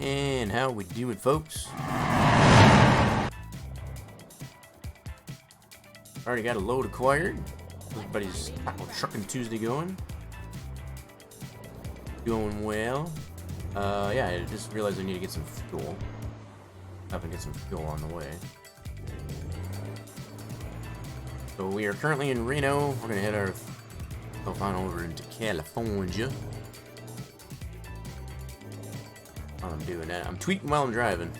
And how we doing, folks? Already got a load acquired. Everybody's Truckin Tuesday going. Going well. Yeah, I just realized I need to get some fuel. Up and get some fuel on the way. So we are currently in Reno. We're gonna head ourselves on over into California. While I'm doing that, I'm tweeting while I'm driving.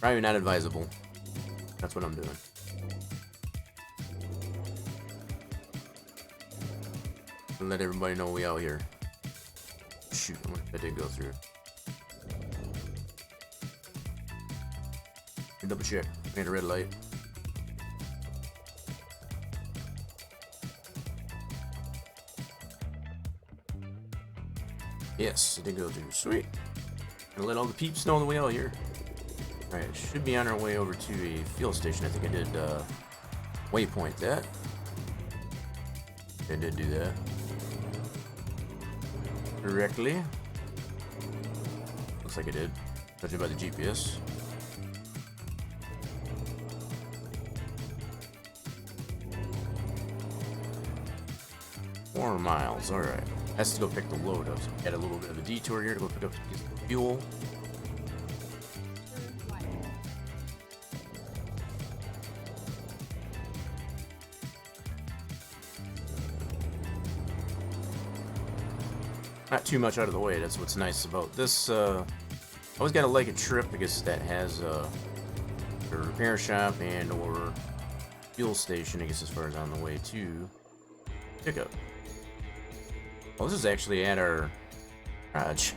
Probably not advisable. That's what I'm doing. Let everybody know we out here. Shoot, I wonder if I did go through. Double check. I had a red light. Yes, it did go through. Sweet. Gonna let all the peeps know the way out here. Alright, should be on our way over to a fuel station. I think I did waypoint that. I did do that correctly. Looks like I did, judging by the GPS. Four miles, alright. Has to go pick the load up. So we had a little bit of a detour here to go pick up some fuel. Not too much out of the way. That's what's nice about this. I always gotta like a trip because that has a repair shop and or fuel station. I guess as far as on the way to pickup. Well, this is actually at our garage.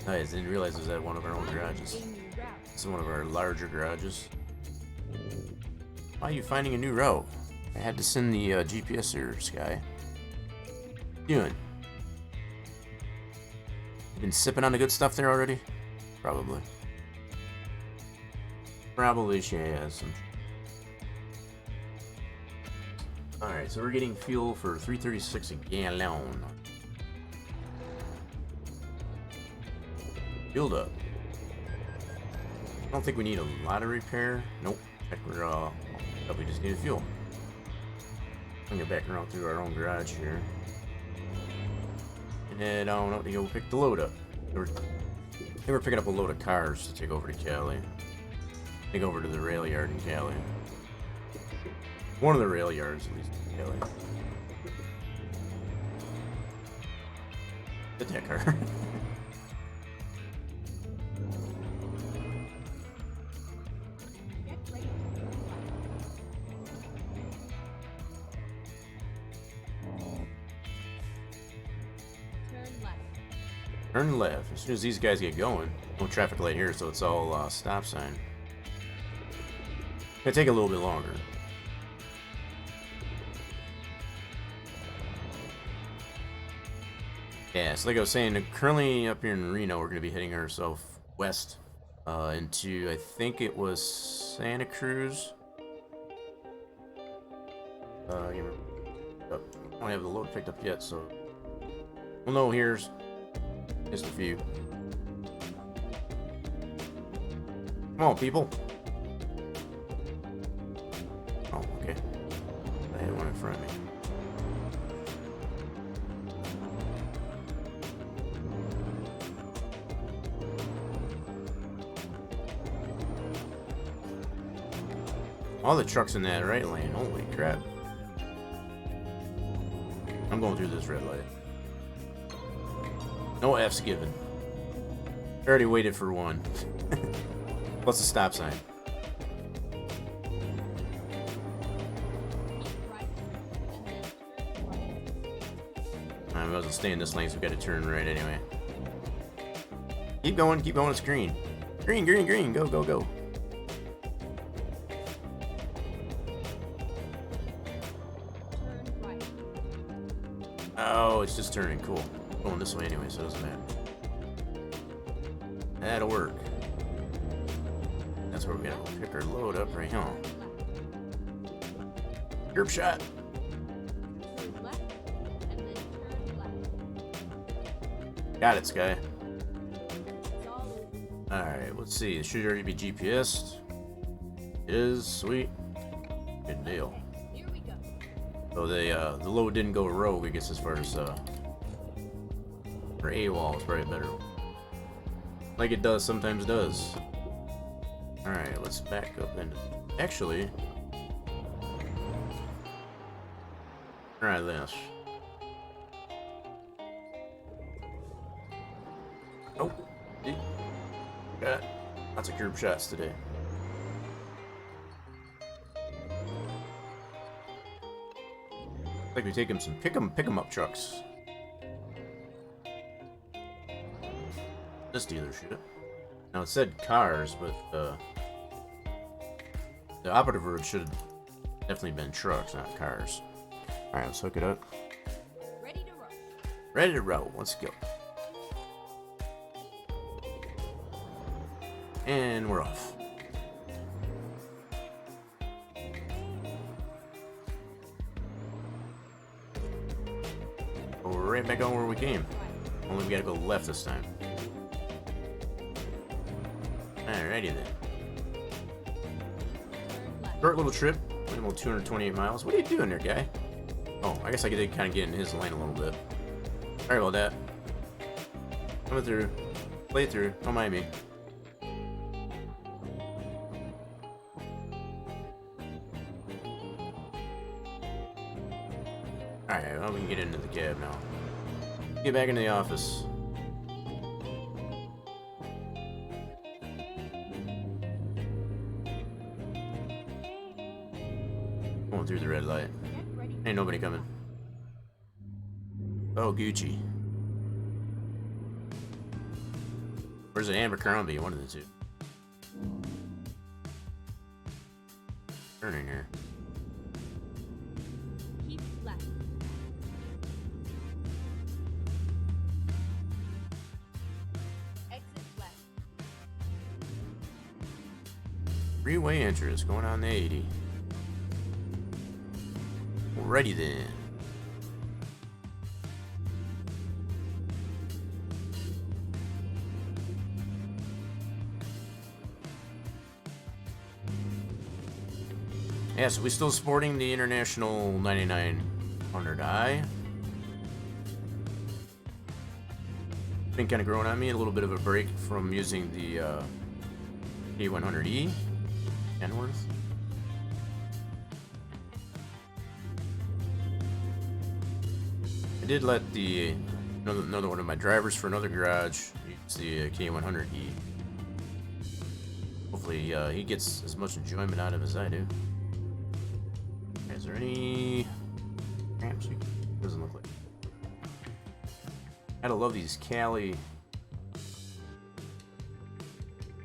Nice. Didn't realize it was at one of our own garages. This is one of our larger garages. Why are you finding a new route? I had to send the GPS here, Sky. What are you doing? You been sipping on the good stuff there already? Probably. Probably she has some. Alright, so we're getting fuel for $3.36 a gallon. Fueled up. I don't think we need a lot of repair. Nope. Heck, we just need fuel. I'm gonna get back around through our own garage here. And head on out to go pick the load up. They were picking up a load of cars to take over to Cali. Take over to the rail yard in Cali. One of the rail yards, at least, in Cali. Get that car. Turn left. As soon as these guys get going, no traffic light here, so it's all stop sign. It's gonna take a little bit longer. Yeah, so like I was saying, currently up here in Reno, we're gonna be heading ourselves west into, I think it was Santa Cruz. I don't have the load picked up yet, so we'll know here's just a few. Come on, people. Oh, okay. I had one in front of me. All the trucks in that right lane. Holy crap. I'm going through this red light. No F's given. I already waited for one. Plus a stop sign. I wasn't staying in this lane, so we got to turn right anyway. Keep going, it's green. Green, green, green, go, go, go. Oh, it's just turning, cool. Going this way anyway, so it doesn't matter. That'll work. That's where we're gonna pick our load up right now. Group shot. Got it, Sky. Alright, let's see. It should already be GPS'd. It is. Sweet. Good deal. So the load didn't go rogue, I guess, as far as or AWOL is probably better. Like it does, sometimes does. Alright, let's back up and actually try this. Oh, got lots of curb shots today. Like we take him some pick 'em up trucks. This dealership. Now it said cars, but the operative word should have definitely been trucks, not cars. All right, let's hook it up. Ready to roll. Ready to roll. Let's go. And we're off. We're right back on where we came. Only we gotta go left this time. Alrighty then. Short little trip, only about 228 miles. What are you doing there, guy? Oh, I guess I did kind of get in his lane a little bit. Sorry about that. Coming through. Play through. Don't mind me. Alright, well, we can get into the cab now. Get back into the office. Going through the red light. Ain't nobody coming. Oh, Gucci. Where's it? Abercrombie? One of the two. Turning here. Keep left. Exit left. Freeway entrance going on the 80. Alrighty then. Yeah, so we're still sporting the International 9900i. Been kind of growing on me, a little bit of a break from using the A100E, Kenworth. I did let the another one of my drivers for another garage use the K100E. Hopefully he gets as much enjoyment out of it as I do. Is there any ramps? Doesn't look like. I love these Cali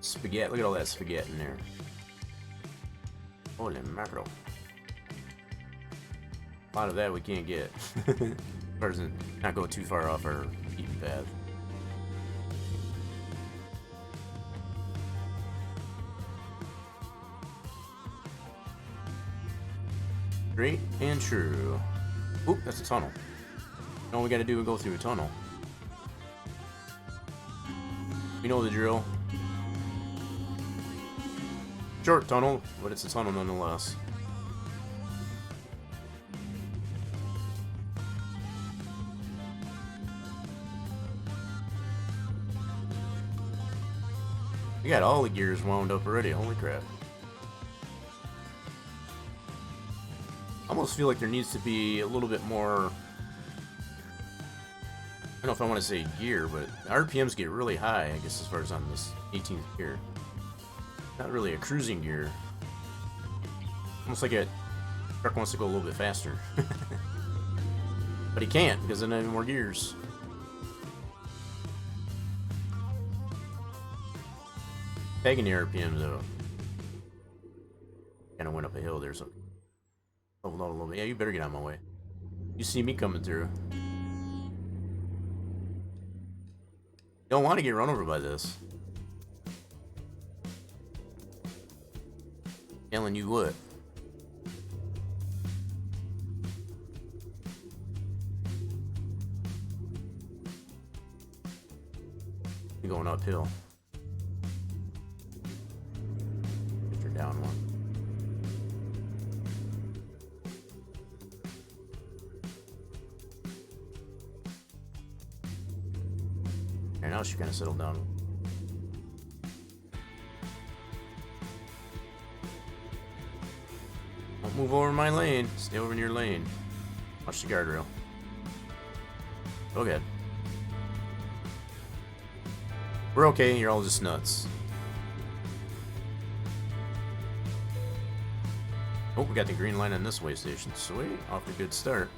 spaghetti. Look at all that spaghetti in there. Holy mackerel. A lot of that we can't get. As not go too far off our beaten path. Straight and true. Oop, that's a tunnel. All we gotta do is go through a tunnel. We know the drill. Short tunnel, but it's a tunnel nonetheless. We got all the gears wound up already, holy crap. I almost feel like there needs to be a little bit more, I don't know if I want to say gear, but RPMs get really high, I guess, as far as on this 18th gear. Not really a cruising gear. Almost like a truck wants to go a little bit faster. But he can't, because then there are more gears. Tagging the RPMs though. Kinda went up a hill there, so leveled out a little bit. Yeah, you better get out of my way. You see me coming through. Don't want to get run over by this. Telling you what. You're going uphill. Get your down one. Okay, now she kind of settled down. Don't move over my lane. Stay over in your lane. Watch the guardrail. Go ahead. We're okay. You're all just nuts. Oh, we got the green line on this way station. Sweet. Off to a good start.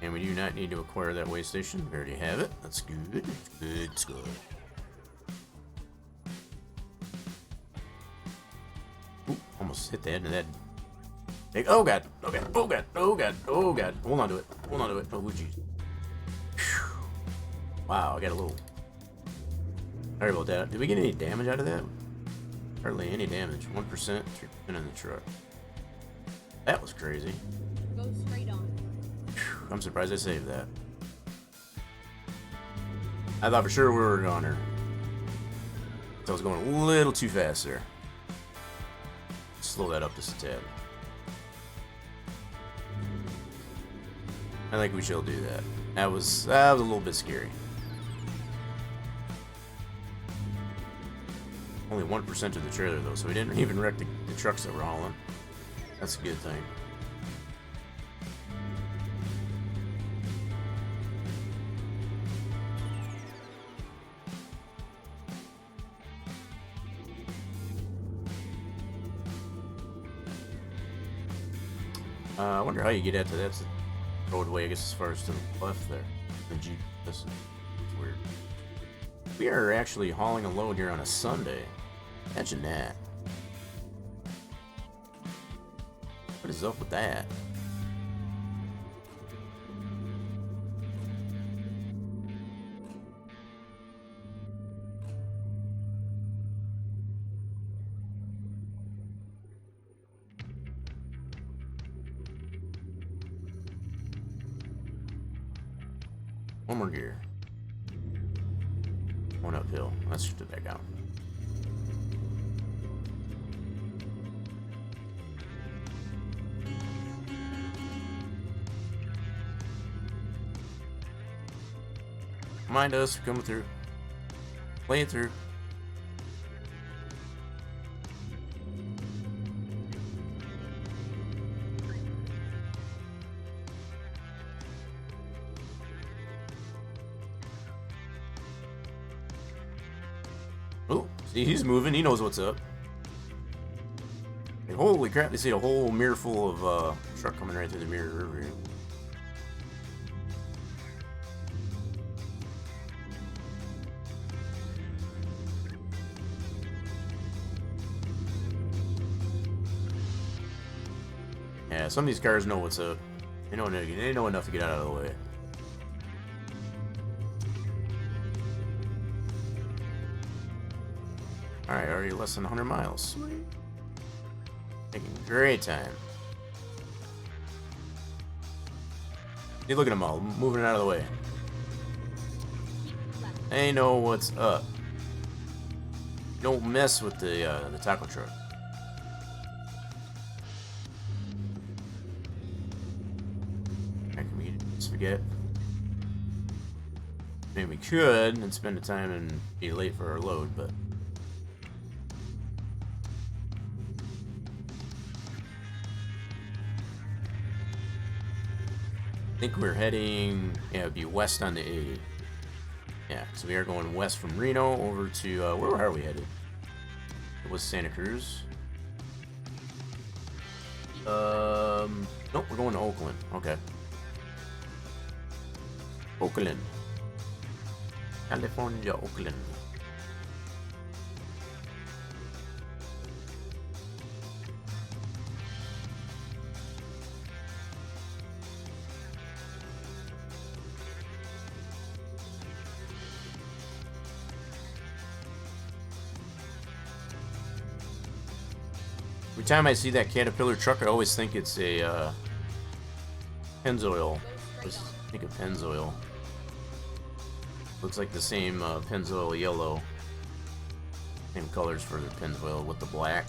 And we do not need to acquire that way station. We already have it. That's good. Good. It's good. Ooh, almost hit the end of that. Oh god. Oh god. Oh god. Oh god. Oh god. Hold on to it. Hold on to it. Oh jeez. Wow, I got a little. Sorry about that. Did we get any damage out of that? Hardly any damage. 1%, 3% in the truck. That was crazy. Go straight on. I'm surprised I saved that. I thought for sure we were a goner. So I was going a little too fast there. Slow that up just a tad. I think we shall do that. That was a little bit scary. Only 1% of the trailer though, so we didn't even wreck the trucks that were hauling. That's a good thing. I wonder how you get out to that roadway, I guess, as far as to the left there. The Jeep. This is weird. We are actually hauling a load here on a Sunday. Imagine that. What is up with that? One more gear. One uphill. Let's shift it back out. Mind us, coming through. Play it through. Oh, see, he's moving. He knows what's up. Hey, holy crap, they see a whole mirror full of truck coming right through the mirror river here. Yeah, some of these cars know what's up. They know enough to get out of the way. Alright, already less than 100 miles. Taking great time. See, look at them all, moving out of the way. They know what's up. Don't mess with the taco truck. Can we just forget? I mean, we could and spend the time and be late for our load, but I think we're heading, yeah, it'd be west on the 80. Yeah, so we are going west from Reno over to, where are we headed? It was Santa Cruz. Nope, we're going to Oakland. Okay. Oakland. California, Oakland. Every time I see that Caterpillar truck, I always think it's a Pennzoil. Go I straight always on. think of Pennzoil. Looks like the same Pennzoil yellow. Same colors for the Pennzoil with the black.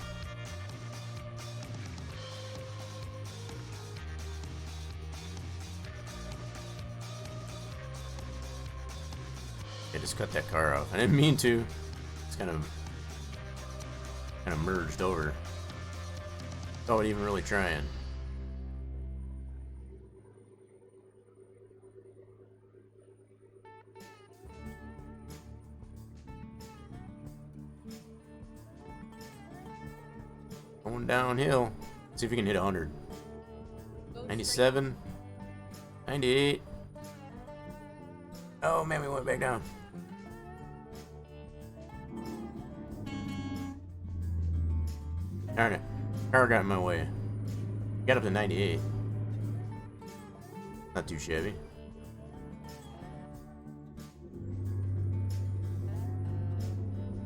I just cut that car off. I didn't mean to. It's kind of merged over. Oh, it even really trying. Going downhill. See if we can hit 100. Go straight 97. 98. Oh man, we went back down. Darn it. Car got in my way. Got up to 98. Not too shabby.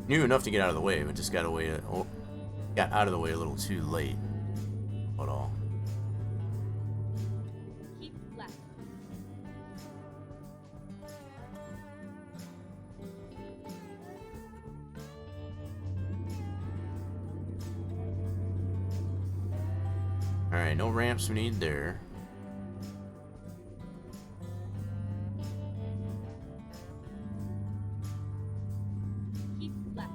Knew enough to get out of the way, but just got out of the way a little too late. At all. Keep left. Alright, no ramps we need there. Keep left.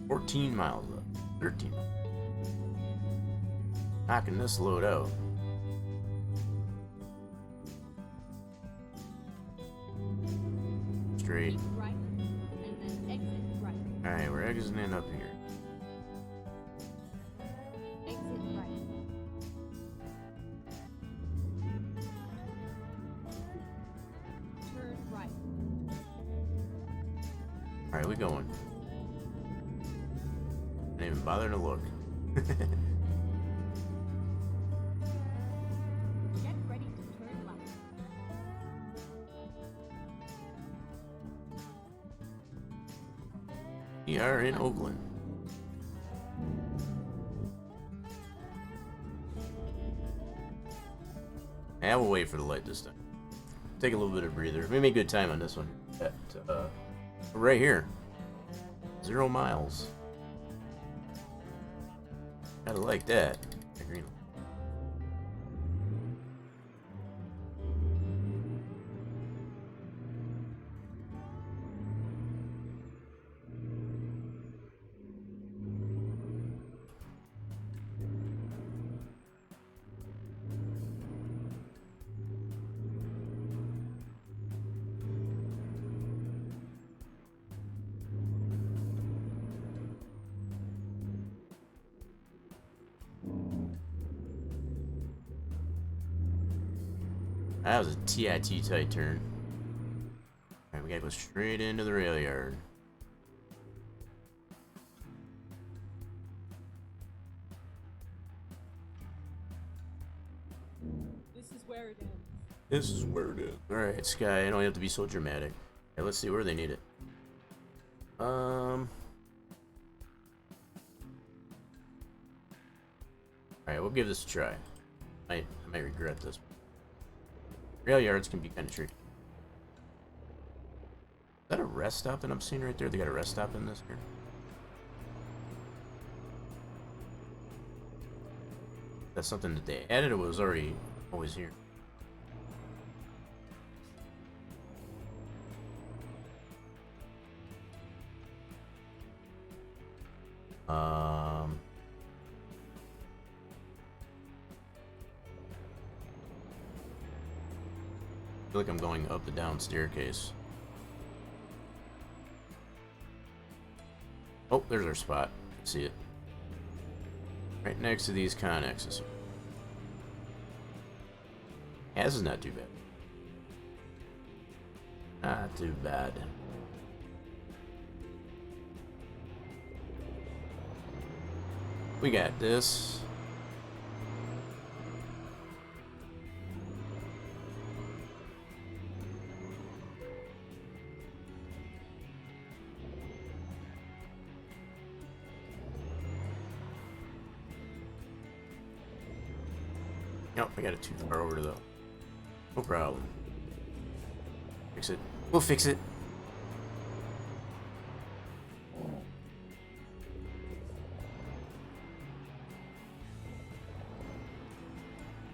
14 miles left. 13. Knocking this load out. Straight. Keep right. And then exit right. Alright, we're exiting up here. Exit right. Turn right. Alright, we going. Didn't even bother to look. Get ready to turn left. We are in Oakland. I will wait for the light this time. Take a little bit of breather. We made good time on this one. At, right here. 0 miles. Gotta like that. Green. That was a TIT tight turn. Alright, we gotta go straight into the rail yard. This is where it ends. This is where it is. Alright, Sky, I don't have to be so dramatic. Okay, let's see where they need it. Alright, we'll give this a try. I might regret this. Rail yards can be kind of tricky. Is that a rest stop that I'm seeing right there? They got a rest stop in this here. That's something that they added or was already always here? I feel like I'm going up the down staircase. Oh, there's our spot. See it. Right next to these connexes. Yeah, this is not too bad. Not too bad. We got this. Nope, I got it too far over though. No problem. Fix it. We'll fix it.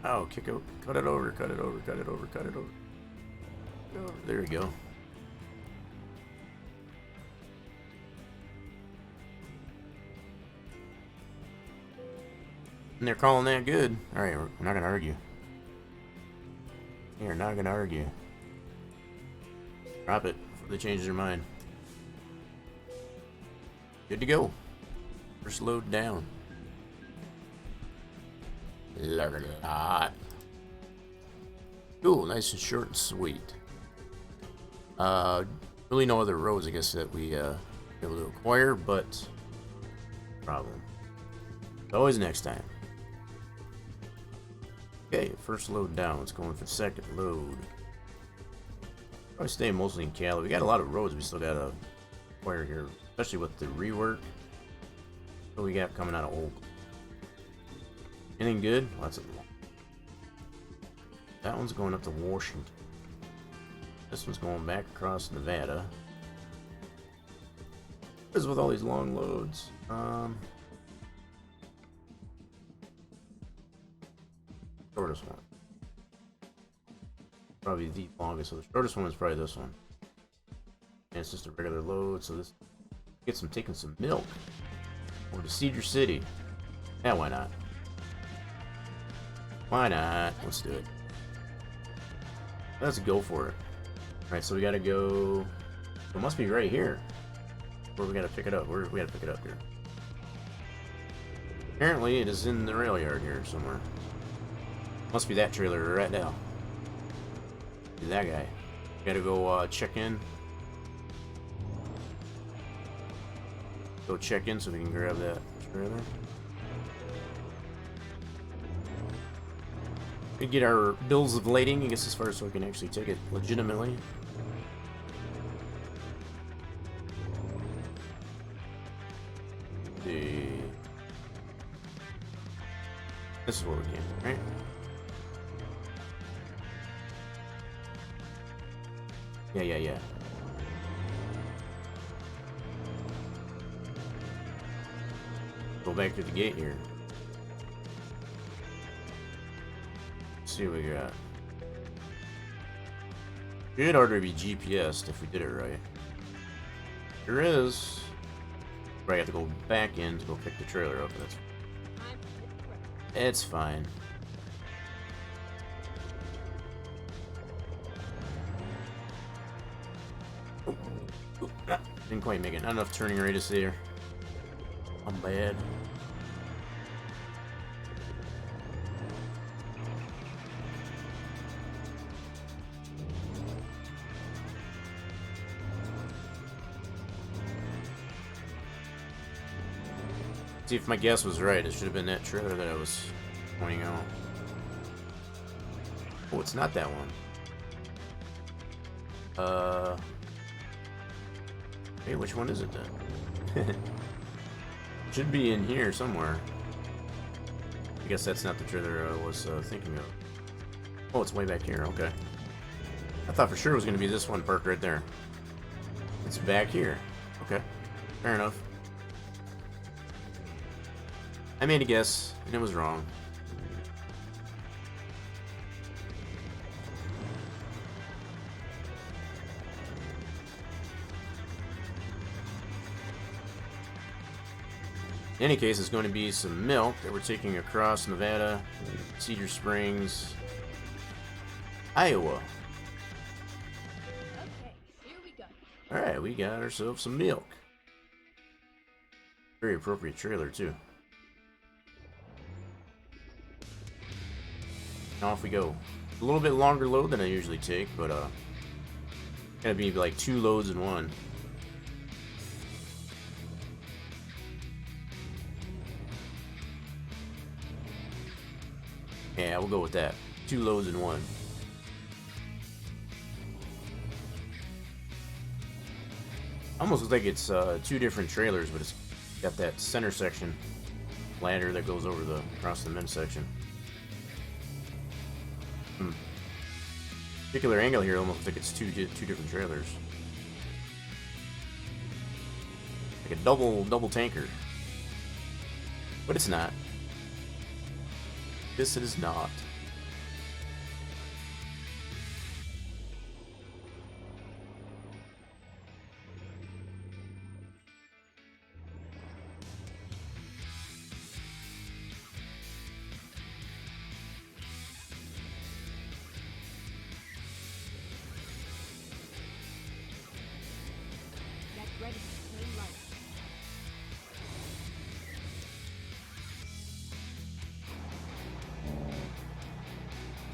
Oh, kick it. Cut it over, cut it over, cut it over, cut it over. Oh, there we go. And they're calling that good. Alright, we're not gonna argue. We're not gonna argue. Drop it before they change their mind. Good to go. First load down. Love it a lot. Cool, nice and short and sweet. Really no other roads, I guess, that we able to acquire, but problem. Always next time. Okay, first load down. Let's go in for the second load. Probably stay mostly in Cali. We got a lot of roads we still gotta acquire here, especially with the rework. What we got coming out of Oak? Anything good? Lots of them. That one's going up to Washington. This one's going back across Nevada. What is with all these long loads? Shortest one. Probably the longest, so the shortest one is probably this one. And it's just a regular load, so this gets them taking some milk. Or to Cedar City. Yeah, why not? Why not? Let's do it. Let's go for it. Alright, so we gotta go. It must be right here. Where we gotta pick it up. Where we gotta pick it up here. Apparently it is in the rail yard here somewhere. Must be that trailer right now. Be that guy. Gotta go check in. Go check in so we can grab that trailer. We get our bills of lading, I guess, as far as so we can actually take it legitimately. See. This is where we came, right? Yeah. Go back to the gate here. See what we got. Should order be GPS'd if we did it right. There is. Right, I have to go back in to go pick the trailer up. That's. It's fine. Didn't quite make it. Not enough turning radius there. I'm bad. See if my guess was right. It should have been that trailer that I was pointing out. Oh, it's not that one. Hey, which one is it then? Should be in here somewhere. I guess that's not the trailer I was thinking of. Oh, it's way back here. Okay. I thought for sure it was going to be this one parked right there. It's back here. Okay. Fair enough. I made a guess, and it was wrong. In any case, it's going to be some milk that we're taking across Nevada, Cedar Springs, Iowa. Okay, here we go. Alright, we got ourselves some milk. Very appropriate trailer, too. Now off we go. A little bit longer load than I usually take, but gotta be like 2 loads in one. Yeah, we'll go with that. 2 loads in one. Almost looks like it's 2 different trailers, but it's got that center section ladder that goes over the across the midsection. Particular angle here almost looks like it's two different trailers. Like a double tanker. But it's not. This it is not. Get ready to turn right.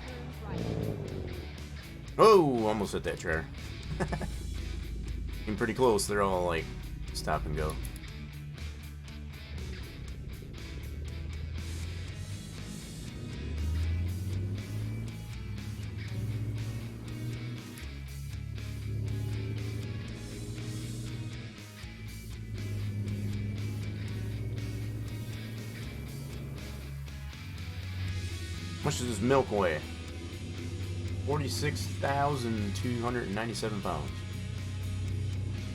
Turn right. Oh, almost hit that chair. Getting pretty close. They're all like stop and go. How much does this milk weigh? 46,297 pounds.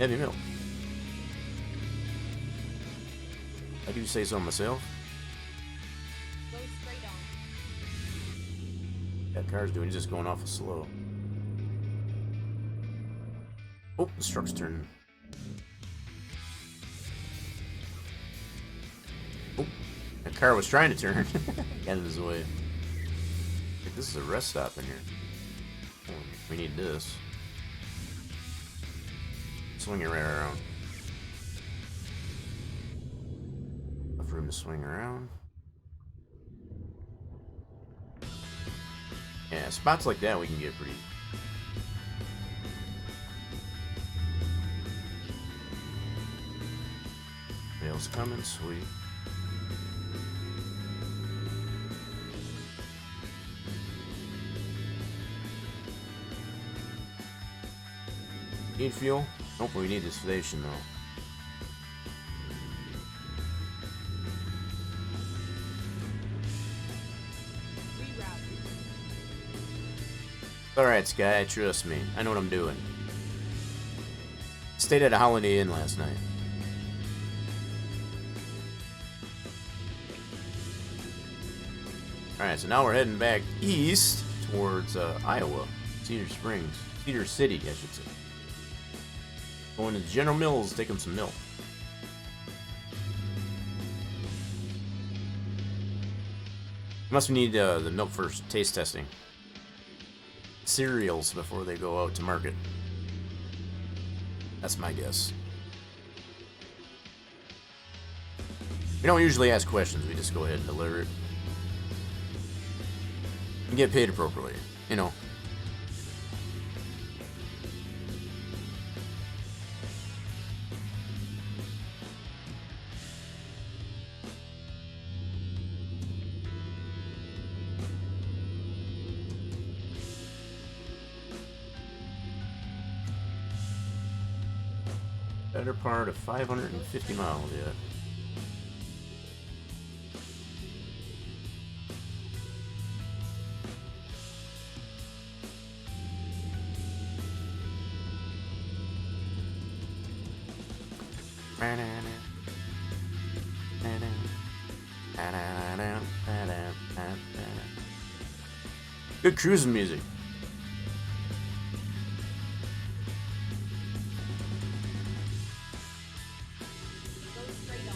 Heavy milk. I do say so myself. Go straight on. That car's doing just going off a slow. Oh, this truck's turning. Oh, that car was trying to turn. Got in his way. This is a rest stop in here. Oh, we need this. Swing it right around. Enough room to swing around. Yeah, spots like that we can get pretty. Rails coming, sweet. Need fuel? Nope, we need this station though. Reroute. Alright, Sky, trust me. I know what I'm doing. Stayed at a Holiday Inn last night. Alright, so now we're heading back east towards Iowa. Cedar Springs. Cedar City, I should say. Going to General Mills, take them some milk. Must need the milk for taste testing. Cereals before they go out to market. That's my guess. We don't usually ask questions, we just go ahead and deliver it. And get paid appropriately, you know. Better part of 550 miles yet. Good cruising music. Go straight on.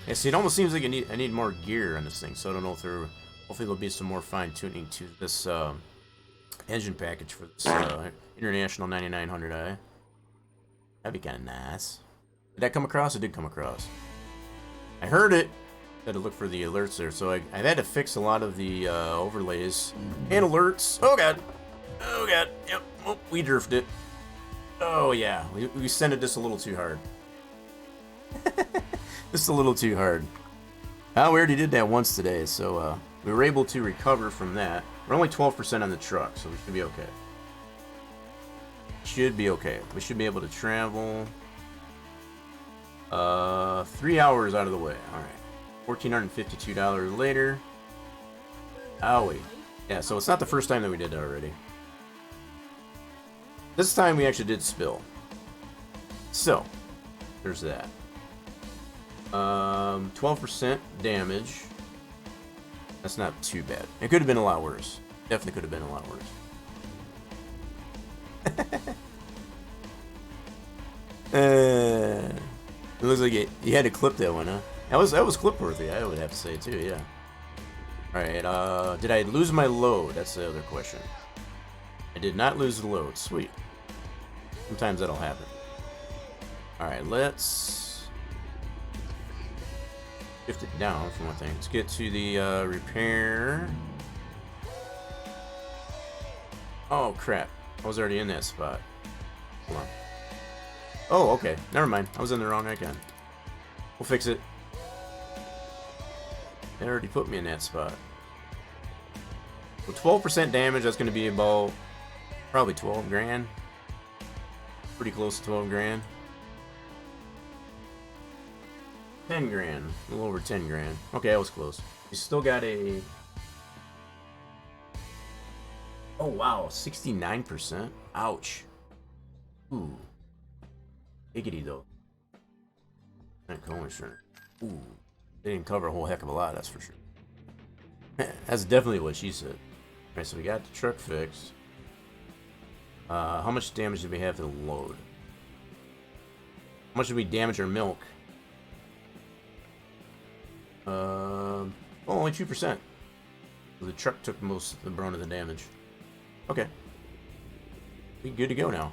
Yeah, see, it almost seems like I need more gear on this thing, so I don't know if there. Hopefully, there'll be some more fine tuning to this engine package for this International 9900i. That'd be kind of nice. Did that come across? It did come across. I heard it. Had to look for the alerts there, so I've had to fix a lot of the overlays and alerts. Oh god, oh god. Yep. Oh, we drifted it. Oh yeah, we sent it just a little too hard. Just a little too hard. We already did that once today, so we were able to recover from that. We're only 12% on the truck, so we should be okay. should be okay. We should be able to travel 3 hours out of the way. Alright. $1,452 later. Owie. Yeah, so it's not the first time that we did it already. This time we actually did spill. So, there's that. 12% damage. That's not too bad. It could have been a lot worse. Definitely could have been a lot worse. It looks like you had to clip that one, huh? That was clip worthy, I would have to say too, yeah. Alright, did I lose my load? That's the other question. I did not lose the load. Sweet. Sometimes that'll happen. Alright, let's shift it down for one thing. Let's get to the repair. Oh crap. I was already in that spot. Hold on. Oh, okay. Never mind. I was in the wrong icon. We'll fix it. They already put me in that spot. With 12% damage, that's going to be about probably 12 grand. Pretty close to 12 grand. 10 grand. A little over 10 grand. Okay, that was close. You still got a... Oh, wow. 69%? Ouch. Ooh. Higgity, though. That coin insurance. Ooh. They didn't cover a whole heck of a lot, that's for sure. That's definitely what she said. Alright, so we got the truck fixed. How much damage did we have to the load? How much did we damage our milk? Only 2%. The truck took most of the brunt of the damage. Okay. We good to go now.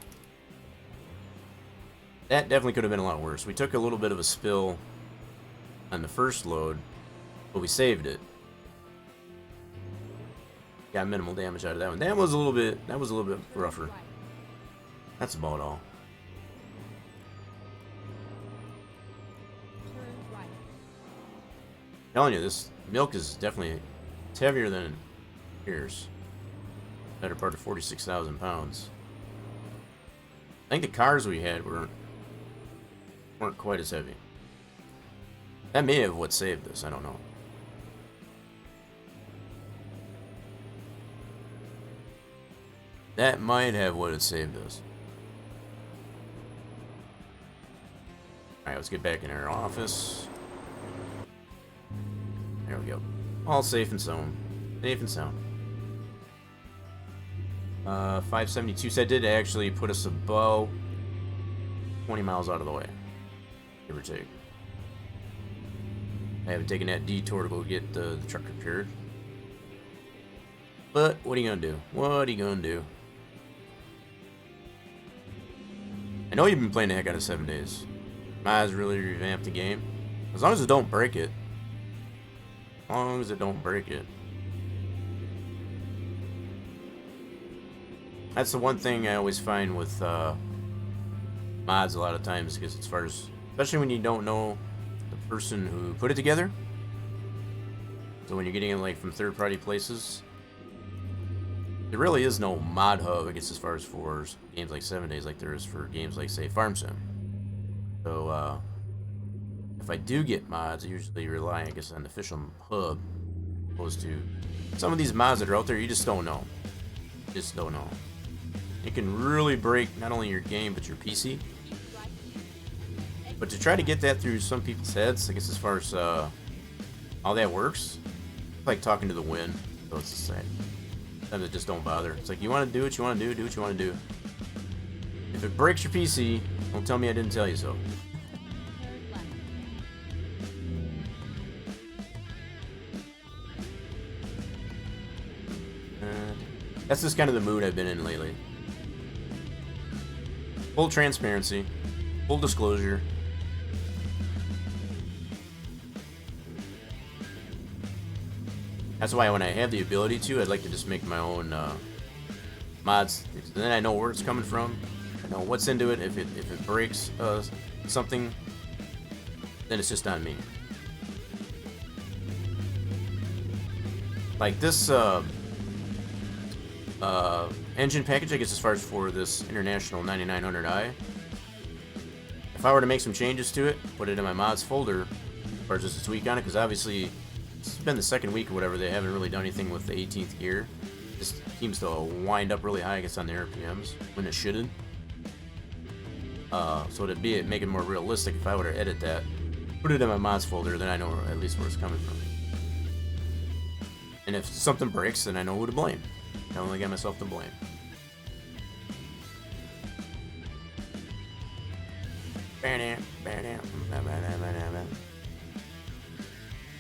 That definitely could have been a lot worse. We took a little bit of a spill on the first load, but we saved it. Got minimal damage out of that one. That was a little bit rougher. That's about all. Turn right. Telling you, this milk is definitely, it's heavier than it appears. Better part of 46,000 pounds. I think the cars we had weren't quite as heavy. That may have what saved this, I don't know. That might have what had saved us. Alright, let's get back in our office. There we go. All safe and sound. Safe and sound. 572. So that did actually put us about 20 miles out of the way. Give or take. I haven't taken that detour to go get the truck repaired. But, what are you gonna do? What are you gonna do? I know you've been playing the heck out of 7 days. Might as really revamp the game. As long as it don't break it. As long as it don't break it. That's the one thing I always find with mods a lot of times, because as far as, especially when you don't know the person who put it together. So when you're getting it like from third-party places, there really is no mod hub, I guess, as far as for games like 7 days, like there is for games like, say, Farm Sim. So if I do get mods, I usually rely, I guess, on the official hub, opposed to some of these mods that are out there. You just don't know. You just don't know. It can really break not only your game but your PC. But to try to get that through some people's heads, I guess, as far as how that works, it's like talking to the wind. So it's the same. Some that just don't bother. It's like, you want to do what you want to do, do what you want to do. If it breaks your PC, don't tell me I didn't tell you so. Turn left. That's just kind of the mood I've been in lately. Full transparency, full disclosure. That's why when I have the ability to, I'd like to just make my own mods. Then I know where it's coming from. I know what's into it. If it breaks something, then it's just on me. Like this Engine package, I guess, as far as for this International 9900i. If I were to make some changes to it, put it in my mods folder, or just a tweak on it, because obviously it's been the second week or whatever, they haven't really done anything with the 18th gear. This seems to wind up really high, I guess, on the RPMs, when it shouldn't. So it'd make it more realistic if I were to edit that, put it in my mods folder, then I know at least where it's coming from. And if something breaks, then I know who to blame. I only got myself to blame.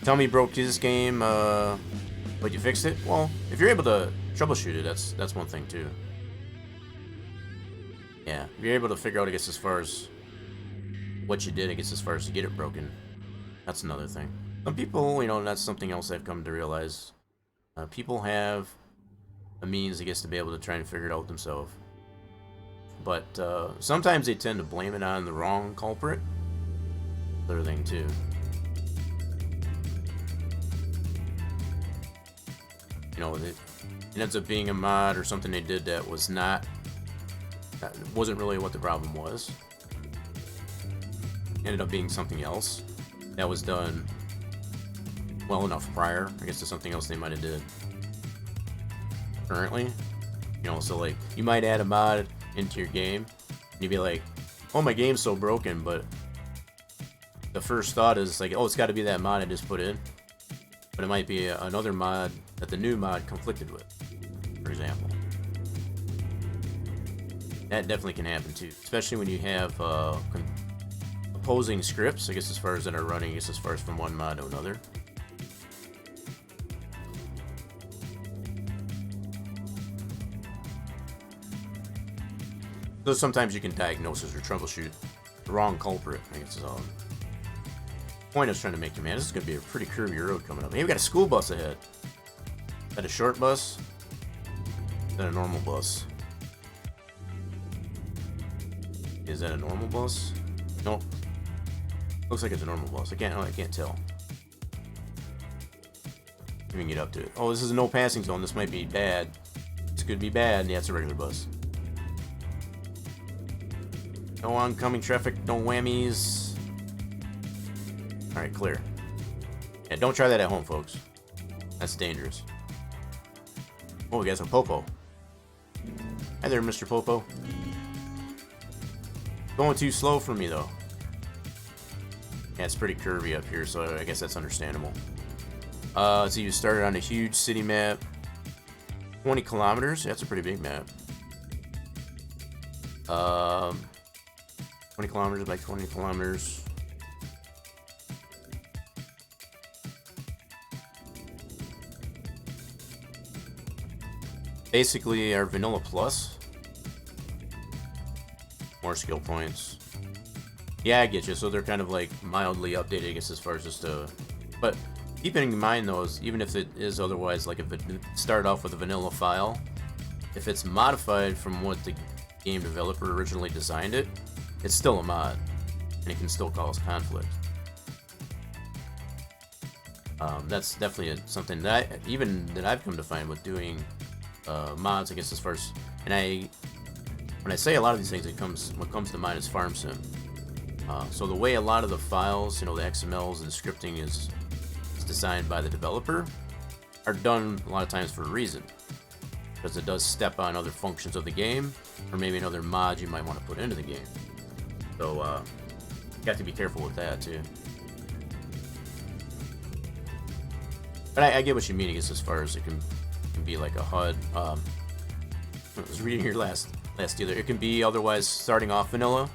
Tell me you broke this game, but you fixed it? Well, if you're able to troubleshoot it, that's one thing too. Yeah, if you're able to figure out, I guess, as far as what you did, I guess, as far as to get it broken, that's another thing. Some people, you know, that's something else I've come to realize. People have a means, I guess, to be able to try and figure it out themselves. But sometimes they tend to blame it on the wrong culprit. Other thing too. You know, it ends up being a mod or something they did that wasn't really what the problem was. Ended up being something else that was done well enough prior, I guess, to something else they might have did currently. You know, so like you might add a mod into your game and you'd be like, oh, my game's so broken, but the first thought is like, oh, it's got to be that mod I just put in. But it might be another mod that the new mod conflicted with, for example. That definitely can happen too, especially when you have opposing scripts, I guess, as far as that are running, I guess, as far as from one mod to another. So sometimes you can diagnose or troubleshoot the wrong culprit. I guess is all the point I was trying to make you, man. This is going to be a pretty curvy road coming up. Hey, we got a school bus ahead. Is that a short bus? Is that a normal bus? Is that a normal bus? Nope. Looks like it's a normal bus. I can't tell. We can get up to it. Oh, this is a no passing zone. This might be bad. This could be bad. Yeah, it's a regular bus. No oncoming traffic, no whammies. Alright, clear. Yeah, don't try that at home, folks. That's dangerous. Oh, we got some Popo. Hi there, Mr. Popo. Going too slow for me, though. Yeah, it's pretty curvy up here, so I guess that's understandable. So you started on a huge city map. 20 kilometers? That's a pretty big map. 20 kilometers by 20 kilometers. Basically, our vanilla plus. More skill points. Yeah, I get you. So they're kind of like mildly updated, I guess, as far as just but keeping in mind, though, is even if it is otherwise like start off with a vanilla file, if it's modified from what the game developer originally designed it, it's still a mod, and it can still cause conflict. That's definitely something that I've come to find with doing mods, I guess, as far as, and when I say a lot of these things, what comes to mind is farm sim. So the way a lot of the files, you know, the XMLs and scripting is designed by the developer, are done a lot of times for a reason, because it does step on other functions of the game, or maybe another mod you might want to put into the game. So you have to be careful with that too. But I get what you mean, I guess, as far as it can be like a HUD. I was reading your last dealer. It can be otherwise starting off vanilla,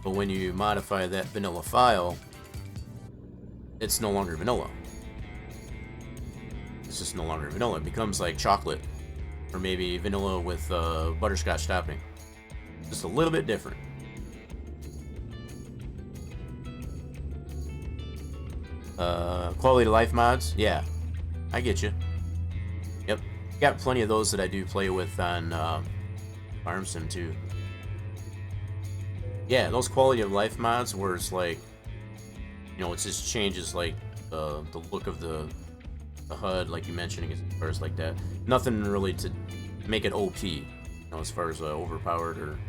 but when you modify that vanilla file, it's no longer vanilla. It's just no longer vanilla. It becomes like chocolate, or maybe vanilla with butterscotch topping. Just a little bit different. Quality of life mods, yeah, I get you. Yep, got plenty of those that I do play with on Farm Sim too. Yeah, those quality of life mods where it's like, you know, it just changes like the look of the HUD, like you mentioned, as far as like that. Nothing really to make it OP, you know, as far as overpowered or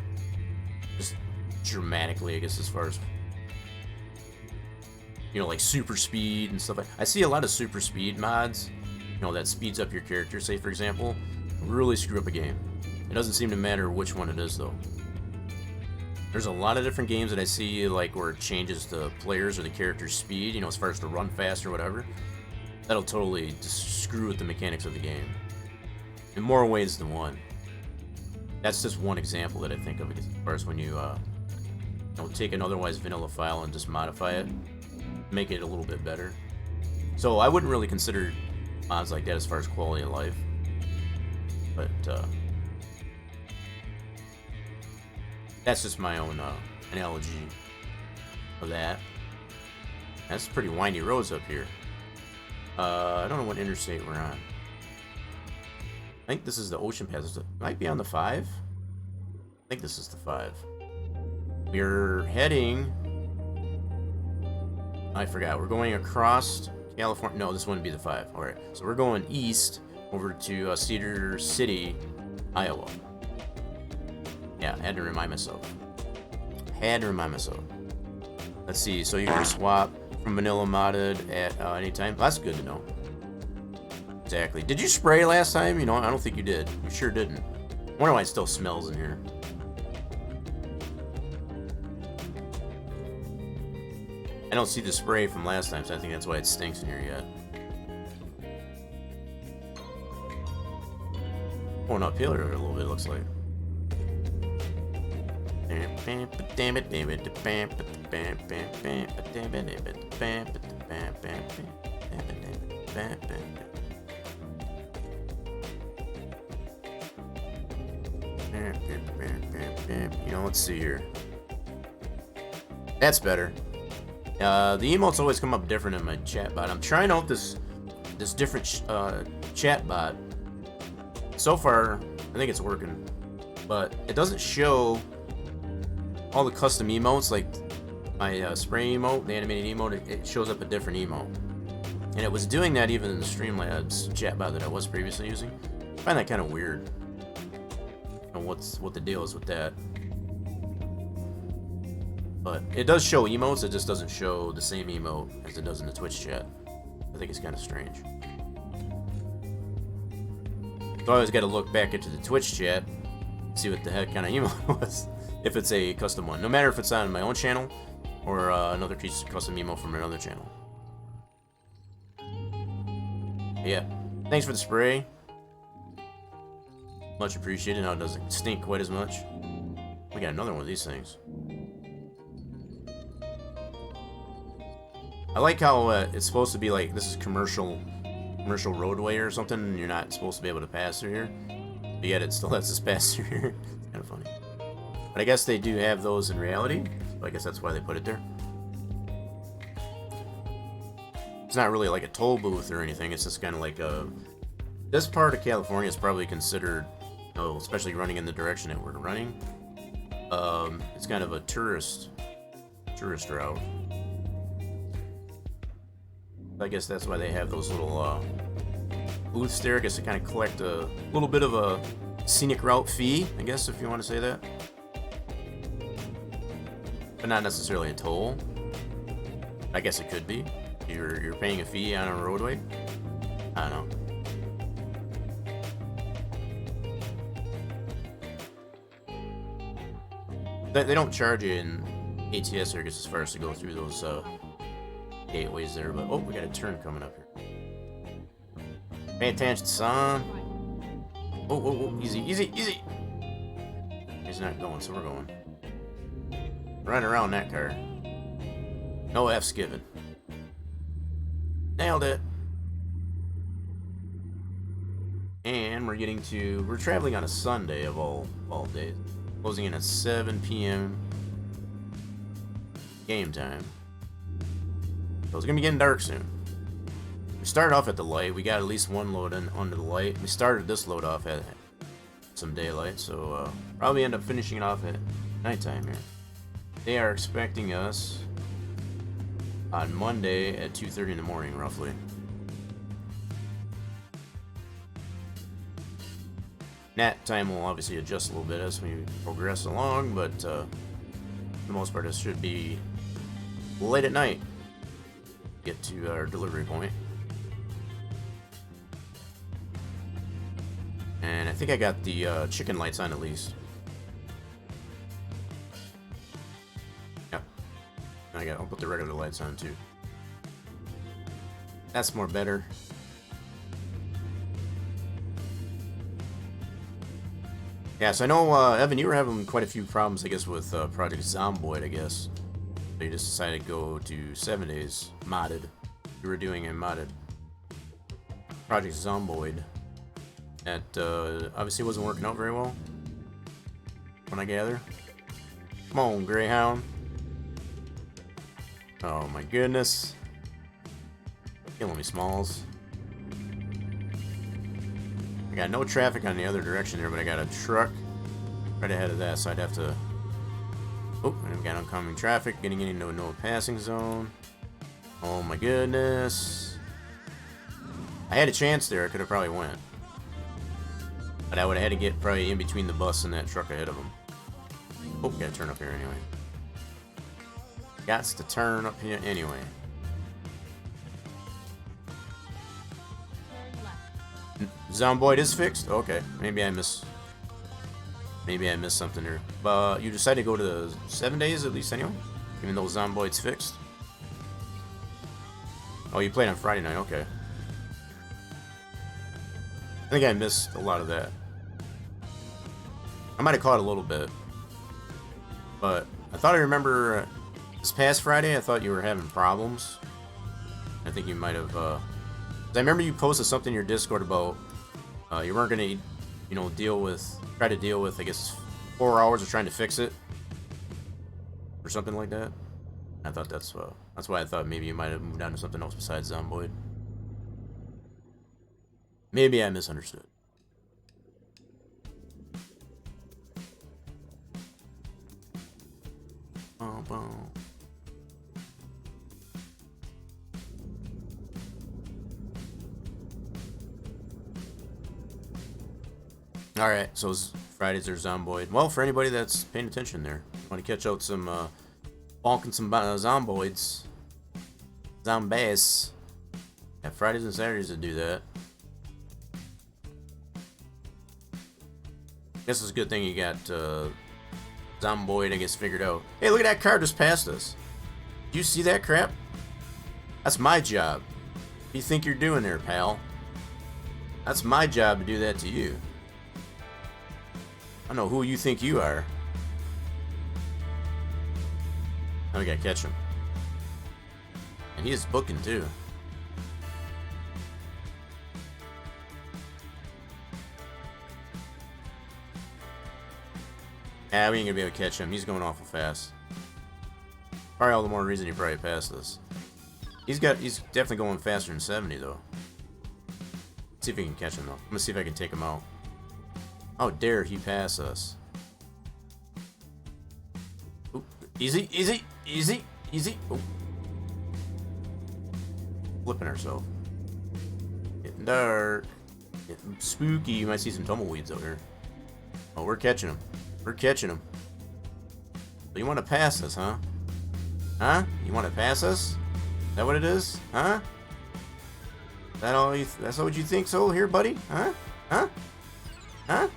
just dramatically, I guess, as far as, you know, like super speed and stuff. I see a lot of super speed mods, you know, that speeds up your character, say for example, really screw up a game. It doesn't seem to matter which one it is though. There's a lot of different games that I see, like where it changes the players or the character's speed, you know, as far as to run fast or whatever. That'll totally just screw with the mechanics of the game in more ways than one. That's just one example that I think of as far as when you know, take an otherwise vanilla file and just modify it, make it a little bit better. So I wouldn't really consider mods like that as far as quality of life, but that's just my own analogy of that. That's pretty windy roads up here. I don't know what interstate we're on. I think this is the Ocean Pass. It might be on the 5. I think this is the 5. We're heading... I forgot. We're going across California. No, this wouldn't be the 5. Alright, so we're going east over to Cedar City, Iowa. Yeah, had to remind myself. Let's see, so you can swap from vanilla modded at any time. That's good to know. Exactly. Did you spray last time? You know, I don't think you did. You sure didn't. I wonder why it still smells in here. I don't see the spray from last time, so I think that's why it stinks in here yet. Going uphill here a little bit, looks like. You know, let's see here. That's better. The emotes always come up different in my chat bot. I'm trying out this different chat bot. So far, I think it's working, but it doesn't show all the custom emotes. Like my spray emote, the animated emote, it shows up a different emote, and it was doing that even in the Streamlabs chat bot that I was previously using. I find that kind of weird. I don't know what the deal is with that. But it does show emotes, it just doesn't show the same emote as it does in the Twitch chat. I think it's kind of strange. So I always got to look back into the Twitch chat, see what the heck kind of emote was, if it's a custom one. No matter if it's on my own channel or another piece of custom emote from another channel. But yeah, thanks for the spray. Much appreciated. Now it doesn't stink quite as much. We got another one of these things. I like how it's supposed to be like this is commercial roadway or something, and you're not supposed to be able to pass through here. But yet it still lets us pass through here. It's kind of funny. But I guess they do have those in reality. So I guess that's why they put it there. It's not really like a toll booth or anything. It's just kind of like a... This part of California is probably considered, you know, especially running in the direction that we're running. It's kind of a tourist route. I guess that's why they have those little booths there. I guess to kind of collect a little bit of a scenic route fee, I guess, if you want to say that. But not necessarily a toll. I guess it could be. You're paying a fee on a roadway. I don't know. They don't charge you in ATS circuits as far as to go through those gateways there, but oh, we got a turn coming up here. Pay attention, son. Oh, easy. He's not going, so we're going. Run around that car. No F's given. Nailed it. And we're traveling on a Sunday of all days. Closing in at 7 p.m. game time. So it's gonna be getting dark soon. We started off at the light. We got at least one load in under the light. We started this load off at some daylight, so probably end up finishing it off at nighttime here. They are expecting us on Monday at 2:30 in the morning, roughly. Nat time will obviously adjust a little bit as we progress along, but for the most part, this should be late at night. Get to our delivery point. And I think I got the chicken lights on at least. Yep. I'll put the regular lights on too. That's more better. Yeah, so I know, Evan, you were having quite a few problems, I guess, with Project Zomboid, I guess. So you just decided to go to 7 days modded. You were doing a modded Project Zomboid. That obviously wasn't working out very well, when I gather. Come on, Greyhound. Oh my goodness. Killing me, Smalls. I got no traffic on the other direction there, but I got a truck right ahead of that, so I'd have to... Oh, and I've got oncoming traffic, getting into a no passing zone. Oh my goodness. I had a chance there, I could have probably went. But I would have had to get probably in between the bus and that truck ahead of him. Oh, gotta turn up here anyway. Gots to turn up here anyway. Turn left. Zomboid is fixed? Okay. Maybe I missed something there. But you decided to go to the 7 days at least anyway? Even though Zomboid's fixed? Oh, you played on Friday night, okay. I think I missed a lot of that. I might have caught a little bit. But I thought I remember this past Friday, I thought you were having problems. I think you might have, I remember you posted something in your Discord about you weren't going to, you know, try to deal with, I guess, 4 hours of trying to fix it. Or something like that. I thought that's why I thought maybe you might have moved on to something else besides Zomboid. Maybe I misunderstood. Boom, boom. Alright, so Fridays are Zomboid. Well, for anybody that's paying attention there, want to catch out some, bonking some Zomboids. Zombies. Yeah, Fridays and Saturdays to do that. Guess it's a good thing you got Zomboid, I guess, figured out. Hey, look at that car just passed us. Do you see that crap? That's my job. What do you think you're doing there, pal? That's my job to do that to you. I don't know who you think you are. Now we gotta catch him. And he is booking too. Yeah, we ain't gonna be able to catch him. He's going awful fast. Probably all the more reason he probably passed us. He's definitely going faster than 70 though. Let's see if we can catch him though. I'm gonna see if I can take him out. How dare he pass us? Oop. Easy, easy, easy, easy. Oop. Flipping ourselves. Getting dark. Getting spooky. You might see some tumbleweeds out here. Oh, we're catching him. We're catching him. So you want to pass us, huh? Huh? You want to pass us? Is that what it is? Huh? That all? That's what you think so here, buddy? Huh? Huh? Huh?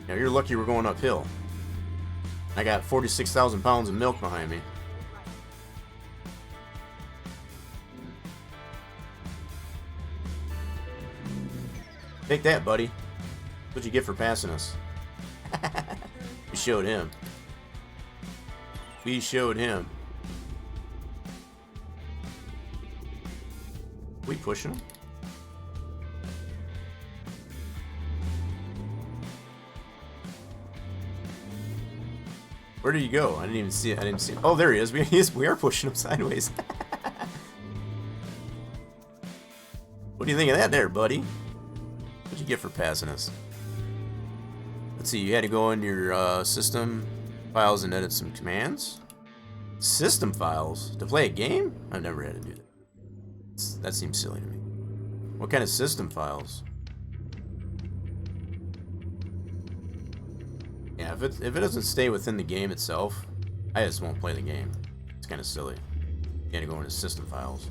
Now you're lucky we're going uphill. I got 46,000 pounds of milk behind me. Take that, buddy. What'd you get for passing us? We showed him. We showed him. We pushing him? Where did he go? I didn't even see it. I didn't see it. Oh, there he is. We are pushing him sideways. What do you think of that there, buddy? What'd you get for passing us? Let's see, you had to go into your system files and edit some commands? System files? To play a game? I've never had to do that. That seems silly to me. What kind of system files? Yeah, if it doesn't stay within the game itself, I just won't play the game. It's kind of silly. You gotta go into system files.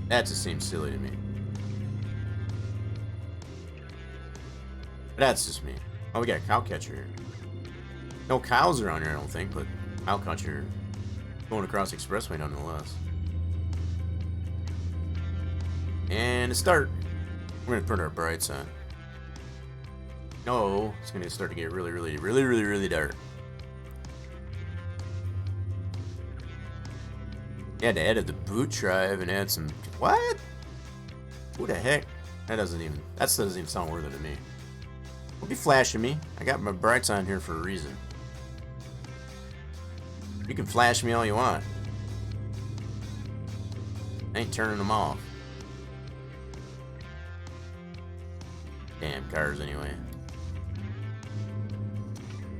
That just seems silly to me. But that's just me. Oh, we got a cow catcher here. No cows around here, I don't think, but cow catcher going across the expressway nonetheless. And to start, we're gonna put our brights on. No, it's gonna start to get really dark. You had to edit the boot drive and add some. What? Who the heck? That doesn't even sound worth it to me. Don't be flashing me. I got my brights on here for a reason. You can flash me all you want. I ain't turning them off. Damn cars anyway.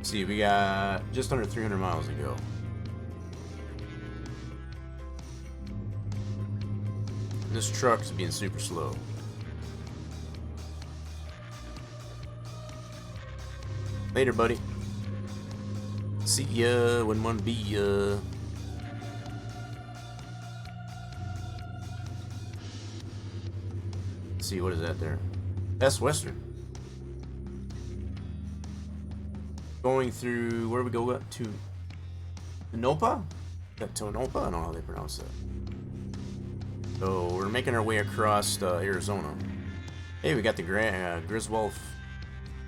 See, we got just under 300 miles to go. This truck's being super slow. Later, buddy. See ya. Wouldn't want to be ya. Let's see, what is that there? Best Western. Going through, where we go to? Tonopah? Tonopah? I don't know how they pronounce that. So we're making our way across Arizona. Hey, we got the Griswold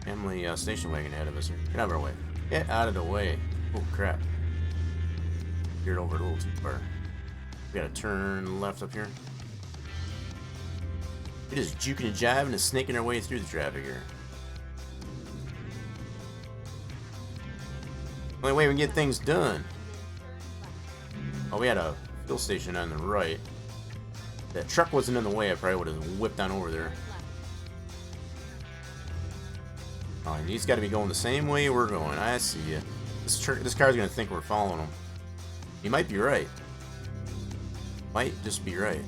family station wagon ahead of us here. Get out of our way. Get out of the way. Oh, crap. Veered over a little too far. We gotta turn left up here. We're just juking and jiving and snaking our way through the traffic here. Only way we can get things done. Oh, we had a fuel station on the right. If that truck wasn't in the way, I probably would have whipped on over there. Oh, and he's got to be going the same way we're going. I see you. This car's gonna think we're following him. He might be right. Might just be right.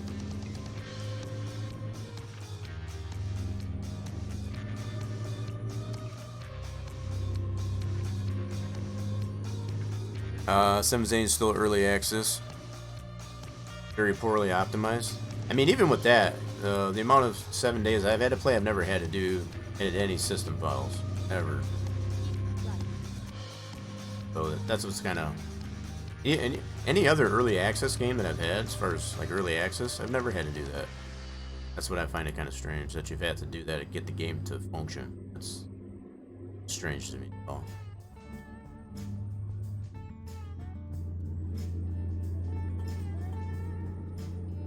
Sims Zane is still early access. Very poorly optimized. I mean, even with that, the amount of 7 days I've had to play, I've never had to do any system files. Ever. So that's what's kind of... Any other early access game that I've had, as far as like early access, I've never had to do that. That's what I find it kind of strange, that you've had to do that to get the game to function. That's strange to me. Oh.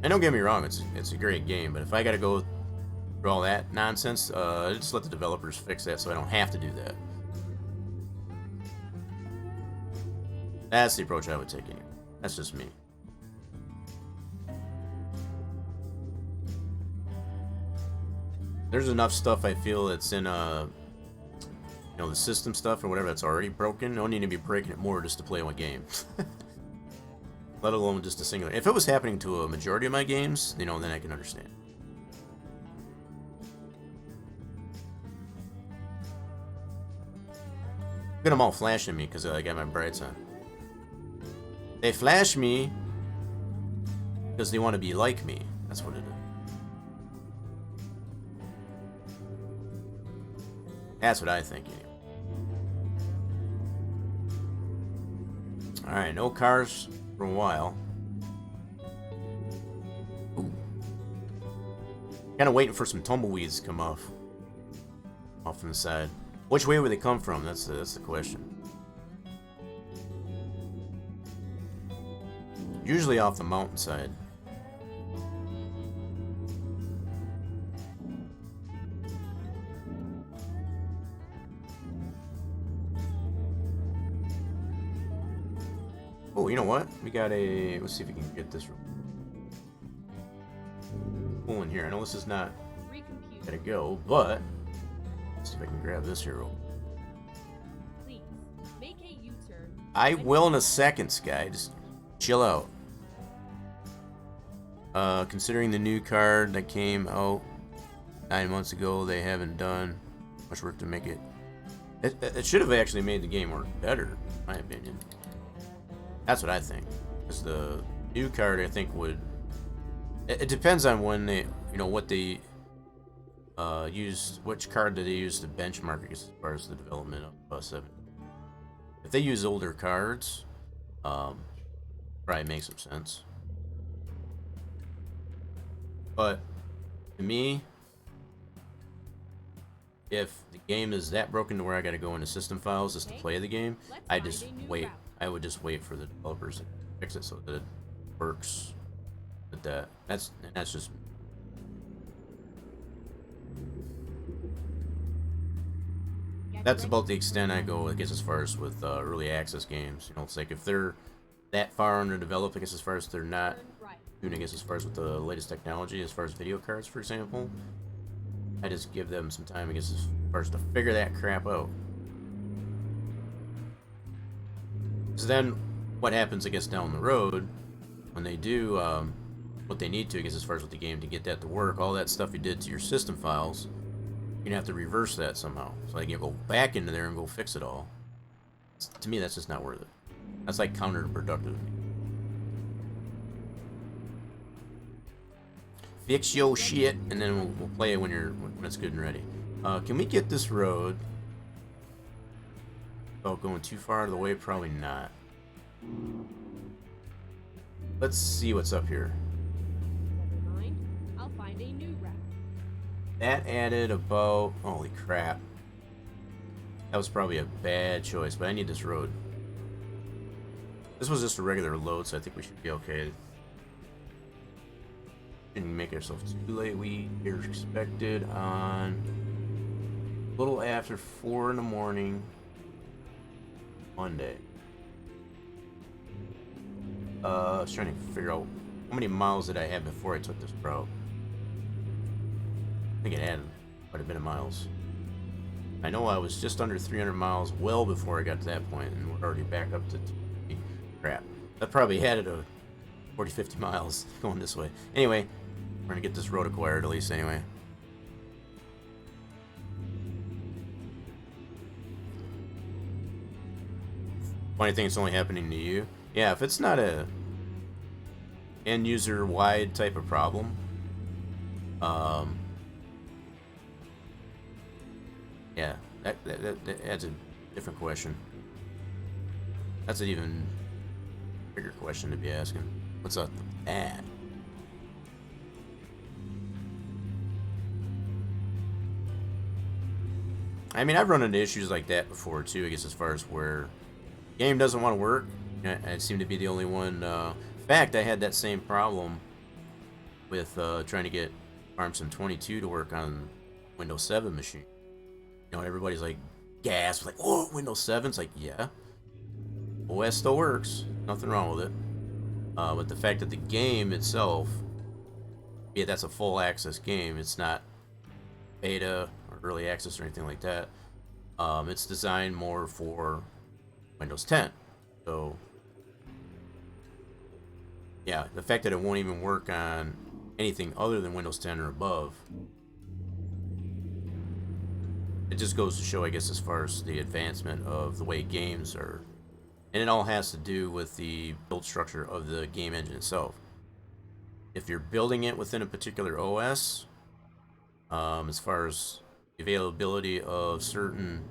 And don't get me wrong, it's a great game, but if I gotta go through all that nonsense, just let the developers fix that so I don't have to do that. That's the approach I would take anyway. That's just me. There's enough stuff I feel that's in the system stuff or whatever that's already broken. No need to be breaking it more just to play one game. Let alone just a singular. If it was happening to a majority of my games, then I can understand. Look at them all flashing me because I got my brights on. They flash me because they want to be like me. That's what it is. That's what I think, anyway. Alright, no cars for a while. Ooh. Kind of waiting for some tumbleweeds to come off from the side. Which way would they come from? That's the question. Usually off the mountainside. Oh, you know what? We got a... Let's see if we can get this pull in here. I know this is not gotta go, but let's see if I can grab this here. Please make a U-turn. I will in a second, Sky. Just chill out. Considering the new card that came out 9 months ago, they haven't done much work to make it. It should have actually made the game work better, in my opinion. That's what I think. Because the new card, I think, would. It depends on when they, what they use, which card do they use to benchmark it as far as the development of 7. If they use older cards, probably makes some sense. But to me, if the game is that broken to where I gotta go into system files just to play the game, I just wait. I would just wait for the developers to fix it so that it works with that. That's just. That's about the extent I go, I guess, as far as with early access games. It's like if they're that far underdeveloped, I guess, as far as they're not doing, I guess, as far as with the latest technology, as far as video cards, for example, I just give them some time, I guess, as far as to figure that crap out. So then, what happens, I guess, down the road, when they do what they need to, I guess, as far as with the game to get that to work, all that stuff you did to your system files, you're gonna have to reverse that somehow. So like you go back into there and go fix it all. To me, that's just not worth it. That's like counterproductive. Fix your shit, and then we'll play it when it's good and ready. Can we get this road? Oh, going too far out of the way? Probably not. Let's see what's up here. Never mind. I'll find a new route. That added about... Holy crap. That was probably a bad choice, but I need this road. This was just a regular load, so I think we should be okay. Didn't make ourselves too late. We are expected on a little after 4 in the morning Monday. I was trying to figure out how many miles did I have before I took this route. I think it had quite a bit of miles. I know I was just under 300 miles well before I got to that point, and we're already back up to crap. That probably added a 40, 50 miles going this way. Anyway, we're gonna get this road acquired at least anyway. Funny thing, it's only happening to you. Yeah, if it's not a end user wide type of problem, yeah, that adds a different question. That's an even bigger question to be asking. What's up with that? I mean, I've run into issues like that before too, I guess, as far as where the game doesn't want to work. I seem to be the only one. In fact, I had that same problem with trying to get FarmSim 22 to work on Windows 7 machine. Everybody's like, gasp, like, oh, Windows 7? It's like, yeah. OS still works. Nothing wrong with it. But the fact that the game itself, yeah, that's a full access game. It's not beta or early access or anything like that. It's designed more for Windows 10. So, yeah, the fact that it won't even work on anything other than Windows 10 or above, it just goes to show, I guess, as far as the advancement of the way games are. And it all has to do with the build structure of the game engine itself. If you're building it within a particular OS, as far as the availability of certain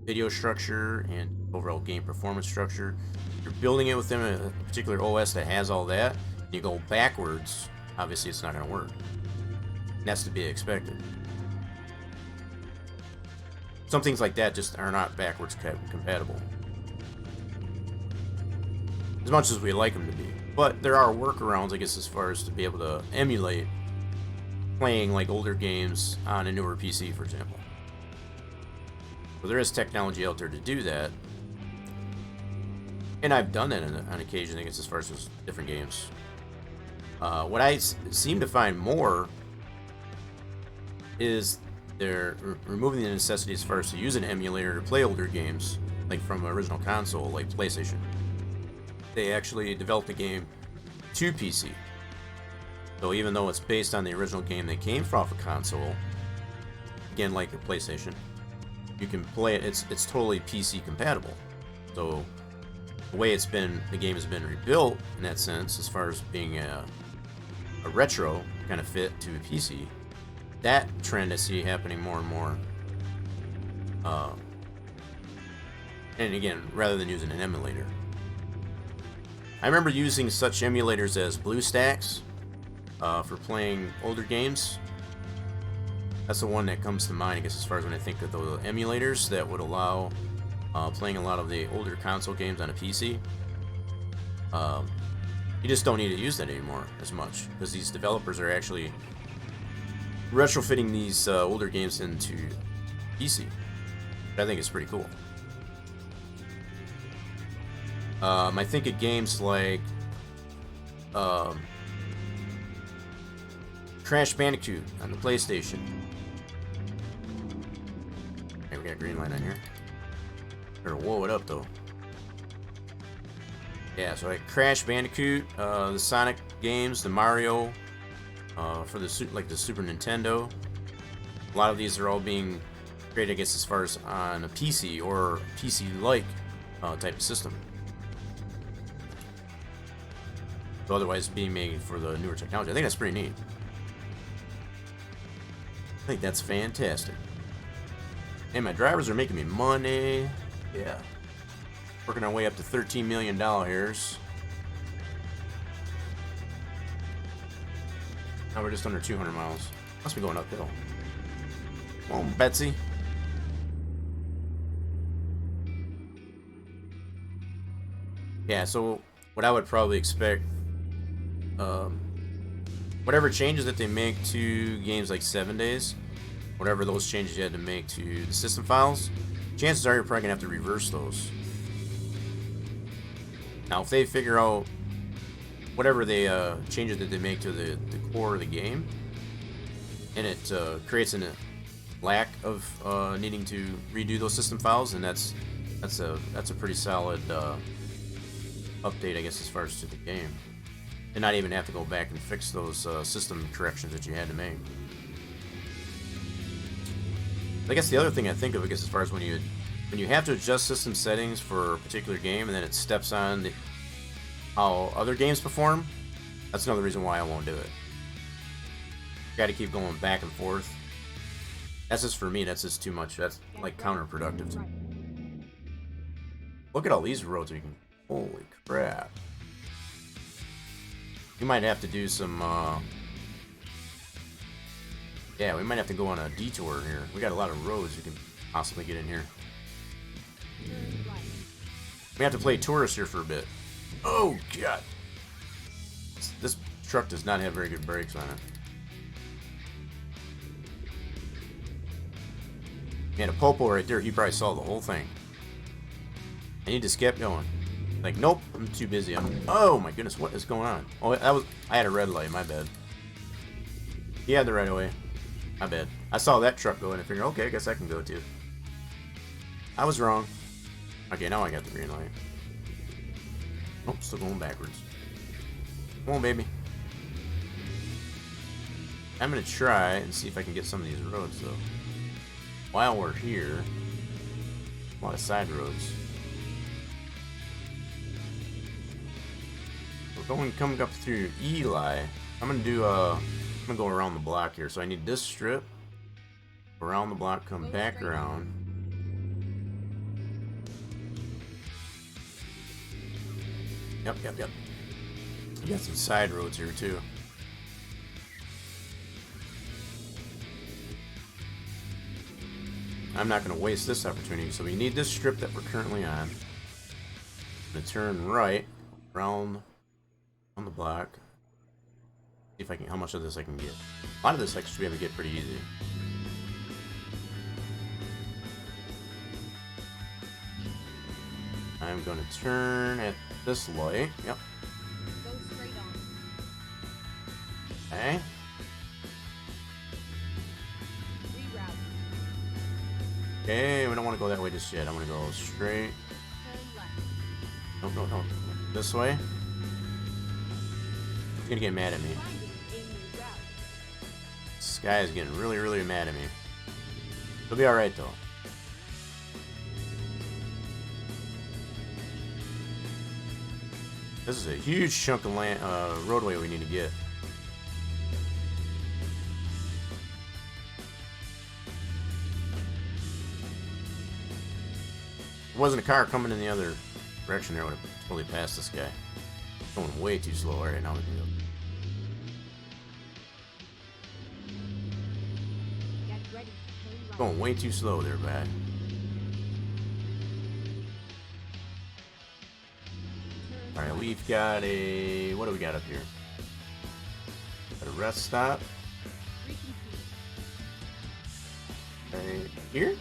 video structure and overall game performance structure, if you're building it within a particular OS that has all that, and you go backwards, obviously it's not going to work. And that's to be expected. Some things like that just are not backwards compatible, as much as we like them to be. But there are workarounds, I guess, as far as to be able to emulate playing like older games on a newer PC, for example. So there is technology out there to do that, and I've done that on occasion, I guess, as far as those different games. What I seem to find more is they're removing the necessity as far as to use an emulator to play older games, like from an original console, like PlayStation. They actually developed a game to PC. So even though it's based on the original game that came off a console, again like the PlayStation, you can play it. It's totally PC compatible. So the way the game has been rebuilt in that sense, as far as being a retro kind of fit to a PC, that trend I see happening more and more. And again, rather than using an emulator, I remember using such emulators as BlueStacks for playing older games. That's the one that comes to mind, I guess, as far as when I think of the emulators that would allow playing a lot of the older console games on a PC. You just don't need to use that anymore as much, because these developers are actually retrofitting these older games into PC. I think it's pretty cool. I think of games like Crash Bandicoot on the PlayStation. Hey, we got a green light on here. Better whoa it up though. Yeah, so like Crash Bandicoot, the Sonic games, the Mario, for the Super Nintendo. A lot of these are all being created, I guess, as far as on a PC or PC-like type of system. So otherwise being made for the newer technology. I think that's pretty neat. I think that's fantastic. And my drivers are making me money. Yeah. Working our way up to $13 million here. Now we're just under 200 miles. Must be going uphill. Come on, Betsy. Yeah, so what I would probably expect, whatever changes that they make to games like 7 Days, whatever those changes you had to make to the system files, chances are you're probably going to have to reverse those. Now, if they figure out whatever they changes that they make to the core of the game, and it creates a lack of needing to redo those system files, and that's a pretty solid update, I guess, as far as to the game, and not even have to go back and fix those system corrections that you had to make. I guess the other thing I think of, I guess, as far as when you have to adjust system settings for a particular game and then it steps on how other games perform, that's another reason why I won't do it. Got to keep going back and forth. That's just for me. That's just too much. That's like counterproductive to me. Look at all these roads we can. Holy crap! We might have to do some. Yeah, we might have to go on a detour here. We got a lot of roads we can possibly get in here. We have to play tourist here for a bit. Oh god! This truck does not have very good brakes on it. Man, a Popo right there, he probably saw the whole thing. And he just kept going. Like, nope, I'm too busy. Oh my goodness, what is going on? Oh, I had a red light, my bad. He had the right of way. My bad. I saw that truck go and I figured, okay, I guess I can go too. I was wrong. Okay, now I got the green light. Oh, still going backwards. Come on, baby. I'm gonna try and see if I can get some of these roads though. While we're here, a lot of side roads. We're coming up through Eli. I'm gonna go around the block here. So I need this strip around the block, come back around. Yep. You got some side roads here too. I'm not going to waste this opportunity, so we need this strip that we're currently on. I'm going to turn right around on the block. See if I can, how much of this I can get. A lot of this I should be able to get pretty easy. I'm going to turn at this light. Yep. Go straight on. Okay. Reroute. Okay, we don't want to go that way just yet. I'm going to go straight. Turn left. No. This way. He's gonna get mad at me. Finding a new route. This guy is getting really, really mad at me. He'll be alright, though. This is a huge chunk of land, roadway we need to get. If there wasn't a car coming in the other direction there, I would have totally passed this guy. Going way too slow. Alright, now we can go. Get ready to turn right. Going way too slow there, bad. Turn Alright, right. we've got a... What do we got up here? Got a rest stop. Reconfigure. Right here? Turn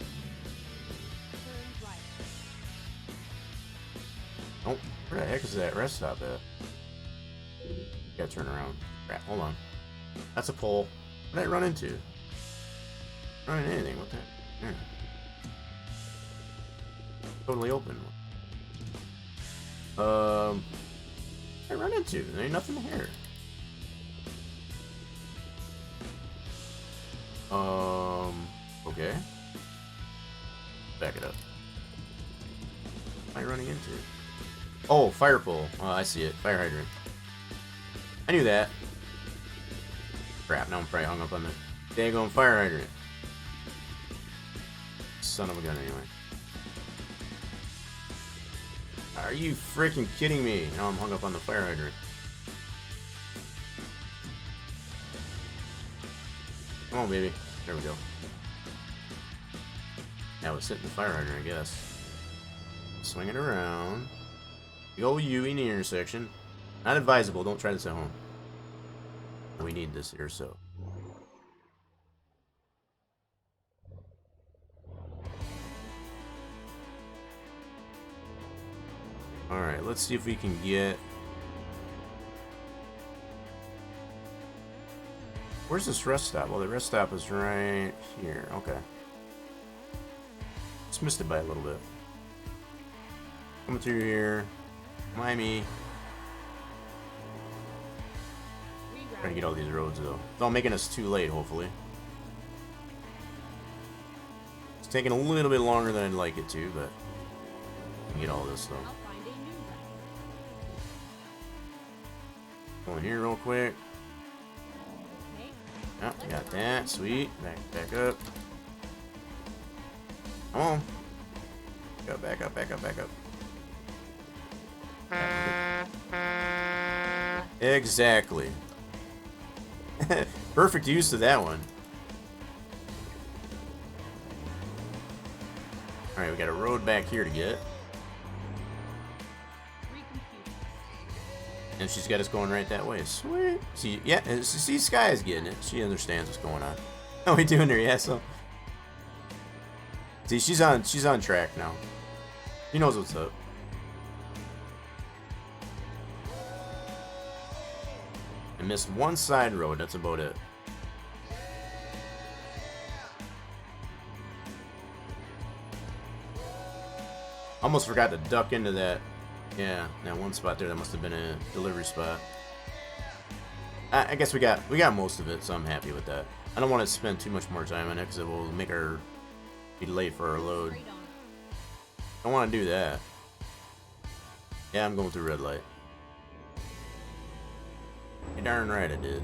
right. Oh, where the heck is that rest stop at? Gotta turn around. Crap, hold on. That's a pole. What did I run into? Run into anything, what the heck? Yeah. Totally open. What did I run into? There ain't nothing here. Okay. Back it up. What am I running into? Oh, fire pole. Oh, I see it. Fire hydrant. I knew that. Crap, now I'm probably hung up on the daggone fire hydrant. Son of a gun, anyway. Are you freaking kidding me? Now I'm hung up on the fire hydrant. Come on, baby. There we go. Now it's hitting the fire hydrant, I guess. Swing it around. The old U in the intersection. Not advisable. Don't try this at home. We need this here, so. Alright, let's see if we can get... Where's this rest stop? Well, the rest stop is right here. Okay. Just missed it by a little bit. Coming through here. Miami. Trying to get all these roads, though. Without making us too late, hopefully. It's taking a little bit longer than I'd like it to, but... we can get all this, though. I'll find a new route. Going here real quick. Okay. Oh, got that. Sweet. Back up. Come on. Go back up, back up, back up. Exactly. Perfect use of that one. Alright, we got a road back here to get. Reconfigure. And she's got us going right that way. Sweet. See, yeah, see, Sky is getting it. She understands what's going on. How we doing there? Yeah, so. See, she's on track now. She knows what's up. I missed one side road. That's about it. Almost forgot to duck into that. Yeah, that one spot there. That must have been a delivery spot. I guess we got most of it, so I'm happy with that. I don't want to spend too much more time on it because it will make her be late for our load. Straight on. I don't want to do that. Yeah, I'm going through red light. You're darn right I did.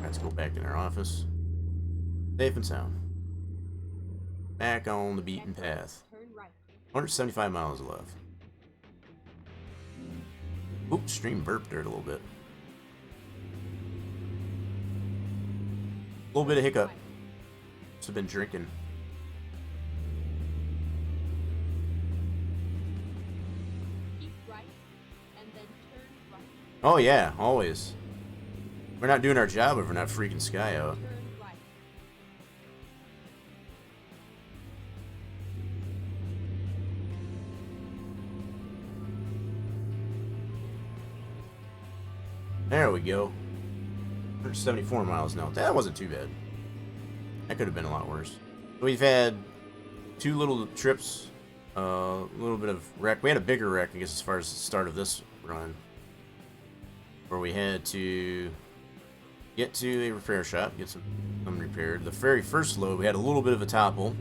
Let's go back in our office. Safe and sound. Back on the beaten path. Turn right. 175 miles left. Oop, stream burped there a little bit. A little bit of hiccup. Must have been drinking. Keep right, and then turn right. Oh yeah, always. We're not doing our job if we're not freaking Sky out. Turn right. There we go. 174 miles now. That wasn't too bad. That could have been a lot worse. We've had two little trips, a little bit of wreck. We had a bigger wreck, I guess, as far as the start of this run. where we had to get to a repair shop, get some repaired. The very first load, we had a little bit of a topple.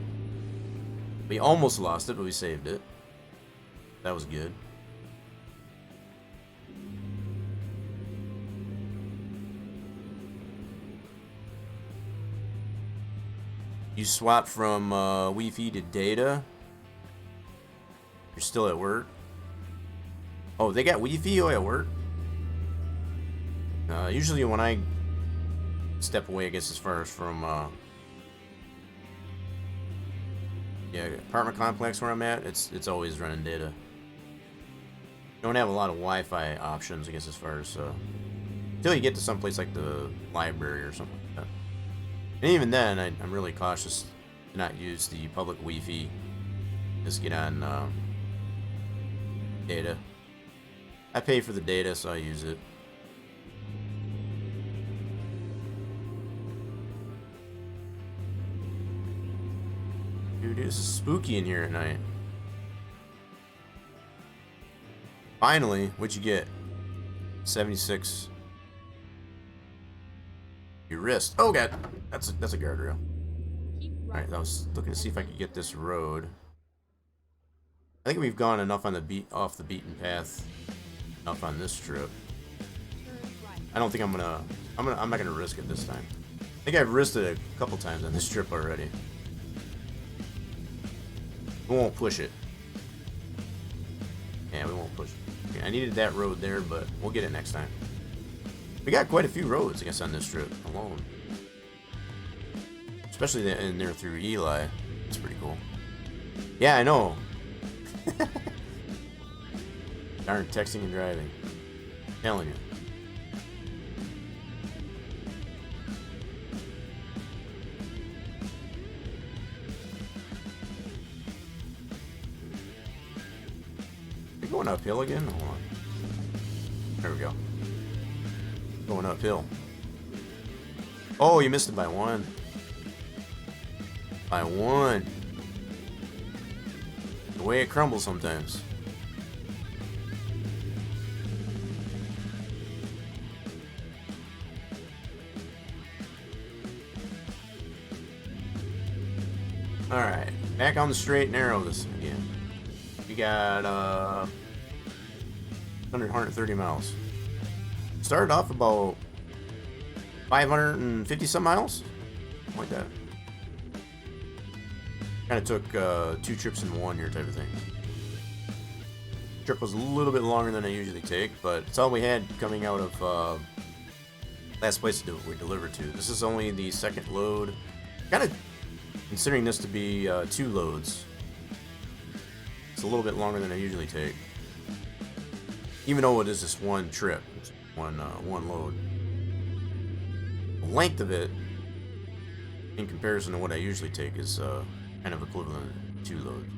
We almost lost it, but we saved it. That was good. You swap from Wi-Fi to data. You're still at work. Oh, they got Wi-Fi at work? Usually when I step away, I guess, as far as from yeah, apartment complex where I'm at, it's always running data. Don't have a lot of Wi-Fi options, I guess, as far as until you get to someplace like the library or something like that. And even then, I'm really cautious to not use the public Wi-Fi. Just get on data. I pay for the data, so I use it. Dude, this is spooky in here at night. Finally, what'd you get? 76. Your wrist. Oh god, that's a guardrail. Alright, I was looking to see if I could get this road. I think we've gone enough on the off the beaten path enough on this trip. I don't think I'm not gonna risk it this time. I think I've risked it a couple times on this trip already. We won't push it. Yeah, we won't push it. Okay, I needed that road there, but we'll get it next time. We got quite a few roads, I guess, on this trip alone. Especially in there through Eli. It's pretty cool. Yeah, I know. Darn texting and driving. I'm telling you. Are we going uphill again? Hold on. There we go. Going uphill. Oh, you missed it by one. By one. The way it crumbles sometimes. Alright, back on the straight and narrow this again. We got 130 miles. Started off about 550 some miles, something like that. Kind of took 2 trips in one here, type of thing. Trip was a little bit longer than I usually take, but it's all we had coming out of last place we delivered to. This is only the second load. Kind of considering this to be 2 loads. It's a little bit longer than I usually take, even though it is just one trip, one load. The length of it, in comparison to what I usually take, is kind of equivalent to 2 loads.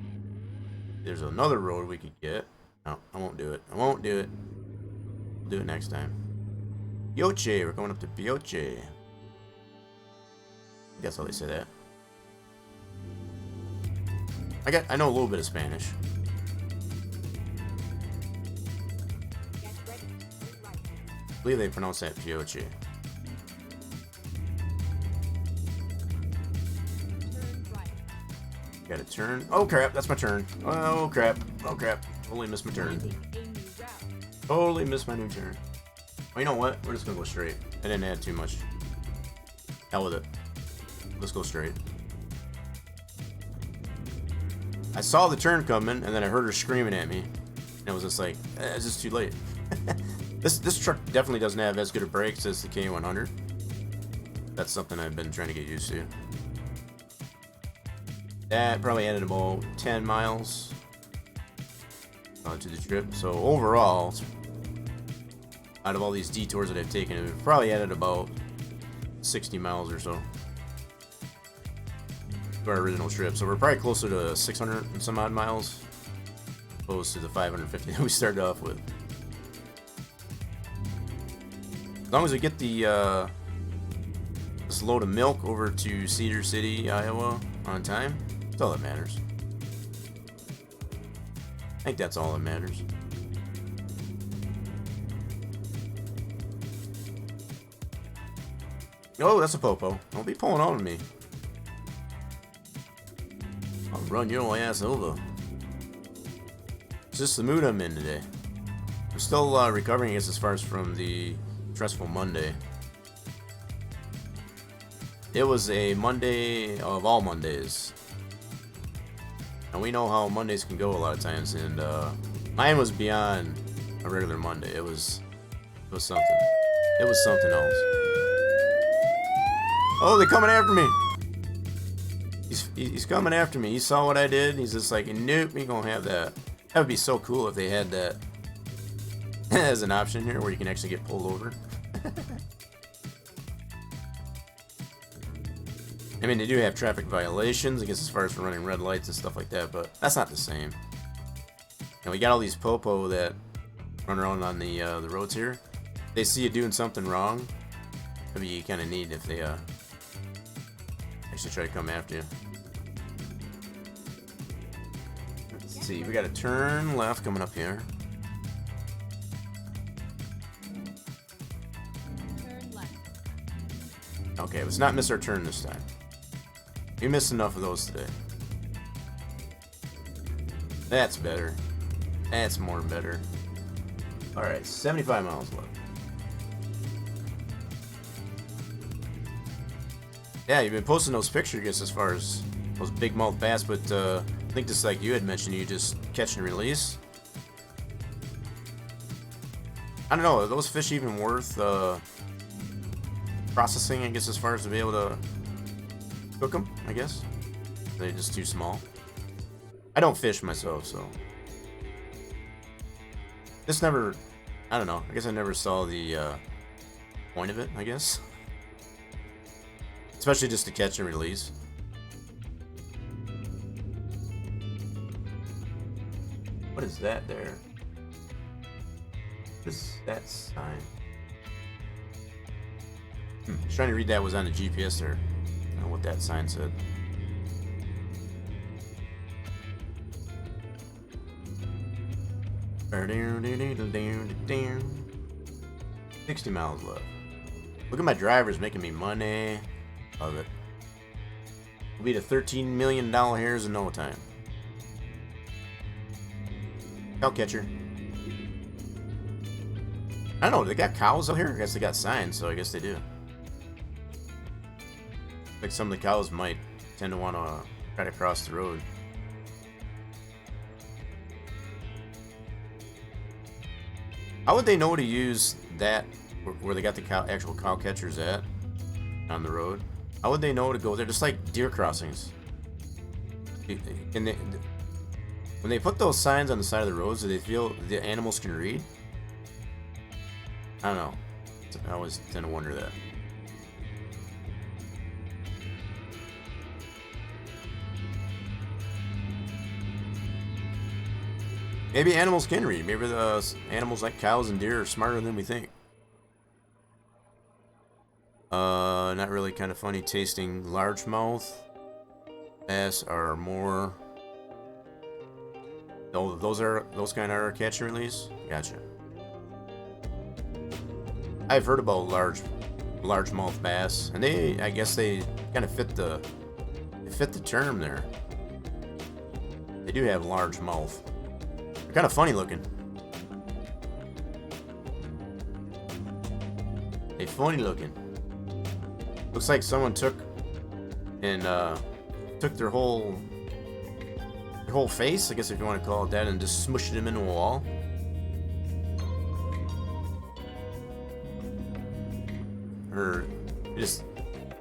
There's another road we could get. No, I won't do it. I won't do it. We'll do it next time. Bioche, we're going up to Bioche. I guess how they say that. I know a little bit of Spanish. I believe they pronounce that Bioche. Got a turn. Oh crap, that's my turn. Oh crap. Oh crap. Totally missed my turn. Totally missed my new turn. Oh, you know what? We're just gonna go straight. I didn't add too much. Hell with it. Let's go straight. I saw the turn coming, and then I heard her screaming at me. And I was just like, it's just too late. This truck definitely doesn't have as good of brakes as the K100. That's something I've been trying to get used to. That probably added about 10 miles to the trip. So overall, out of all these detours that I've taken, it probably added about 60 miles or so to our original trip. So we're probably closer to 600 and some odd miles, opposed to the 550 that we started off with. As long as we get the this load of milk over to Cedar City, Iowa on time, that's all that matters. I think that's all that matters. Oh, that's a popo. Don't be pulling on me. I'll run your ass over. It's just the mood I'm in today. I'm still recovering, I guess, as far as from the stressful Monday. It was a Monday of all Mondays. And we know how Mondays can go a lot of times, and mine was beyond a regular Monday. It was something. It was something else. Oh, they're coming after me. He's coming after me. He saw what I did. He's just like, nope, we gonna have that. That would be so cool if they had that as an option here, where you can actually get pulled over. I mean, they do have traffic violations, I guess, as far as for running red lights and stuff like that, but that's not the same. And we got all these popo that run around on the roads here. They see you doing something wrong. That'd be kind of neat if they actually try to come after you. Let's see, we got a turn left coming up here. Turn left. Okay, let's not miss our turn this time. We missed enough of those today. That's better. That's more better. Alright, 75 miles left. Yeah, you've been posting those pictures, I guess, as far as those big mouth bass, but I think just like you had mentioned, you just catch and release. I don't know, are those fish even worth processing, I guess, as far as to be able to cook them, I guess? They're just too small. I don't fish myself, so. Just never, I don't know, I guess I never saw the point of it, I guess. Especially just to catch and release. What is that there? What is that sign? I was trying to read that was on the GPS there. I don't know what that sign said. $60 miles left. Look at my drivers making me money. Love it. We'll be to $13 million hairs in no time. Cow catcher. I don't know, they got cows out here? I guess they got signs, so I guess they do. Like some of the cows might tend to want to try to cross the road. How would they know to use that where they got the actual cow catchers at on the road? How would they know to go there? Just like deer crossings. And when they put those signs on the side of the roads, do they feel the animals can read? I don't know. I always tend to wonder that. Maybe animals can read. Maybe the animals like cows and deer are smarter than we think. Not really. Kind of funny tasting largemouth bass are more. Oh, those kind are catch and release. Gotcha. I've heard about largemouth bass, and I guess they kind of fit the term there. They do have large mouth. They're kind of funny looking. They funny looking. Looks like someone took their whole face, I guess if you want to call it that, and just smushed them into a wall. Or just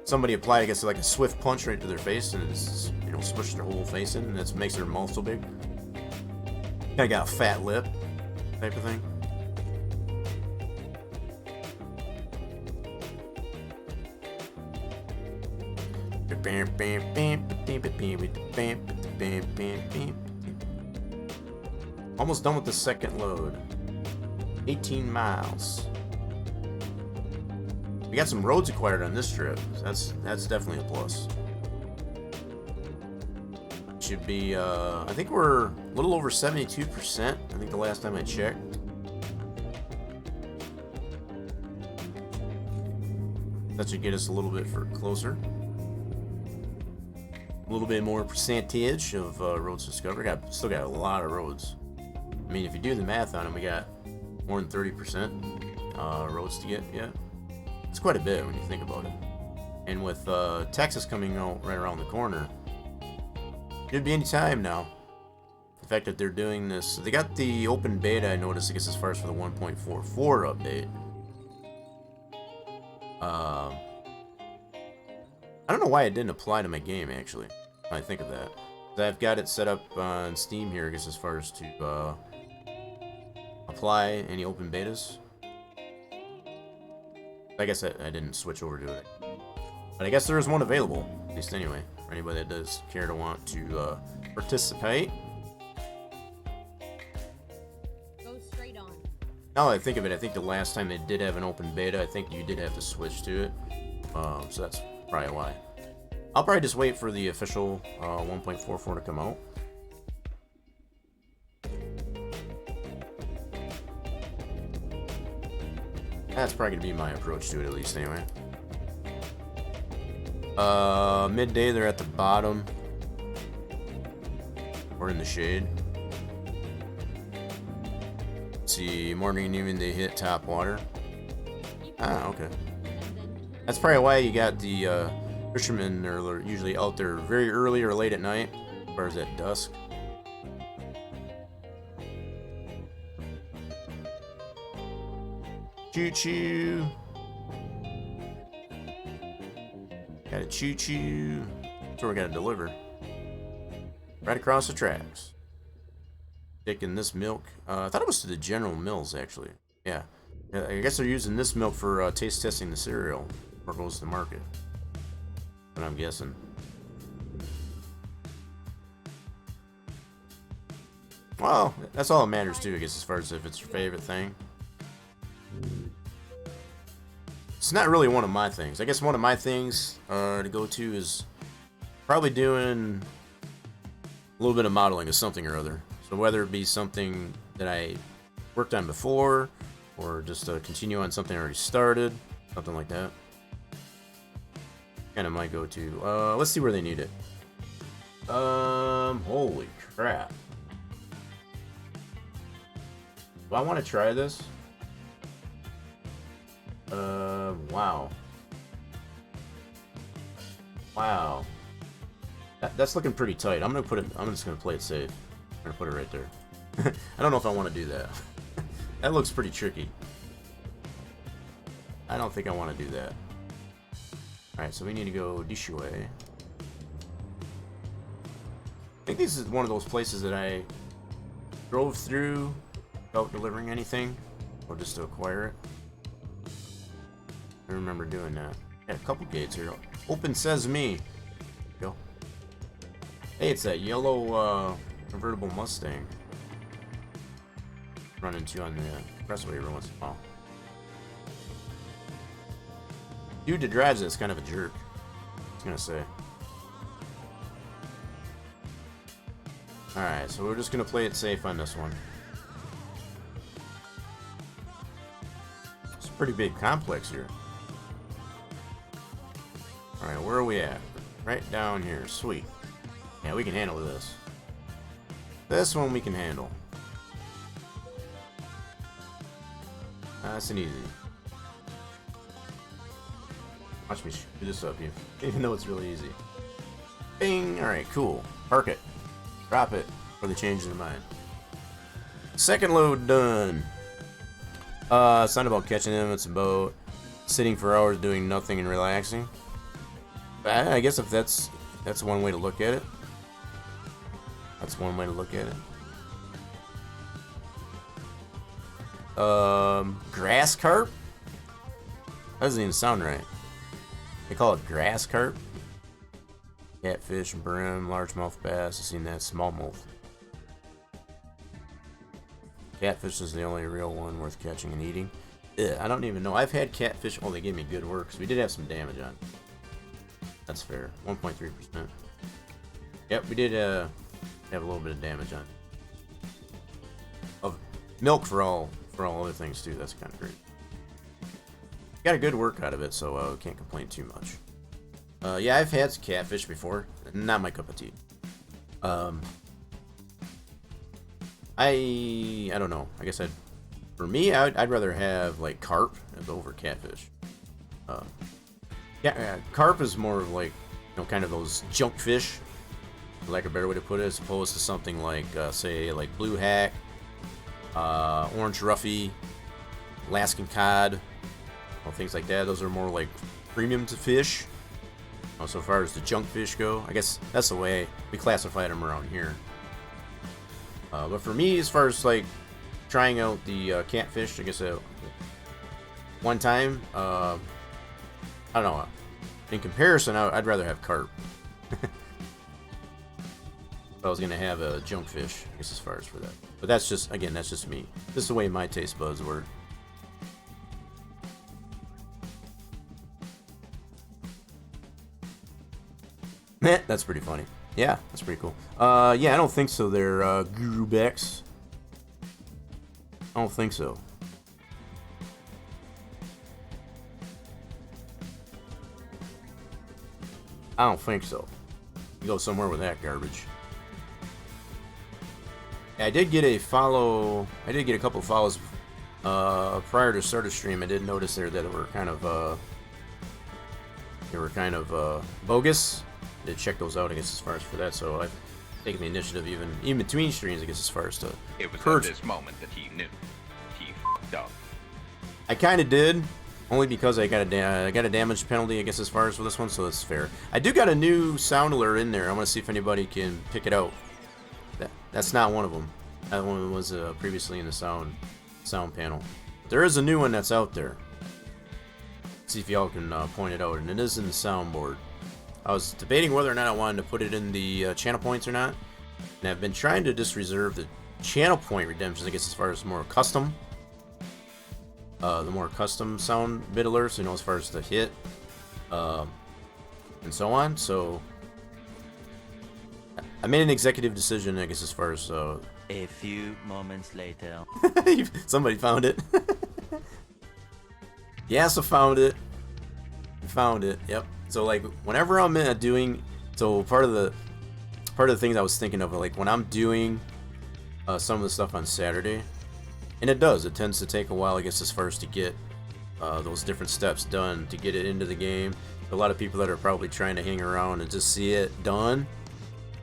somebody applied, I guess, like a swift punch right to their face, and it just, smushed their whole face in, and that makes their mouth so big. Kind of got a fat lip type of thing. Almost done with the second load. 18 miles. We got some roads acquired on this trip. So that's definitely a plus. Should be, I think we're a little over 72%. I think the last time I checked. That should get us a little bit closer. A little bit more percentage of roads discovered. Still got a lot of roads. I mean, if you do the math on them, we got more than 30% roads to get yet. It's quite a bit when you think about it. And with Texas coming out right around the corner, it'd be any time now. The fact that they're doing this, they got the open beta, I noticed, I guess, as far as for the 1.44 update. I don't know why it didn't apply to my game, actually. When I think of that. I've got it set up on Steam here, I guess, as far as to apply any open betas. I guess I didn't switch over to it. But I guess there is one available, at least anyway, for anybody that does care to want to participate. Go straight on. Now that I think of it, I think the last time they did have an open beta, I think you did have to switch to it. So that's probably why. I'll probably just wait for the official 1.44 to come out. That's probably going to be my approach to it, at least anyway. Midday, they're at the bottom. Or in the shade. Let's see, morning and evening, they hit top water. Ah, okay. That's probably why you got the fishermen are usually out there very early or late at night, as far as at dusk. Choo-choo. Gotta choo-choo. That's where we gotta deliver. Right across the tracks. Taking this milk. I thought it was to the General Mills, actually. Yeah. I guess they're using this milk for taste testing the cereal before it goes to market. But I'm guessing. Well, that's all that matters too, I guess, as far as if it's your favorite thing. It's not really one of my things. I guess one of my things to go to is probably doing a little bit of modeling of something or other. So whether it be something that I worked on before, or just continue on something I already started, something like that. Kind of my go-to. Let's see where they need it. Holy crap. Do I want to try this? Wow. Wow. That's looking pretty tight. I'm just gonna play it safe. I'm gonna put it right there. I don't know if I want to do that. That looks pretty tricky. I don't think I want to do that. Alright, so we need to go this way. I think this is one of those places that I drove through without delivering anything, or just to acquire it. I remember doing that. Got a couple gates here. Open sesame. Go. Hey, it's that yellow convertible Mustang. Run into on the expressway every once in a while. Dude that drives it is kind of a jerk. I was gonna say. Alright, so we're just gonna play it safe on this one. It's a pretty big complex here. Alright, where are we at? Right down here. Sweet. Yeah, we can handle this. This one we can handle. Nice and easy. Watch me screw this up, even though it's really easy. Bing! Alright, cool. Park it. Drop it before they change their mind. Second load done. It's not about catching them, it's about sitting for hours doing nothing and relaxing. I guess if that's one way to look at it. That's one way to look at it. Grass carp? That doesn't even sound right. They call it grass carp. Catfish, brim, largemouth bass. I've seen that. Smallmouth. Catfish is the only real one worth catching and eating. Ugh, I don't even know. I've had catfish. Oh, they gave me good work, because we did have some damage on it. That's fair. 1.3%. Yep, we did have a little bit of damage on it. Of milk for all other things too. That's kind of great. got a good work out of it, so can't complain too much. Yeah, I've had catfish before. Not my cup of tea. I don't know. I guess for me, I'd rather have like carp over catfish. Yeah, carp is more of like, kind of those junk fish, like a better way to put it, as opposed to something like, say, like blue hack, orange roughy, Alaskan cod, things like that. Those are more like premium to fish. So far as the junk fish go, I guess that's the way we classified them around here. But for me, as far as like trying out the catfish, I guess one time, I don't know. In comparison, I'd rather have carp. If I was gonna have a junk fish, I guess as far as for that. But that's just me. This is the way my taste buds work. That's pretty funny. Yeah, that's pretty cool. Yeah, I don't think so. They're Guru Becks. I don't think so. I don't think so. You go somewhere with that garbage. I did get a follow. I did get a couple of follows prior to start of stream. I did notice there that they were kind of bogus. I did check those out, I guess, as far as for that. So I've taken the initiative, even between streams, I guess, as far as to it was purge. at this moment that he knew he f***ed up. I kind of did, only because I got a damage penalty, I guess, as far as for this one, so that's fair. I do got a new sound alert in there. I want to see if anybody can pick it out. That's not one of them. That one was previously in the sound panel. There is a new one that's out there. Let's see if y'all can point it out, and it is in the soundboard. I was debating whether or not I wanted to put it in the channel points or not, and I've been trying to just reserve the channel point redemptions, I guess, as far as more custom. The more custom sound bit alerts, as far as the hit, and so on. So I made an executive decision, I guess, as far as a few moments later. Somebody found it. Yes, I found it. Found it. Yep. So like whenever I'm doing, so part of the things I was thinking of, like when I'm doing some of the stuff on Saturday, and it tends to take a while, I guess, as far as to get those different steps done to get it into the game. A lot of people that are probably trying to hang around and just see it done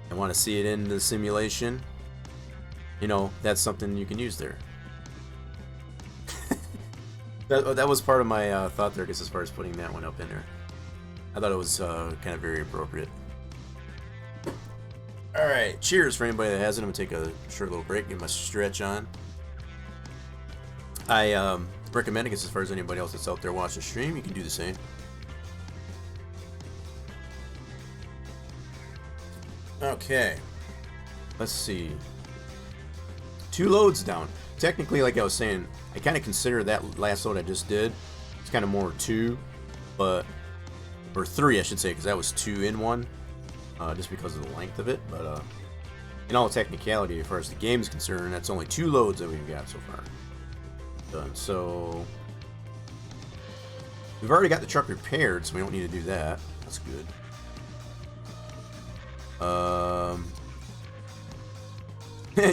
and want to see it in the simulation, that's something you can use there. that was part of my thought there, I guess, as far as putting that one up in there. I thought it was kind of very appropriate. Alright, cheers for anybody that hasn't. I'm going to take a short little break, get my stretch on. I recommend, I guess, as far as anybody else that's out there watching the stream, you can do the same. Okay. Let's see. 2 loads down. Technically, like I was saying, I kind of consider that last load I just did, it's kind of more 2, or 3, I should say, because that was 2 in 1, just because of the length of it. But in all technicality, as far as the game is concerned, that's only 2 loads that we've got so far done. So we've already got the truck repaired, so we don't need to do that. That's good.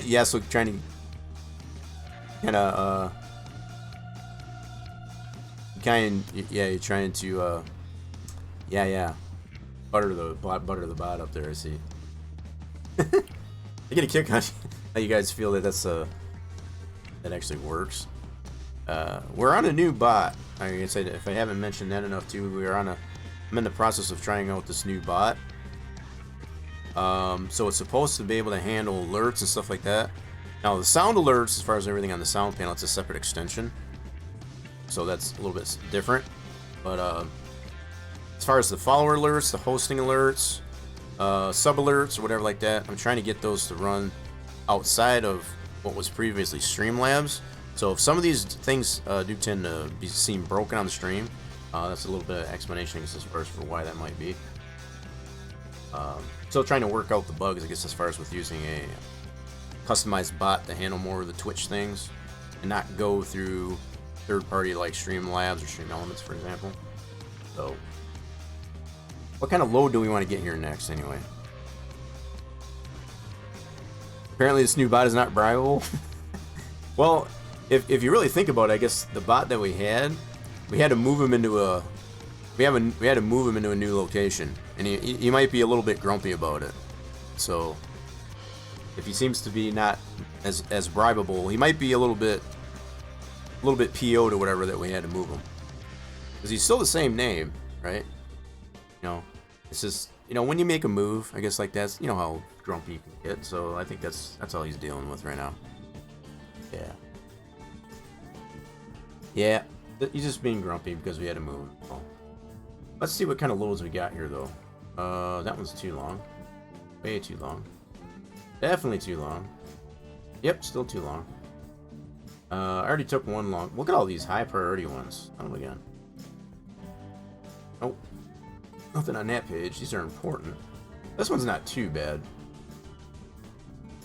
Yeah, so trying to you're trying to butter the bot up there. I see. I get a kick on how you guys feel that that actually works. We're on a new bot. Like I said, if I haven't mentioned that enough too, I'm in the process of trying out this new bot. So it's supposed to be able to handle alerts and stuff like that. Now the sound alerts, as far as everything on the sound panel, it's a separate extension, so that's a little bit different. But as far as the follower alerts, the hosting alerts, sub alerts, or whatever like that, I'm trying to get those to run outside of what was previously Streamlabs. So if some of these things do tend to seem broken on the stream, that's a little bit of explanation, I guess, as far as for why that might be. Still trying to work out the bugs, I guess, as far as with using a customized bot to handle more of the Twitch things and not go through third-party like Stream Labs or Stream Elements, for example. So, what kind of load do we want to get here next, anyway? Apparently, this new bot is not bribable. Well, if you really think about it, I guess the bot that we had to move him into a we had to move him into a new location, and he might be a little bit grumpy about it. So, if he seems to be not as bribable, he might be a little bit PO'd or whatever that we had to move him. Because he's still the same name, right? You know, it's just, you know, when you make a move, I guess like that's, you know how grumpy you can get. So I think that's all he's dealing with right now. Yeah. Yeah, he's just being grumpy because we had to move him. Oh. Let's see what kind of loads we got here, though. That one's too long. Way too long. Definitely too long. Yep, still too long. I already took one long. Look at all these high priority ones. Oh my god. Oh. Nothing on that page. These are important. This one's not too bad.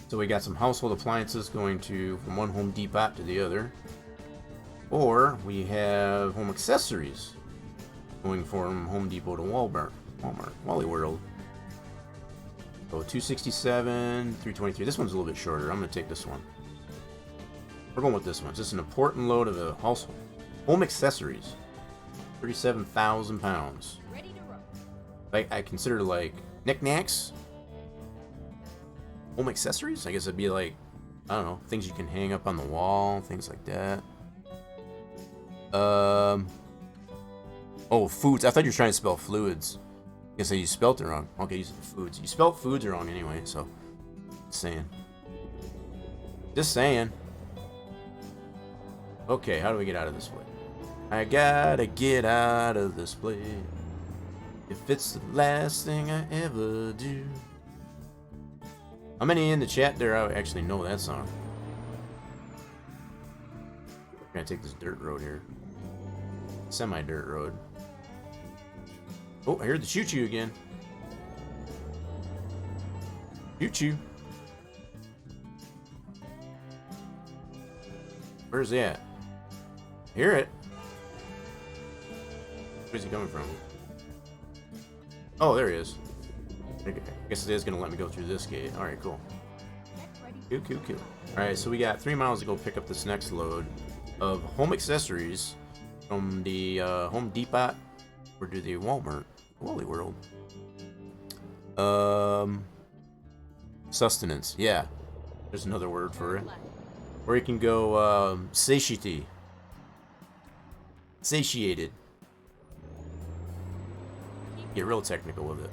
So we got some household appliances going from one Home Depot to the other. Or we have home accessories going from Home Depot to Walmart, Wally World. So 267, 323. This one's a little bit shorter. I'm going to take this one. We're going with this one. It's just an important load of a household. Home accessories. 37,000 pounds. Ready to roll. I consider like knickknacks. Home accessories? I guess it'd be like, I don't know, things you can hang up on the wall, things like that. Oh, foods. I thought you were trying to spell fluids. I guess you spelled it wrong. Okay, you said foods. You spelled foods wrong anyway, so. Just saying. Just saying. Okay, how do we get out of this place? I gotta get out of this place. If it's the last thing I ever do. How many in the chat there actually know that song? I'm gonna take this dirt road here. Semi-dirt road. Oh, I heard the choo-choo again. Choo-choo. Where's he at? Hear it. Where's he coming from? Oh, there he is. I guess it is gonna let me go through this gate. Alright, cool. Cool. Alright, so we got 3 miles to go pick up this next load of home accessories from the Home Depot or to the Walmart, Wally World. Sustenance, yeah. There's another word for it. Or you can go satiety. Satiated. Get real technical with it.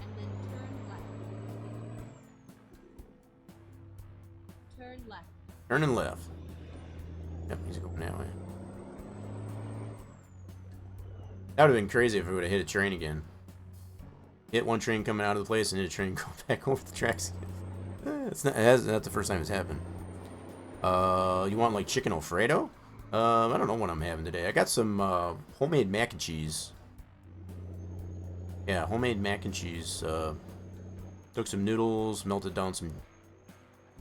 Turn left. Turning left. Yep, he's going that way. That would have been crazy if we would have hit a train again. Hit one train coming out of the place and hit a train go back over the tracks again. It's not the first time it's happened. You want like chicken Alfredo? I don't know what I'm having today. I got some homemade mac and cheese. Yeah, homemade mac and cheese. Took some noodles, melted down some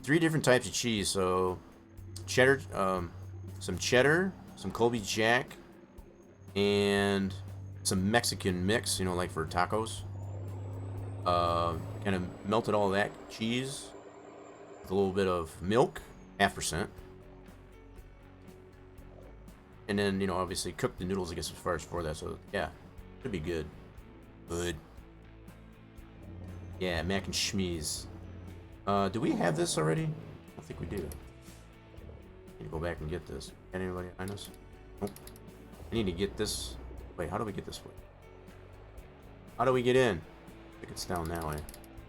3 different types of cheese. So cheddar, some cheddar, some Colby Jack, and some Mexican mix, you know, like for tacos. Kind of melted all that cheese with a little bit of milk, 0.5%. And then, you know, obviously cooked the noodles, I guess, as far as for that. So, yeah, should be good. Good. Yeah, mac and cheese. Do we have this already? I don't think we do. Need to go back and get this. Got anybody behind us? Nope. I need to get this. Wait, how do we get this way? How do we get in? I think it's down that way.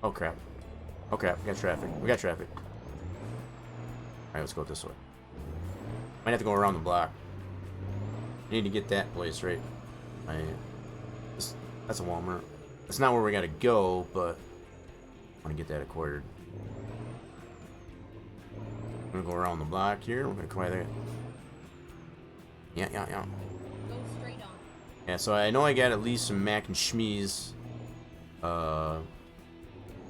Oh crap. Oh crap, we got traffic. We got traffic. Alright, let's go this way. Might have to go around the block. I need to get that place right. That's a Walmart. That's not where we gotta go, but I want to get that acquired. I'm gonna go around the block here. We're gonna acquire that. Yeah. Go straight on. Yeah, so I know I got at least some mac and cheese. Bow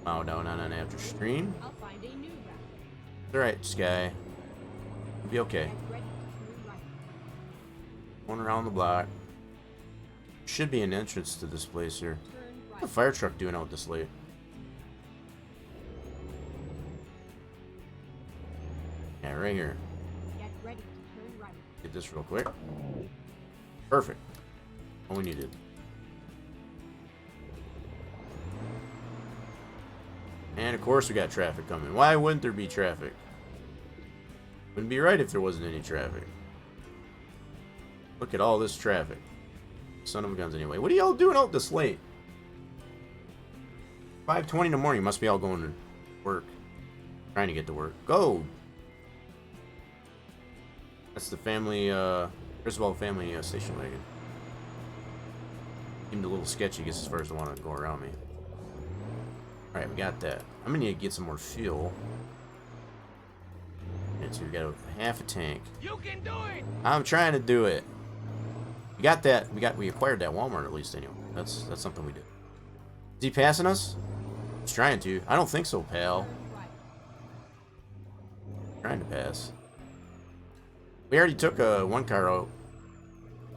down on after stream. I'll find a new route. Alright, Sky. It'll be okay. Get ready to turn right. Going around the block. Should be an entrance to this place here. Turn What's a right. fire truck doing out this late? Yeah, right here. Get ready to turn right. Get this real quick. Perfect. All we needed. And of course we got traffic coming. Why wouldn't there be traffic? Wouldn't be right if there wasn't any traffic. Look at all this traffic. Son of a guns anyway. What are y'all doing out this late? 5:20 in the morning. Must be all going to work. Trying to get to work. Go! That's the family, Griswold family station wagon. Seemed a little sketchy, I guess, as far as I want to go around me. Alright, we got that. I'm gonna need to get some more fuel. And so we got half a tank. You can do it! I'm trying to do it. We got that. We acquired that Walmart at least anyway. That's something we did. Is he passing us? He's trying to. I don't think so, pal. Turn right. Trying to pass. We already took one car out.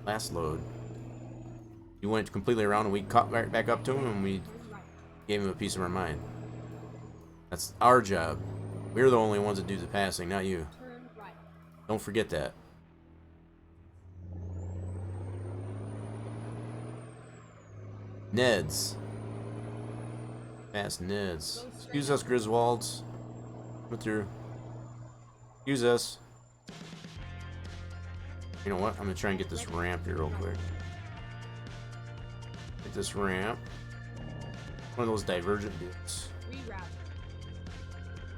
Last load. He went completely around and we caught right back up to him and we Turn right. gave him a piece of our mind. That's our job. We're the only ones that do the passing, not you. Turn right. Don't forget that. Neds. Fast Neds. Excuse us, Griswolds. Come through. Excuse us. You know what? I'm gonna try and get this ramp here real quick. Get this ramp. One of those divergent bits. Reroute.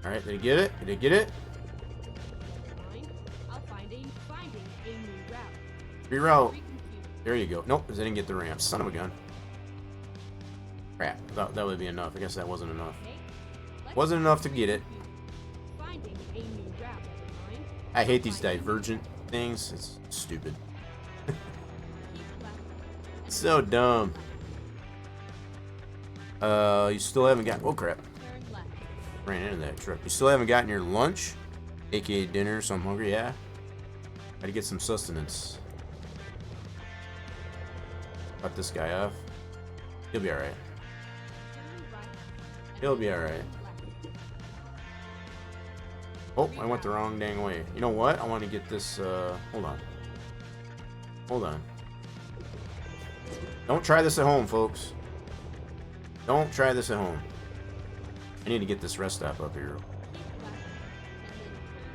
Alright, did he get it? Did he get it? Mind? I'll finding a new route. Reroute. Reconfigure. There you go. Nope, I didn't get the ramp. Son of a gun. Crap. That would be enough. I guess that wasn't enough. Okay. Let's Wasn't enough to get it. finding a new route. Mind? I hate these divergent things. It's stupid. Keep left. So dumb. You still haven't got. Oh crap! Turn left. Ran into that truck. You still haven't gotten your lunch, aka dinner. So I'm hungry. Yeah. Gotta get some sustenance. Cut this guy off. He'll be all right. Turn right. He'll be all right. Left. Oh, I went the wrong dang way. You know what? I want to get this. Hold on. Hold on. Don't try this at home, folks. Don't try this at home. I need to get this rest stop up here. Keep left.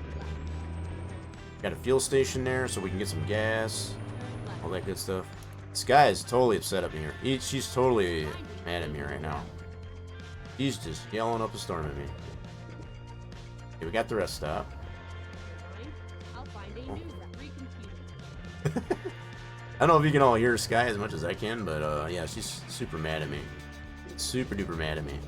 And then turn left. Got a fuel station there, so we can get some gas, Turn left. all that good stuff. This guy is totally upset up here. She's totally mad at me right now. He's just yelling up a storm at me. Okay, we got the rest stop. Mind? I'll find a new route. Reconfigure. I don't know if you can all hear Sky as much as I can, but yeah, she's super mad at me. Super duper mad at me. Okay.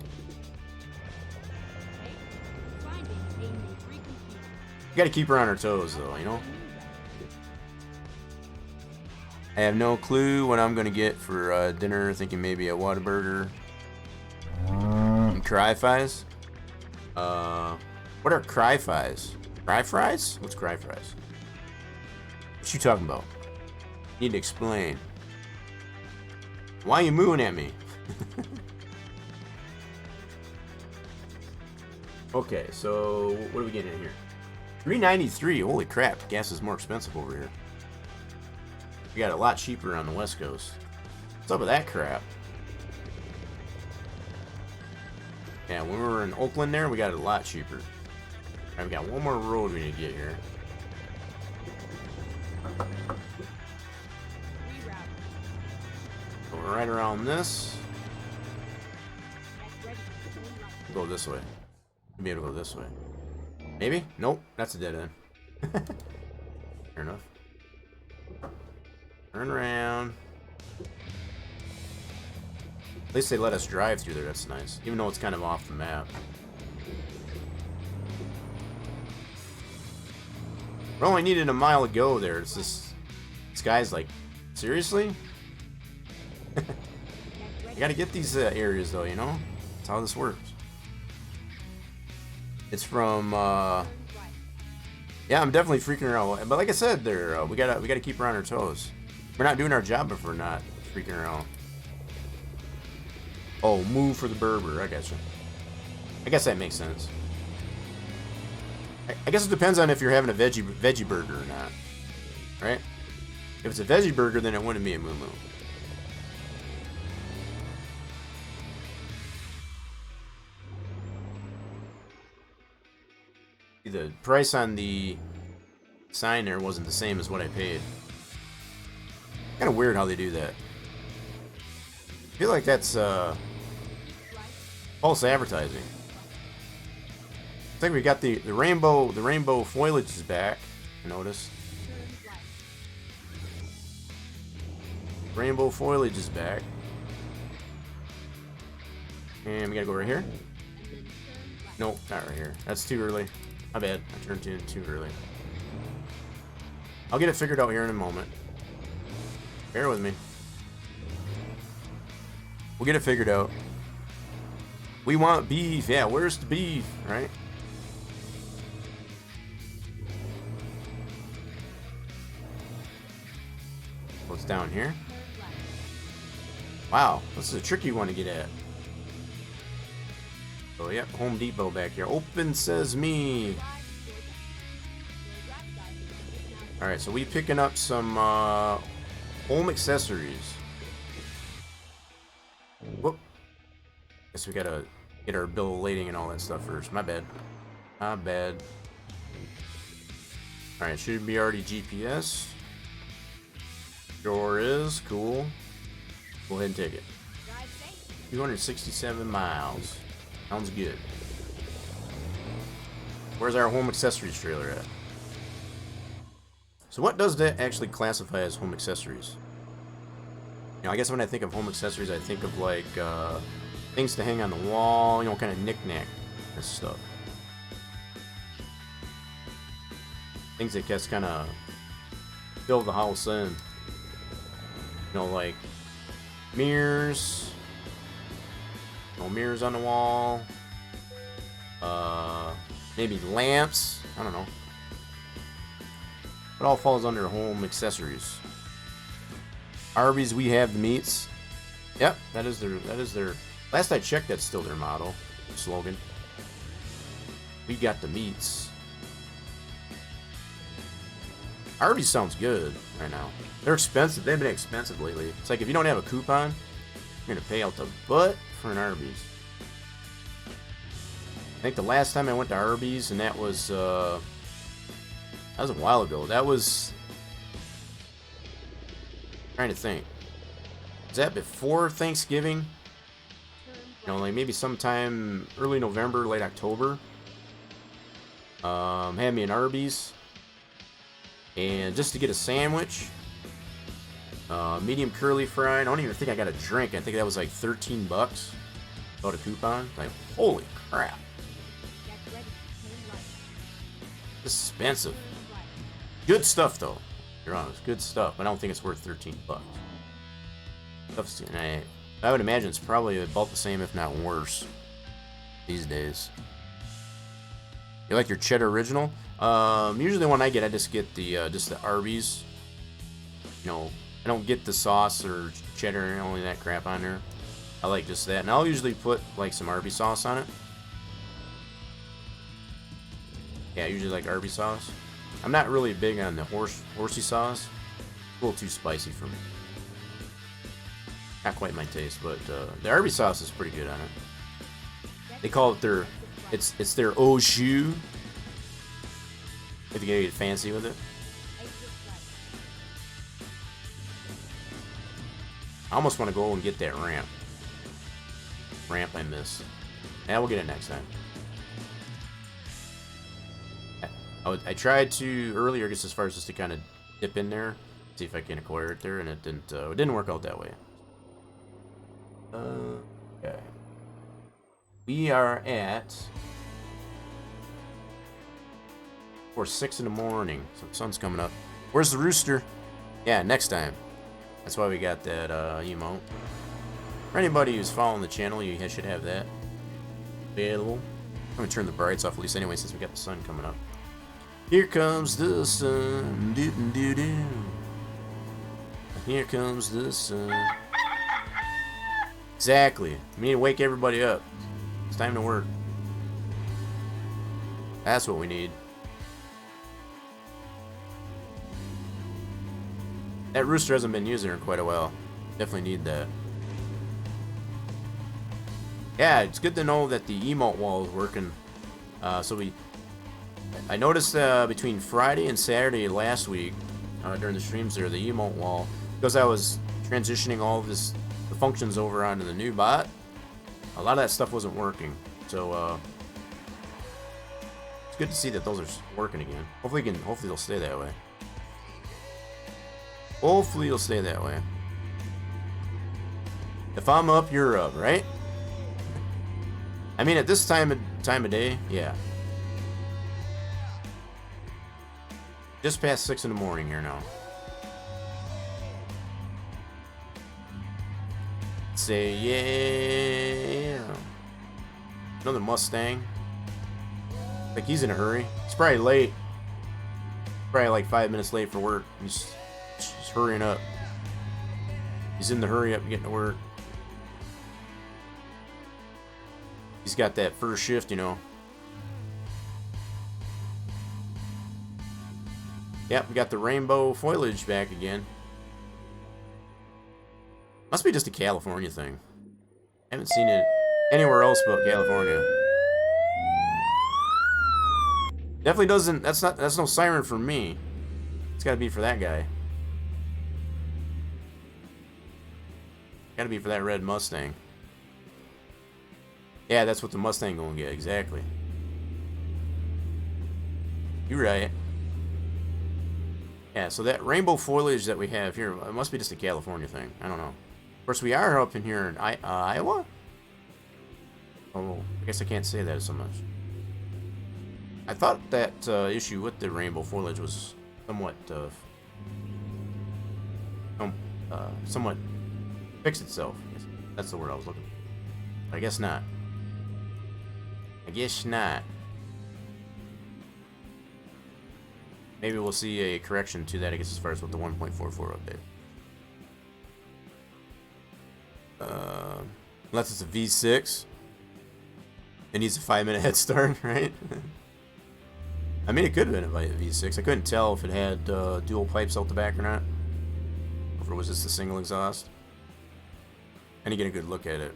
Finding a new reconfigure. You gotta keep her on her toes, though, you know? I have no clue what I'm gonna get for dinner. Thinking maybe a Whataburger and cry fries. What are cry fries? Cry fries? What's cry fries? What you talking about? Need to explain. Why are you mooing at me? Okay, so what are we getting in here? $3.93. Holy crap! Gas is more expensive over here. We got it a lot cheaper on the West Coast. What's up with that crap? Yeah, when we were in Oakland there, we got it a lot cheaper. Alright, we got one more road we need to get here. Reroute. So we're right around this. Get ready. Turn right. We'll go this way. We'll be able to go this way. Maybe? Nope. That's a dead end. Fair enough. Turn around. At least they let us drive through there. That's nice. Even though it's kind of off the map. We only needed a mile to go there. It's this guy's like, seriously? Get I ready. gotta get these areas though, you know? That's how this works. It's from, Turn right. yeah, I'm definitely freaking her out. But like I said, there, we gotta keep her on her toes. We're not doing our job if we're not freaking around. Oh, move for the Berber. I gotcha. I guess that makes sense. I guess it depends on if you're having a veggie burger or not. Right? If it's a veggie burger, then it wouldn't be a moo moo. The price on the sign there wasn't the same as what I paid. Kind of weird how they do that. I feel like that's false advertising. I think we got the rainbow foliage is back. I noticed. Rainbow foliage is back. And we gotta go right here. Nope, not right here. That's too early. My bad. I turned in too early. I'll get it figured out here in a moment. Bear with me. We'll get it figured out. We want beef. Yeah, where's the beef? Right? What's down here? Wow, this is a tricky one to get at. Oh, yep, Home Depot back here. Open Sesame. Alright, so we picking up some home accessories. Whoop. Guess we gotta get our bill of lading and all that stuff first. My bad. My bad. Alright, should be already GPS. Sure is. Cool. Go ahead and take it. 267 miles. Sounds good. Where's our home accessories trailer at? So what does that actually classify as home accessories? You know, I guess when I think of home accessories, I think of like things to hang on the wall, you know, kind of knick-knack and stuff. Things that just kind of fill the house in. You know, like mirrors. No mirrors on the wall. Maybe lamps. I don't know. It all falls under home accessories. Arby's, we have the meats. Yep, that is their. Last I checked, that's still their motto, slogan. We got the meats. Arby's sounds good right now. They're expensive. They've been expensive lately. It's like if you don't have a coupon, you're gonna pay out the butt for an Arby's. I think the last time I went to Arby's, and that was a while ago. That was, trying to think. Was that before Thanksgiving? You know, like maybe sometime early November, late October. Had me an Arby's, and just to get a sandwich, medium curly fried. I don't even think I got a drink. I think that was like $13. Bought a coupon. Like, holy crap! Expensive. Good stuff though. You're honest. Good stuff. But I don't think it's worth $13. Stuff's, I would imagine it's probably about the same, if not worse, these days. You like your cheddar original? Usually when I get, I just get the Arby's. You know, I don't get the sauce or cheddar, only that crap on there. I like just that, and I'll usually put like some Arby's sauce on it. Yeah, I usually like Arby's sauce. I'm not really big on the horsey sauce. A little too spicy for me. Not quite my taste, but the Arby's sauce is pretty good on it. They call it their, it's their au jus. If you get fancy with it. I almost want to go and get that ramp. Ramp I missed. Yeah, we'll get it next time. I tried to earlier, just as far as just to kind of dip in there, see if I can acquire it there, and it didn't work out that way. Okay. We are at 6 in the morning, so the sun's coming up. Where's the rooster? Yeah, next time. That's why we got that emote. For anybody who's following the channel, you should have that available. I'm gonna turn the brights off at least anyway, since we got the sun coming up. Here comes the sun. Doo-doo-doo-doo. Here comes the sun. Exactly. We need to wake everybody up. It's time to work. That's what we need. That rooster hasn't been using her in quite a while. Definitely need that. Yeah, it's good to know that the emote wall is working. I noticed between Friday and Saturday last week, during the streams there, the emote wall, because I was transitioning all of the functions over onto the new bot, a lot of that stuff wasn't working. So it's good to see that those are working again. Hopefully they'll stay that way. Hopefully it'll stay that way. If I'm up, you're up, right? I mean, at this time of day, yeah. Just past 6 in the morning here now. Say yeah. Another Mustang. Like he's in a hurry. He's probably late. Probably like 5 minutes late for work. He's just hurrying up. He's in the hurry up getting to work. He's got that first shift, you know. Yep, we got the rainbow foliage back again. Must be just a California thing. I haven't seen it anywhere else but California. Definitely doesn't. That's no siren for me. It's got to be for that guy. Got to be for that red Mustang. Yeah, that's what the Mustang gonna get exactly. You're right. Yeah, so that rainbow foliage that we have here, it must be just a California thing. I don't know. Of course, we are up in here in Iowa? Oh, I guess I can't say that so much. I thought that issue with the rainbow foliage was somewhat, somewhat fixed itself. That's the word I was looking for. I guess not. I guess not. Maybe we'll see a correction to that, I guess, as far as with the 1.44 update. Unless it's a V6. It needs a 5-minute head start, right? I mean, it could have been a V6. I couldn't tell if it had dual pipes out the back or not. Or if it was just a single exhaust. And you get a good look at it.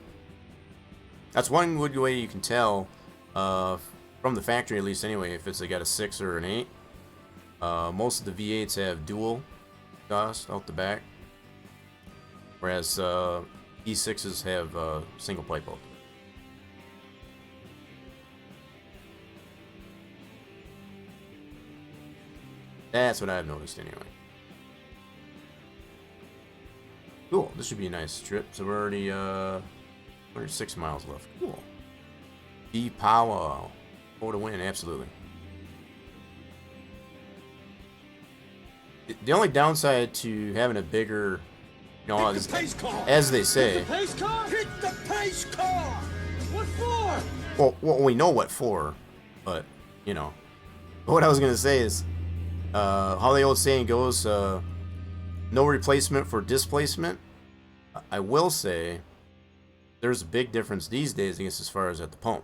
That's one good way you can tell, from the factory at least anyway, if it's got a 6 or an 8. Most of the V8s have dual exhaust out the back, whereas E6s have single pipe out. That's what I've noticed anyway. Cool. This should be a nice trip. So we're already 106 miles left. Cool. E-Power. For the win, absolutely. The only downside to having a bigger, you know, as they say. Hit the pace car! Hit the pace car! What for? Well, we know what for, but you know, what I was gonna say is, how the old saying goes, no replacement for displacement. I will say, there's a big difference these days, I guess, as far as at the pump.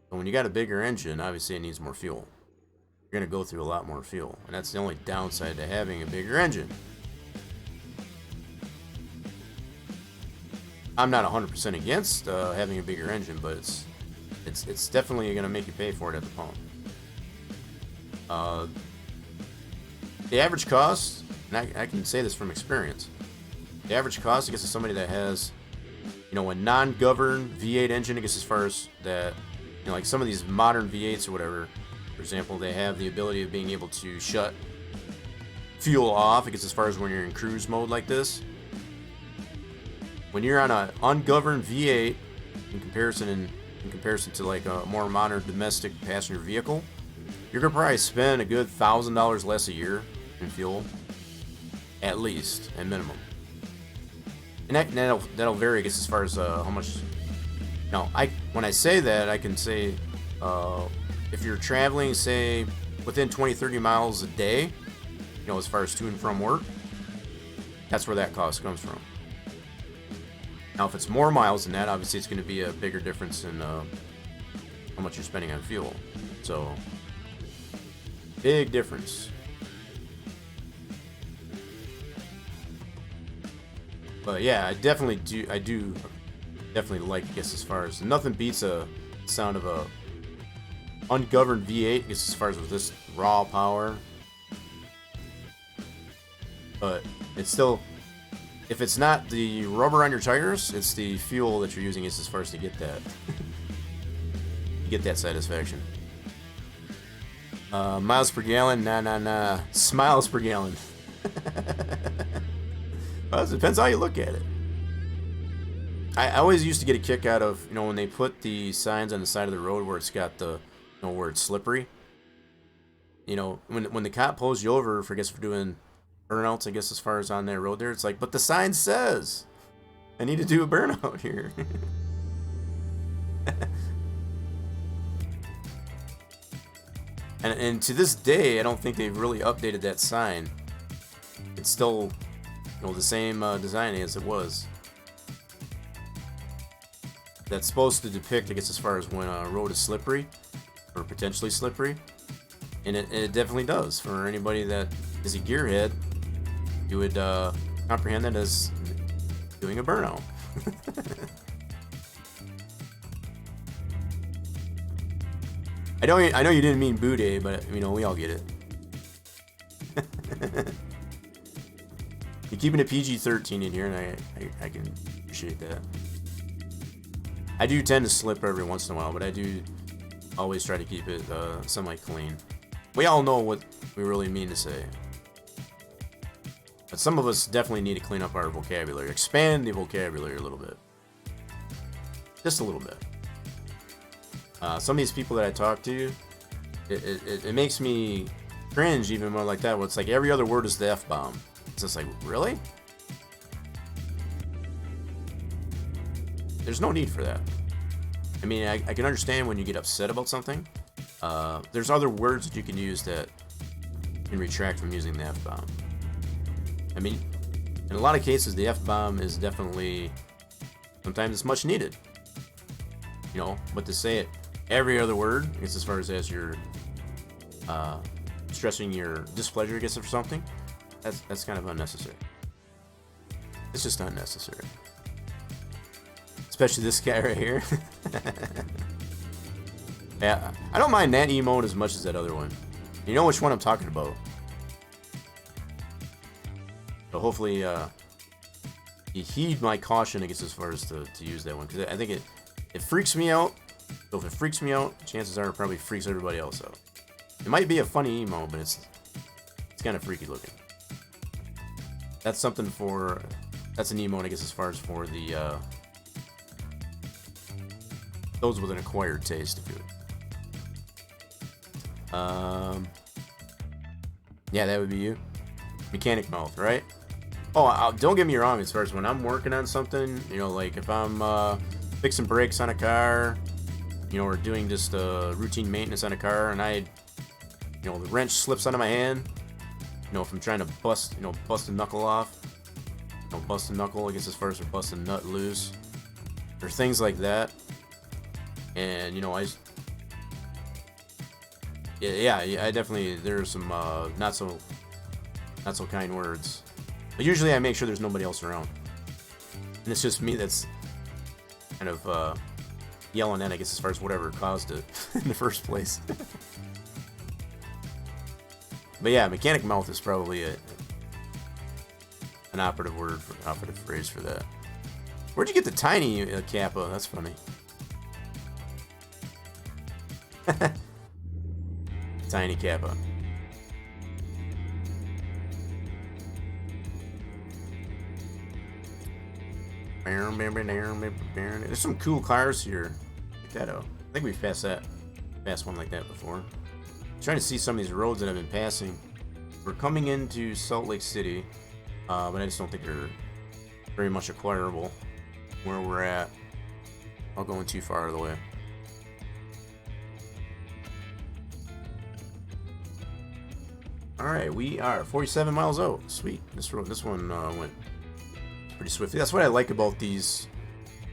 So when you got a bigger engine, obviously it needs more fuel. You're going to go through a lot more fuel, and that's the only downside to having a bigger engine. I'm not 100% against having a bigger engine, but it's definitely going to make you pay for it at the pump. The average cost, and I can say this from experience, the average cost, I guess, is somebody that has, you know, a non-governed V8 engine, I guess, as far as that, you know, like some of these modern V8s or whatever. For example, they have the ability of being able to shut fuel off, I guess, as far as when you're in cruise mode like this. When you're on an ungoverned V8, in comparison to like a more modern domestic passenger vehicle, you're gonna probably spend a good $1,000 less a year in fuel, at least, at minimum. And that'll vary, I guess, as far as how much. Now, when I say that, I can say. If you're traveling, say, within 20-30 miles a day, you know, as far as to and from work, That's where that cost comes from. Now, if it's more miles than that, obviously it's going to be a bigger difference in how much you're spending on fuel. So, big difference. But yeah, I do definitely like, I guess, as far as nothing beats a sound of a ungoverned V8, I guess, as far as with this raw power. But it's still, if it's not the rubber on your tires, it's the fuel that you're using as far as to get that. You get that satisfaction. Miles per gallon? Nah. Smiles per gallon. Well, it depends how you look at it. I always used to get a kick out of, you know, when they put the signs on the side of the road where it's got the, you know, where it's slippery. You know, when the cop pulls you over for, I guess, for doing burnouts, I guess, as far as on that road there, it's like, but the sign says I need to do a burnout here. and to this day, I don't think they've really updated that sign. It's still, you know, the same design as it was. That's supposed to depict, I guess, as far as when a road is slippery or potentially slippery, and it definitely does. For anybody that is a gearhead, you would comprehend that as doing a burnout. I know you didn't mean booty, but you know, we all get it. You're keeping it PG-13 in here, and I can appreciate that. I do tend to slip every once in a while, but I do always try to keep it semi-clean. We all know what we really mean to say. But some of us definitely need to clean up our vocabulary. Expand the vocabulary a little bit. Just a little bit. Some of these people that I talk to, it makes me cringe even more like that, where it's like every other word is the F-bomb. It's just like, really? There's no need for that. I mean, I can understand when you get upset about something. There's other words that you can use that can retract from using the F-bomb. I mean, in a lot of cases, the F-bomb is definitely, sometimes it's much needed. You know, but to say it every other word, I guess, as far as you're stressing your displeasure, I guess, for something, that's kind of unnecessary. It's just unnecessary. Especially this guy right here. Yeah, I don't mind that emote as much as that other one. You know which one I'm talking about. So hopefully, you heed my caution, I guess, as far as to use that one, because I think it freaks me out. So if it freaks me out, chances are it probably freaks everybody else out. It might be a funny emo, but it's kind of freaky looking. That's something for, that's an emote, I guess, as far as for the those with an acquired taste, if you would. Yeah, that would be you. Mechanic mouth, right? Oh, don't get me wrong, as far as when I'm working on something, you know, like if I'm fixing brakes on a car, you know, or doing just routine maintenance on a car, and you know, the wrench slips out of my hand, you know, if I'm trying to bust a knuckle off, you know, bust a knuckle, I guess, as far as bust a nut loose, or things like that. And, you know, I definitely, there's some not so kind words. But usually I make sure there's nobody else around. And it's just me that's kind of yelling at, I guess, as far as whatever caused it in the first place. But yeah, mechanic mouth is probably an operative word, operative phrase for that. Where'd you get the tiny Kappa? That's funny. Tiny Kappa. There's some cool cars here. Check that out. I think we've passed one like that before. I'm trying to see some of these roads that I've been passing. We're coming into Salt Lake City, but I just don't think they're very much acquirable where we're at. Not going too far out of the way. Alright, we are 47 miles out. Sweet. This one went pretty swiftly. That's what I like about these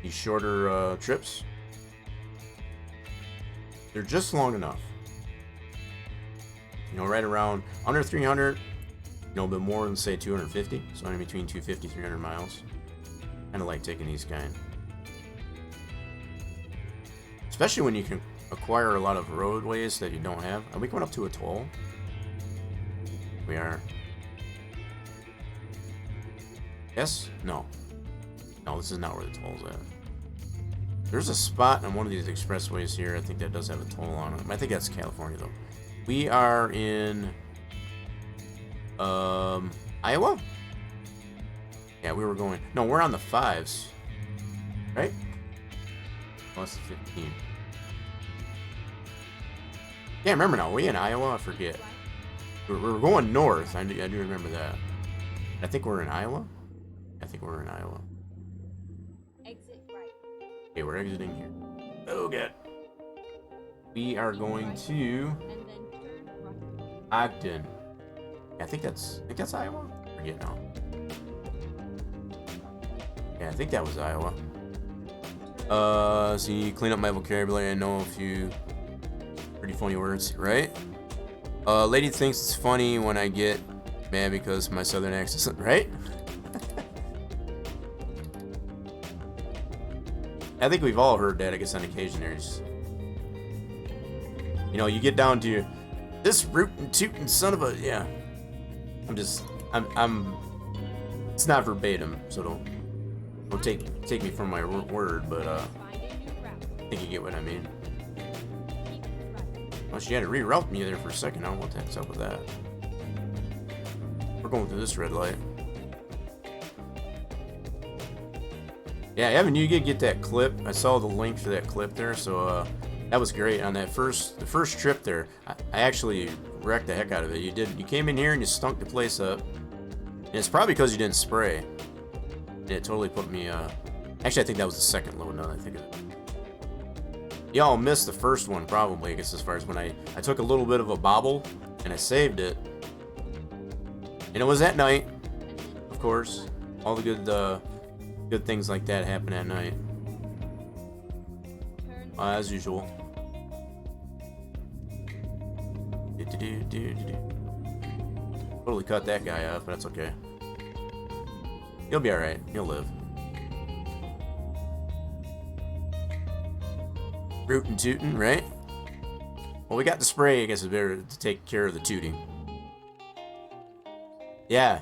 shorter trips. They're just long enough. You know, right around under 300. You know, a bit more than say 250. So in between 250 300 miles. Kind of like taking these kind. Especially when you can acquire a lot of roadways that you don't have. Are we going up to a toll? We are. Yes? No. No, this is not where the toll's at. There's a spot on one of these expressways here. I think that does have a toll on it. I think that's California, though. We are in... Iowa? Yeah, we were going... No, we're on the 5s. Right? Oh, it's the 15. Can't remember now. Are we in Iowa? I forget. We're going north. I do remember that. I think we're in Iowa? I think we're in Iowa. Exit right. Okay, we're exiting here. Oh, God. We are going to And then turn right. Ogden. Yeah, I think that's Iowa. I forget now. Yeah, I think that was Iowa. See, clean up my vocabulary. I know a few pretty funny words, right? Lady thinks it's funny when I get mad because of my southern accent, right? I think we've all heard that, I guess, on occasion. There's, you know, you get down to this rootin' tootin' son of a, yeah. I'm it's not verbatim, so don't take me from my word, but Find a new route. I think you get what I mean. Keep right. Well, she had to reroute me there for a second. I don't know what the heck's up with that. We're going through this red light. Yeah, Evan, you did get that clip. I saw the link for that clip there, so that was great. On that the first trip there, I actually wrecked the heck out of it. You came in here and you stunk the place up. And it's probably because you didn't spray. And it totally put me, actually I think that was the second load now that I think of it. Y'all missed the first one probably, I guess, as far as when I took a little bit of a bobble and I saved it. And it was at night, of course. All the good things like that happen at night. Turn As usual. Totally cut that guy off, but that's okay. He'll be alright. He'll live. Rootin' tootin', right? Well, we got the spray. I guess it's better to take care of the tooting. Yeah,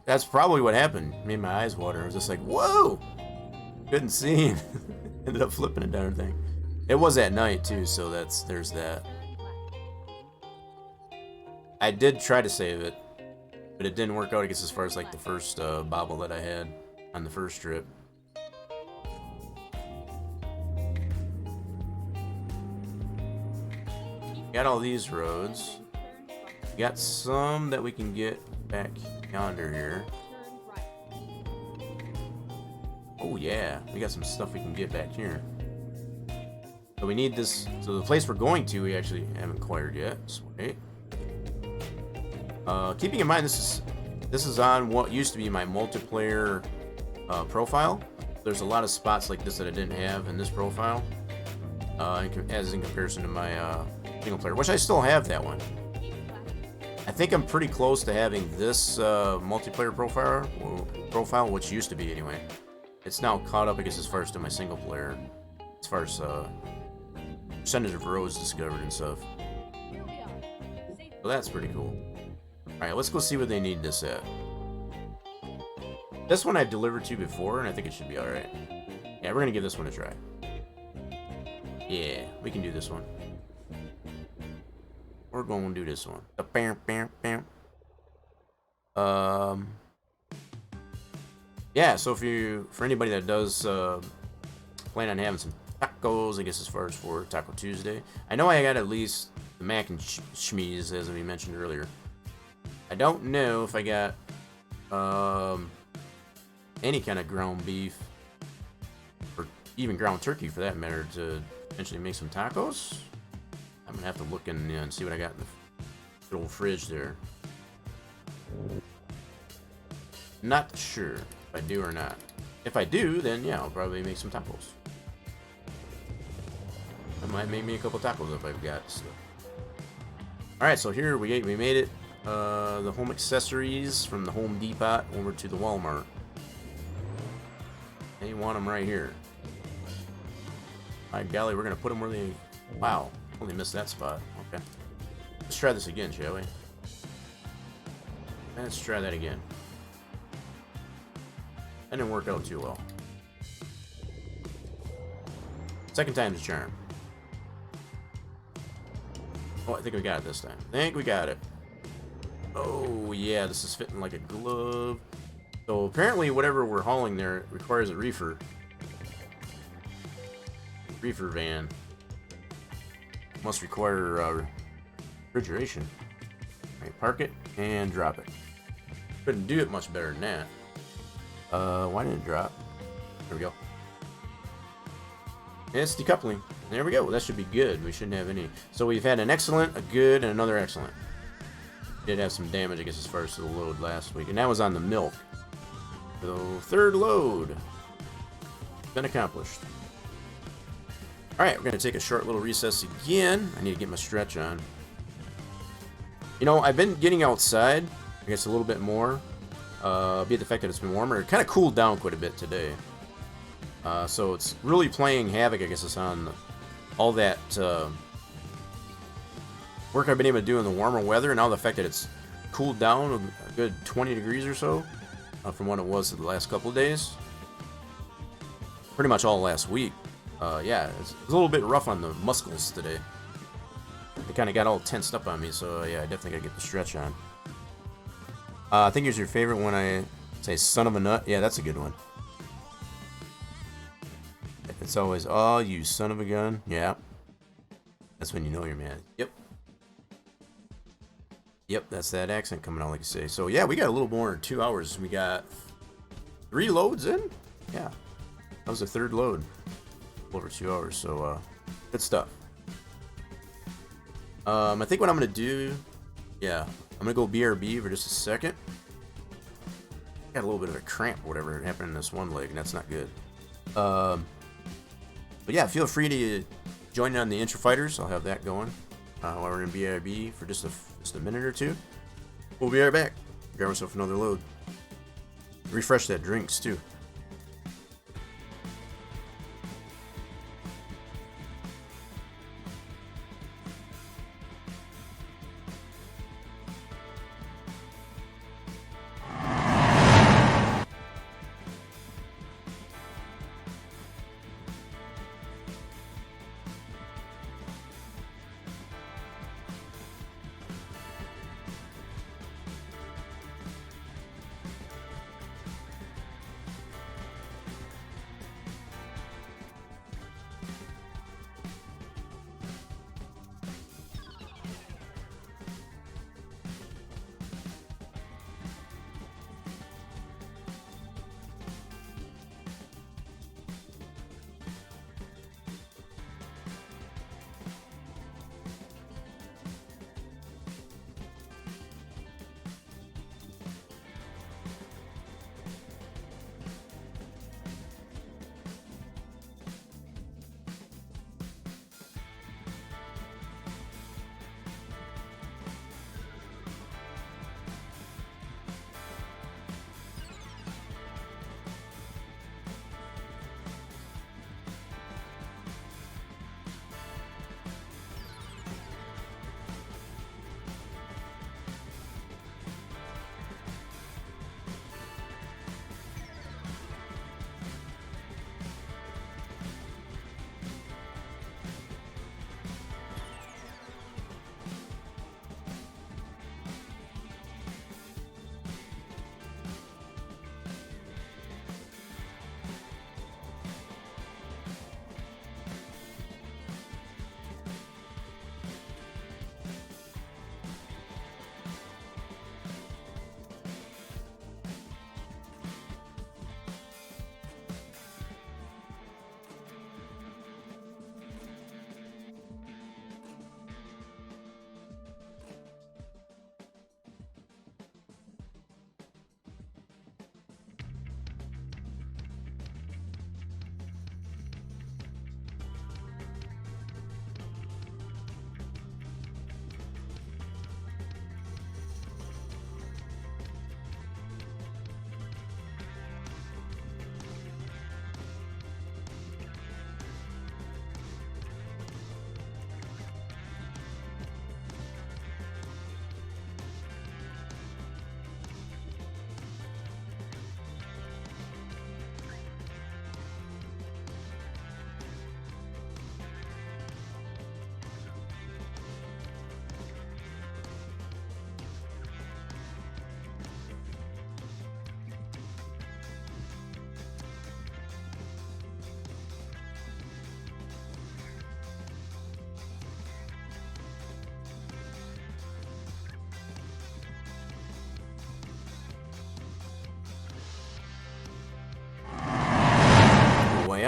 that's probably what happened. Made my eyes water. I was just like, whoa! Couldn't see him. Ended up flipping it down thing. It was at night too, so there's that. I did try to save it, but it didn't work out, I guess, as far as like the first bobble that I had on the first trip. Got all these roads. Got some that we can get back yonder here. Oh yeah, we got some stuff we can get back here. So we need this. So the place we're going to, we actually haven't acquired yet. Sweet. Keeping in mind this is on what used to be my multiplayer profile. There's a lot of spots like this that I didn't have in this profile, as in comparison to my single player, which I still have that one. I think I'm pretty close to having this multiplayer profile, which used to be anyway. It's now caught up, I guess, as far as to my single player, as far as percentage of roads discovered and stuff. Here we are. Safe. So that's pretty cool. Alright, let's go see what they need this at. This one I've delivered to before, and I think it should be alright. Yeah, we're gonna give this one a try. Yeah, we can do this one. We're going to do this one. Yeah, so for anybody that does plan on having some tacos, I guess, as far as for Taco Tuesday, I know I got at least the mac and cheese, as we mentioned earlier. I don't know if I got any kind of ground beef, or even ground turkey for that matter, to potentially make some tacos. I'm gonna have to look in and see what I got in the good old fridge there. Not sure. if I do or not. If I do, then yeah, I'll probably make some tacos. I might make me a couple tacos if I've got stuff. Alright, so here we made it. The home accessories from the Home Depot over to the Walmart. They want them right here. My golly, we're gonna put them where they... Wow, only missed that spot. Okay. Let's try this again, shall we? Let's try that again. That didn't work out too well. Second time's a charm. Oh, I think we got it this time. I think we got it. Oh, yeah, this is fitting like a glove. So apparently whatever we're hauling there requires a reefer. Reefer van. Must require refrigeration. Alright, park it and drop it. Couldn't do it much better than that. Why didn't it drop? There we go. And it's decoupling. There we go. That should be good. We shouldn't have any. So we've had an excellent, a good, and another excellent. Did have some damage, I guess, as far as the load last week. And that was on the milk. So, third load. Been accomplished. Alright, we're going to take a short little recess again. I need to get my stretch on. You know, I've been getting outside, I guess, a little bit more. Be it the fact that it's been warmer. It kind of cooled down quite a bit today. So it's really playing havoc, I guess, it's on all that work I've been able to do in the warmer weather. And now the fact that it's cooled down a good 20 degrees or so from what it was the last couple of days. Pretty much all last week. Yeah, it's a little bit rough on the muscles today. They kind of got all tensed up on me, so yeah, I definitely gotta get the stretch on. I think here's your favorite when I say son of a nut. Yeah, that's a good one. It's always, oh, you son of a gun. Yeah. That's when you know you're mad. Yep. Yep, that's that accent coming out, like you say. So yeah, we got a little more than 2 hours. We got 3 loads in. Yeah. That was the third load. Over 2 hours, so good stuff. I think what I'm gonna do, yeah, I'm gonna go BRB for just a second. Got a little bit of a cramp, whatever happened in this one leg, and that's not good. But yeah, feel free to join in on the intro fighters. I'll have that going while we're in BRB for just a minute or two. We'll be right back. Grab myself another load. Refresh that drinks too.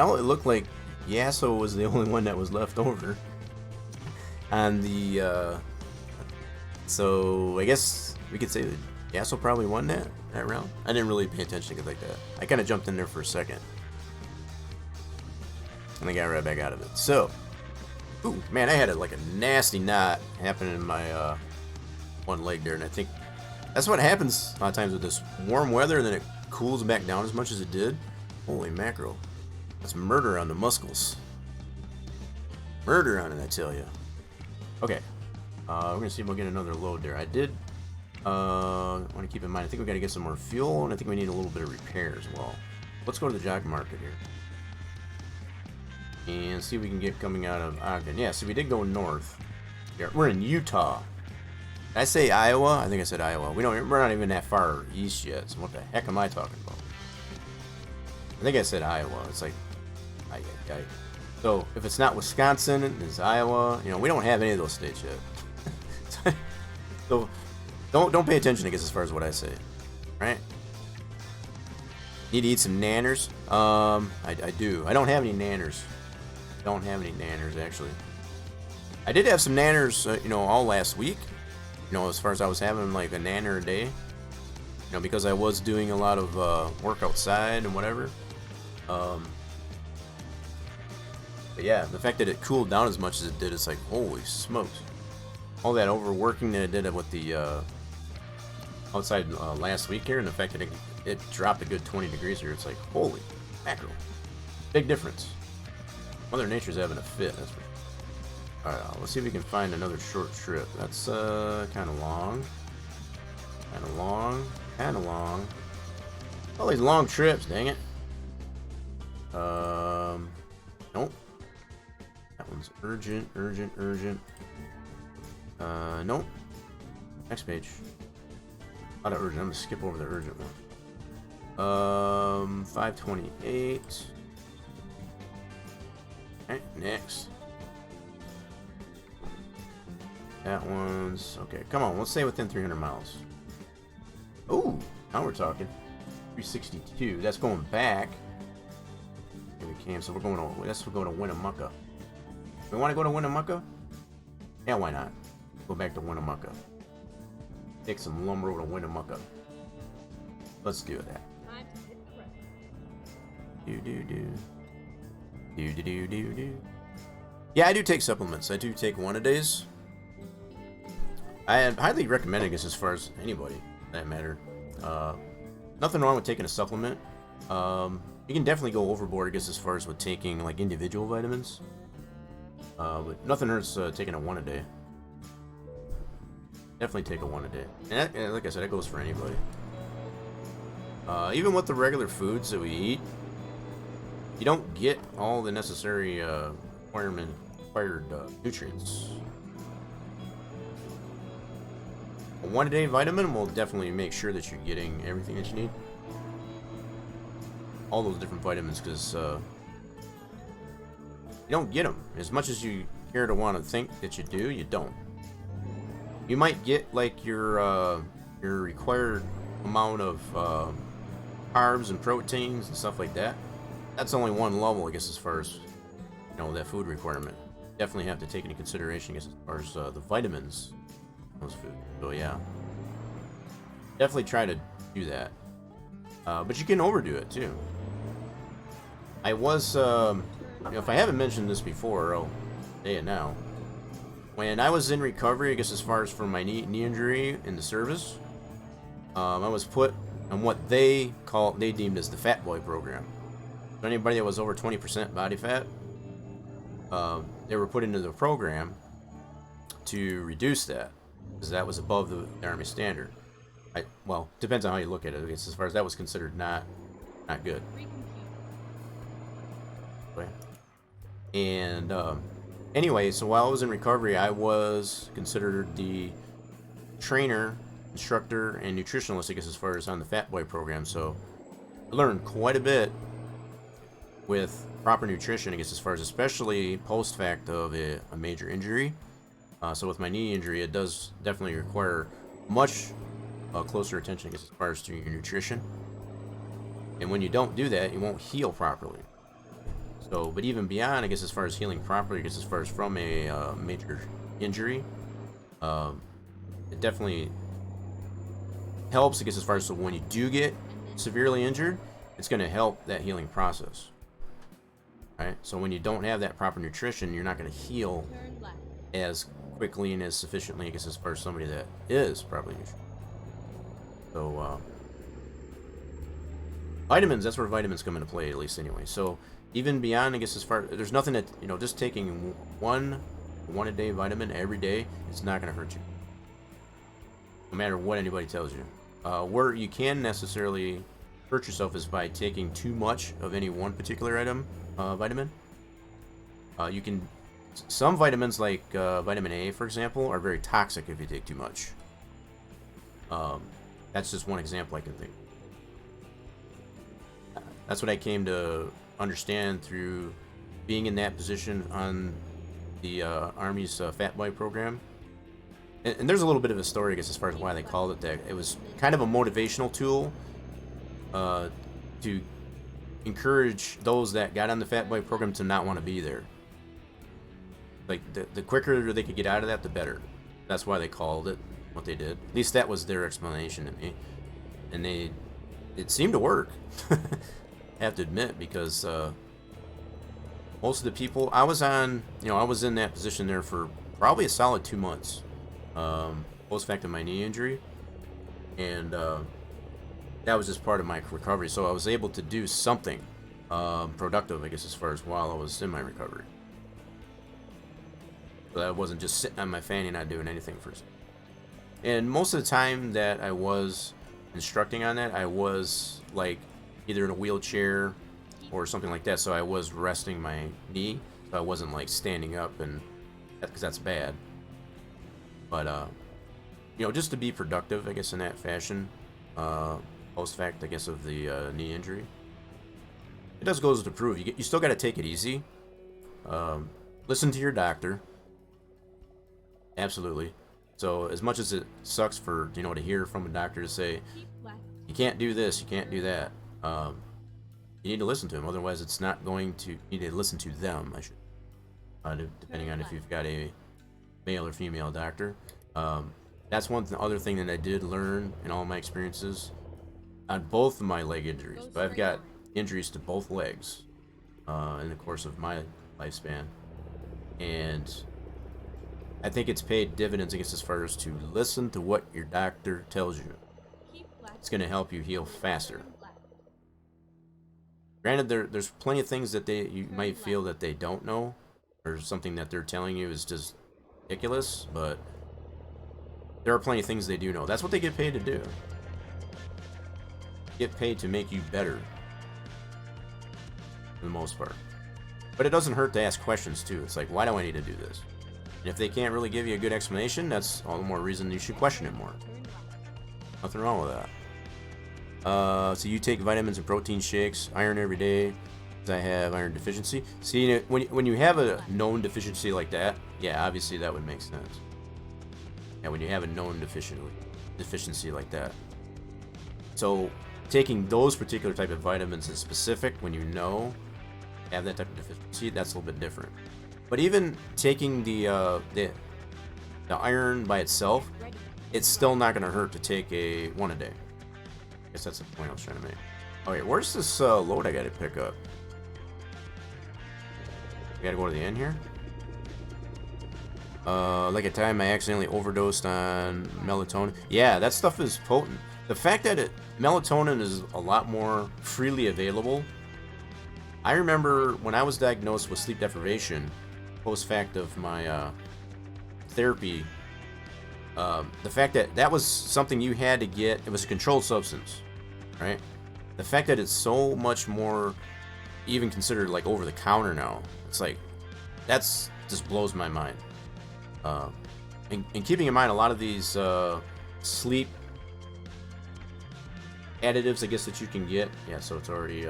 well, it looked like Yasso was the only one that was left over. On the, so I guess we could say that Yasso probably won that round. I didn't really pay attention to it like that. I kind of jumped in there for a second. And I got right back out of it. So, ooh, man, I had like a nasty knot happen in my one leg there. And I think that's what happens a lot of times with this warm weather, and then it cools back down as much as it did. Holy mackerel. That's murder on the muscles. Murder on it, I tell you. Okay. We're going to see if we'll get another load there. I did want to keep in mind, I think we got to get some more fuel, and I think we need a little bit of repair as well. Let's go to the job market here. And see what we can get coming out of Ogden. Yeah, so we did go north. We're in Utah. Did I say Iowa? I think I said Iowa. We're not even that far east yet, so what the heck am I talking about? I think I said Iowa. It's like, so if it's not Wisconsin, it's Iowa. You know, we don't have any of those states yet. So don't pay attention, I guess, as far as what I say. Right? Need to eat some nanners. I do. I don't have any nanners. Don't have any nanners, actually. I did have some nanners, you know, all last week. You know, as far as I was having like a nanner a day. You know, because I was doing a lot of work outside and whatever. But yeah, the fact that it cooled down as much as it did, it's like, holy smokes. All that overworking that I did with the outside last week here, and the fact that it dropped a good 20 degrees here, it's like, holy mackerel. Big difference. Mother Nature's having a fit, that's right. Alright, let's see if we can find another short trip. That's kind of long. Kind of long. Kind of long. All these long trips, dang it. Nope. That one's urgent, urgent, urgent. Nope. Next page. A lot of urgent. I'm gonna skip over the urgent one. 528. Alright, next. That one's okay. Come on, let's stay within 300 miles. Ooh, now we're talking. 362. That's going back. Here we came. So we're going to. Let's go to Winnemucca. We want to go to Winnemucca? Yeah, why not? Go back to Winnemucca. Take some lumber over to Winnemucca. Let's do that. Do. Yeah, I do take supplements. I do take one-a-days. I highly recommend it as far as anybody, for that matter. Nothing wrong with taking a supplement. You can definitely go overboard, I guess, as far as with taking like individual vitamins. But nothing hurts taking a one-a-day. Definitely take a one-a-day. And like I said, that goes for anybody. Even with the regular foods that we eat, you don't get all the necessary required nutrients. A one-a-day vitamin will definitely make sure that you're getting everything that you need. All those different vitamins, because you don't get them. As much as you care to want to think that you do, you don't. You might get like your required amount of carbs and proteins and stuff like that. That's only one level, I guess, as far as, you know, that food requirement. Definitely have to take into consideration, I guess, as far as the vitamins in those foods. So yeah, definitely try to do that. But you can overdo it too. I was, you know, if I haven't mentioned this before, I'll say it now. When I was in recovery, I guess, as far as from my knee injury in the service, I was put on what they deemed as the Fat Boy program. So anybody that was over 20% body fat, they were put into the program to reduce that, because that was above the Army standard. Well, depends on how you look at it. I guess as far as that was considered not good. And anyway, so while I was in recovery, I was considered the trainer, instructor, and nutritionalist, I guess, as far as on the Fat Boy program. So I learned quite a bit with proper nutrition, I guess, as far as especially post-fact of a major injury. So with my knee injury, it does definitely require much closer attention, I guess, as far as to your nutrition. And when you don't do that, you won't heal properly. So, but even beyond, I guess, as far as healing properly, I guess, as far as from a major injury, it definitely helps, I guess, as far as so when you do get severely injured, it's going to help that healing process. Right? So when you don't have that proper nutrition, you're not going to heal Turn left. as quickly and as sufficiently, I guess, as far as somebody that is properly nutritioned. So, vitamins, that's where vitamins come into play, at least anyway. So, even beyond, I guess, as far, there's nothing that, you know, just taking one a day vitamin every day, it's not going to hurt you. No matter what anybody tells you. Where you can necessarily hurt yourself is by taking too much of any one particular item, vitamin. You can, some vitamins like vitamin A, for example, are very toxic if you take too much. That's just one example I can think. That's what I came to understand through being in that position on the Army's Fat Boy program. And there's a little bit of a story, I guess, as far as why they called it that. It was kind of a motivational tool to encourage those that got on the Fat Boy program to not want to be there. Like, the quicker they could get out of that, the better. That's why they called it what they did. At least that was their explanation to me. And it seemed to work. I have to admit, because most of the people I was on, you know, I was in that position there for probably a solid 2 months, post fact of my knee injury, and that was just part of my recovery. So I was able to do something productive, I guess, as far as while I was in my recovery. So I wasn't just sitting on my fanny not doing anything for. And most of the time that I was instructing on that, I was like either in a wheelchair or something like that, so I was resting my knee, so I wasn't like standing up, and because that's bad. But you know, just to be productive, I guess, in that fashion, post fact, I guess, of the knee injury, it does goes to prove you still got to take it easy. Listen to your doctor. Absolutely. So as much as it sucks for, you know, to hear from a doctor to say Keep left. you can't do this, you can't do that, you need to listen to them. Otherwise, it's not going to. You need to listen to them, I should, depending on if you've got a male or female doctor. That's one other thing that I did learn in all my experiences on both of my leg injuries. But I've got injuries to both legs in the course of my lifespan, and I think it's paid dividends, I guess, as far as to listen to what your doctor tells you. Keep left. It's going to help you heal faster. Turn left. Granted, there's plenty of things that you might feel that they don't know, or something that they're telling you is just ridiculous, but there are plenty of things they do know. That's what they get paid to do. Get paid to make you better, for the most part. But it doesn't hurt to ask questions too. It's like, why do I need to do this? And if they can't really give you a good explanation, that's all the more reason you should question it more. Turn left. Nothing wrong with that. So you take vitamins and protein shakes, iron every day, because I have iron deficiency. See, when you have a known deficiency like that, yeah, obviously that would make sense. Yeah, when you have a known deficiency like that. So taking those particular type of vitamins in specific, when you know have that type of deficiency, that's a little bit different. But even taking the iron by itself, Ready. it's still not going to hurt to take one a day. I guess that's the point I was trying to make. Okay, where's this load I got to pick up? I got to go to the end here? Like a time I accidentally overdosed on melatonin. Yeah, that stuff is potent. The fact that melatonin is a lot more freely available. I remember when I was diagnosed with sleep deprivation, post fact of my therapy, the fact that that was something you had to get, it was a controlled substance, right? The fact that it's so much more even considered like over the counter now, it's like, that's just blows my mind. And keeping in mind a lot of these sleep additives, I guess, that you can get. Yeah, so it's already,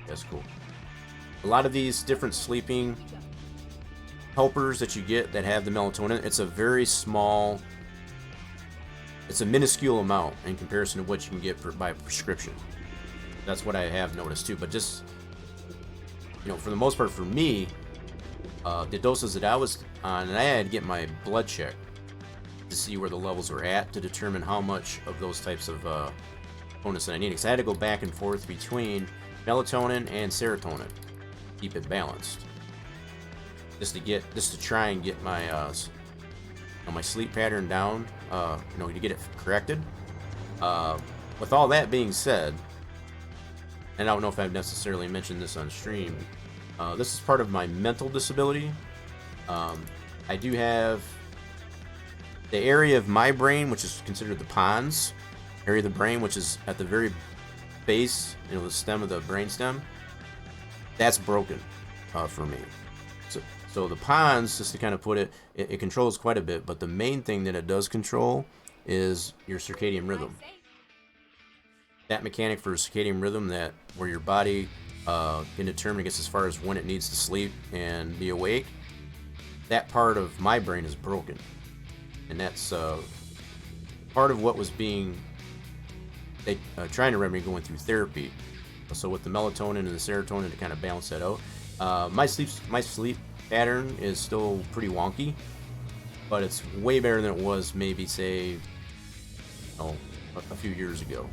that's cool. A lot of these different sleeping helpers that you get that have the melatonin, it's a very small, it's a minuscule amount in comparison to what you can get by prescription. That's what I have noticed too. But just you know, for the most part for me, the doses that I was on, and I had to get my blood checked to see where the levels were at to determine how much of those types of components that I needed. Because I had to go back and forth between melatonin and serotonin, keep it balanced, just to try and get my my sleep pattern down, you know, to get it corrected. With all that being said, and I don't know if I've necessarily mentioned this on stream, this is part of my mental disability. I do have the area of my brain, which is considered the pons area of the brain, which is at the very base, you know, the stem of the brainstem. That's broken for me. So the pons, just to kind of put it, it controls quite a bit, but the main thing that it does control is your circadian rhythm. That mechanic for circadian rhythm, that where your body can determine, I guess, as far as when it needs to sleep and be awake, that part of my brain is broken. And that's part of what was being trying to remedy going through therapy. So with the melatonin and the serotonin to kind of balance that out. My sleep pattern is still pretty wonky, but it's way better than it was maybe, say, a few years ago.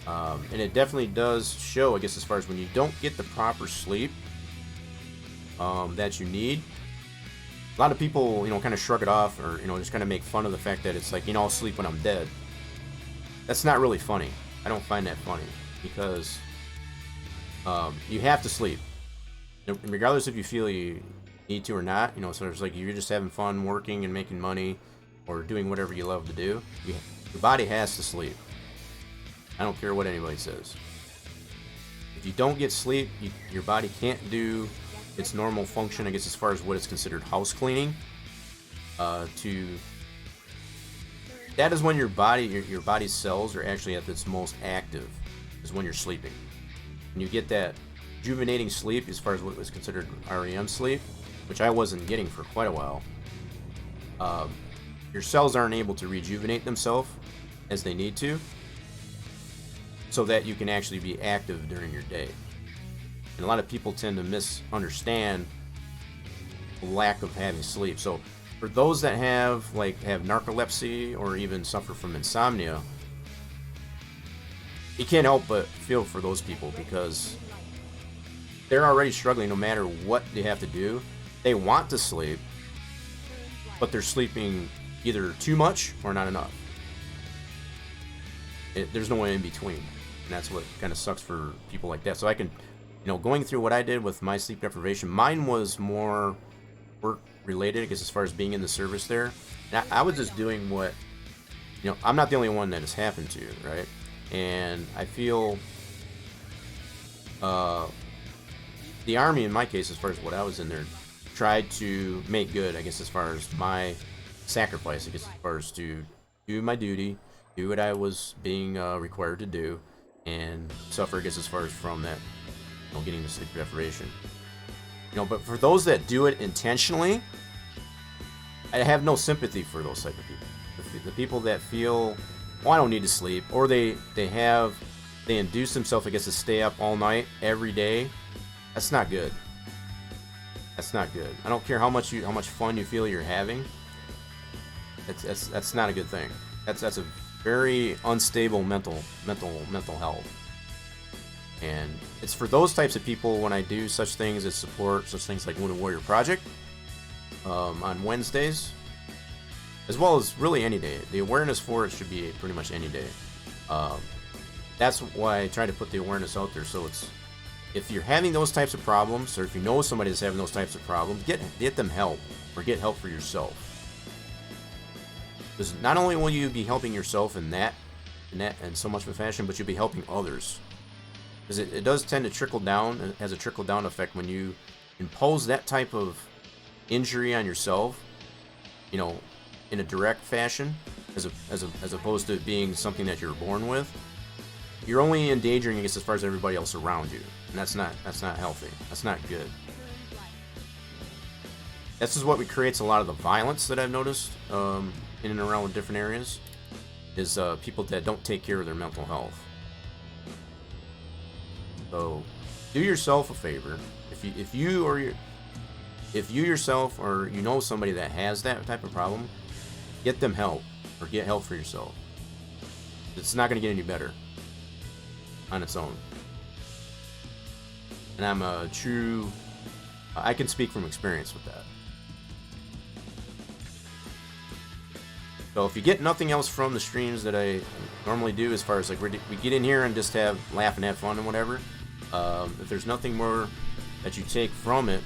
And it definitely does show, I guess, as far as when you don't get the proper sleep that you need. A lot of people, you know, kind of shrug it off, or, you know, just kind of make fun of the fact that it's like, you know, I'll sleep when I'm dead. That's not really funny. I don't find that funny, because you have to sleep, regardless if you feel you need to or not. You know, so it's like you're just having fun working and making money or doing whatever you love to do. Your body has to sleep. I don't care what anybody says. If you don't get sleep, your body can't do its normal function, I guess, as far as what is considered house cleaning. That is when your body's cells are actually at its most active, is when you're sleeping. And you get that rejuvenating sleep, as far as what was considered REM sleep, which I wasn't getting for quite a while. Your cells aren't able to rejuvenate themselves as they need to, so that you can actually be active during your day. And a lot of people tend to misunderstand the lack of having sleep. So for those that have narcolepsy or even suffer from insomnia, you can't help but feel for those people, because they're already struggling no matter what they have to do. They want to sleep, but they're sleeping either too much or not enough. There's no way in between. And that's what kind of sucks for people like that. So I can, you know, going through what I did with my sleep deprivation, mine was more work related, because as far as being in the service there, I was just doing what, you know, I'm not the only one that has happened to, right? And I feel the Army, in my case, as far as what I was in there, tried to make good, I guess, as far as my sacrifice, I guess, as far as to do my duty, do what I was being required to do, and suffer, I guess, as far as from that, you know, getting the sleep deprivation. You know, but for those that do it intentionally, I have no sympathy for those type of people. The people that feel, well, I don't need to sleep, or they induce themselves, I guess, to stay up all night every day. That's not good. That's not good. I don't care how much fun you feel you're having. That's not a good thing. That's a very unstable mental health. And it's for those types of people when I do such things as support such things like Wounded Warrior Project on Wednesdays, as well as really any day. The awareness for it should be pretty much any day. That's why I try to put the awareness out there. So it's, if you're having those types of problems, or if you know somebody that's having those types of problems, get them help, or get help for yourself. Because not only will you be helping yourself in so much of a fashion, but you'll be helping others. Because it does tend to trickle down, it has a trickle down effect when you impose that type of injury on yourself, you know, in a direct fashion, as opposed to it being something that you're born with. You're only endangering, I guess, as far as everybody else around you, and that's not healthy. That's not good. This is what creates a lot of the violence that I've noticed in and around different areas, is people that don't take care of their mental health. So do yourself a favor. If you yourself or you know somebody that has that type of problem, get them help or get help for yourself. It's not going to get any better on its own. And I'm a true... I can speak from experience with that. So if you get nothing else from the streams that I normally do, as far as like we get in here and just laugh and have fun and whatever, if there's nothing more that you take from it,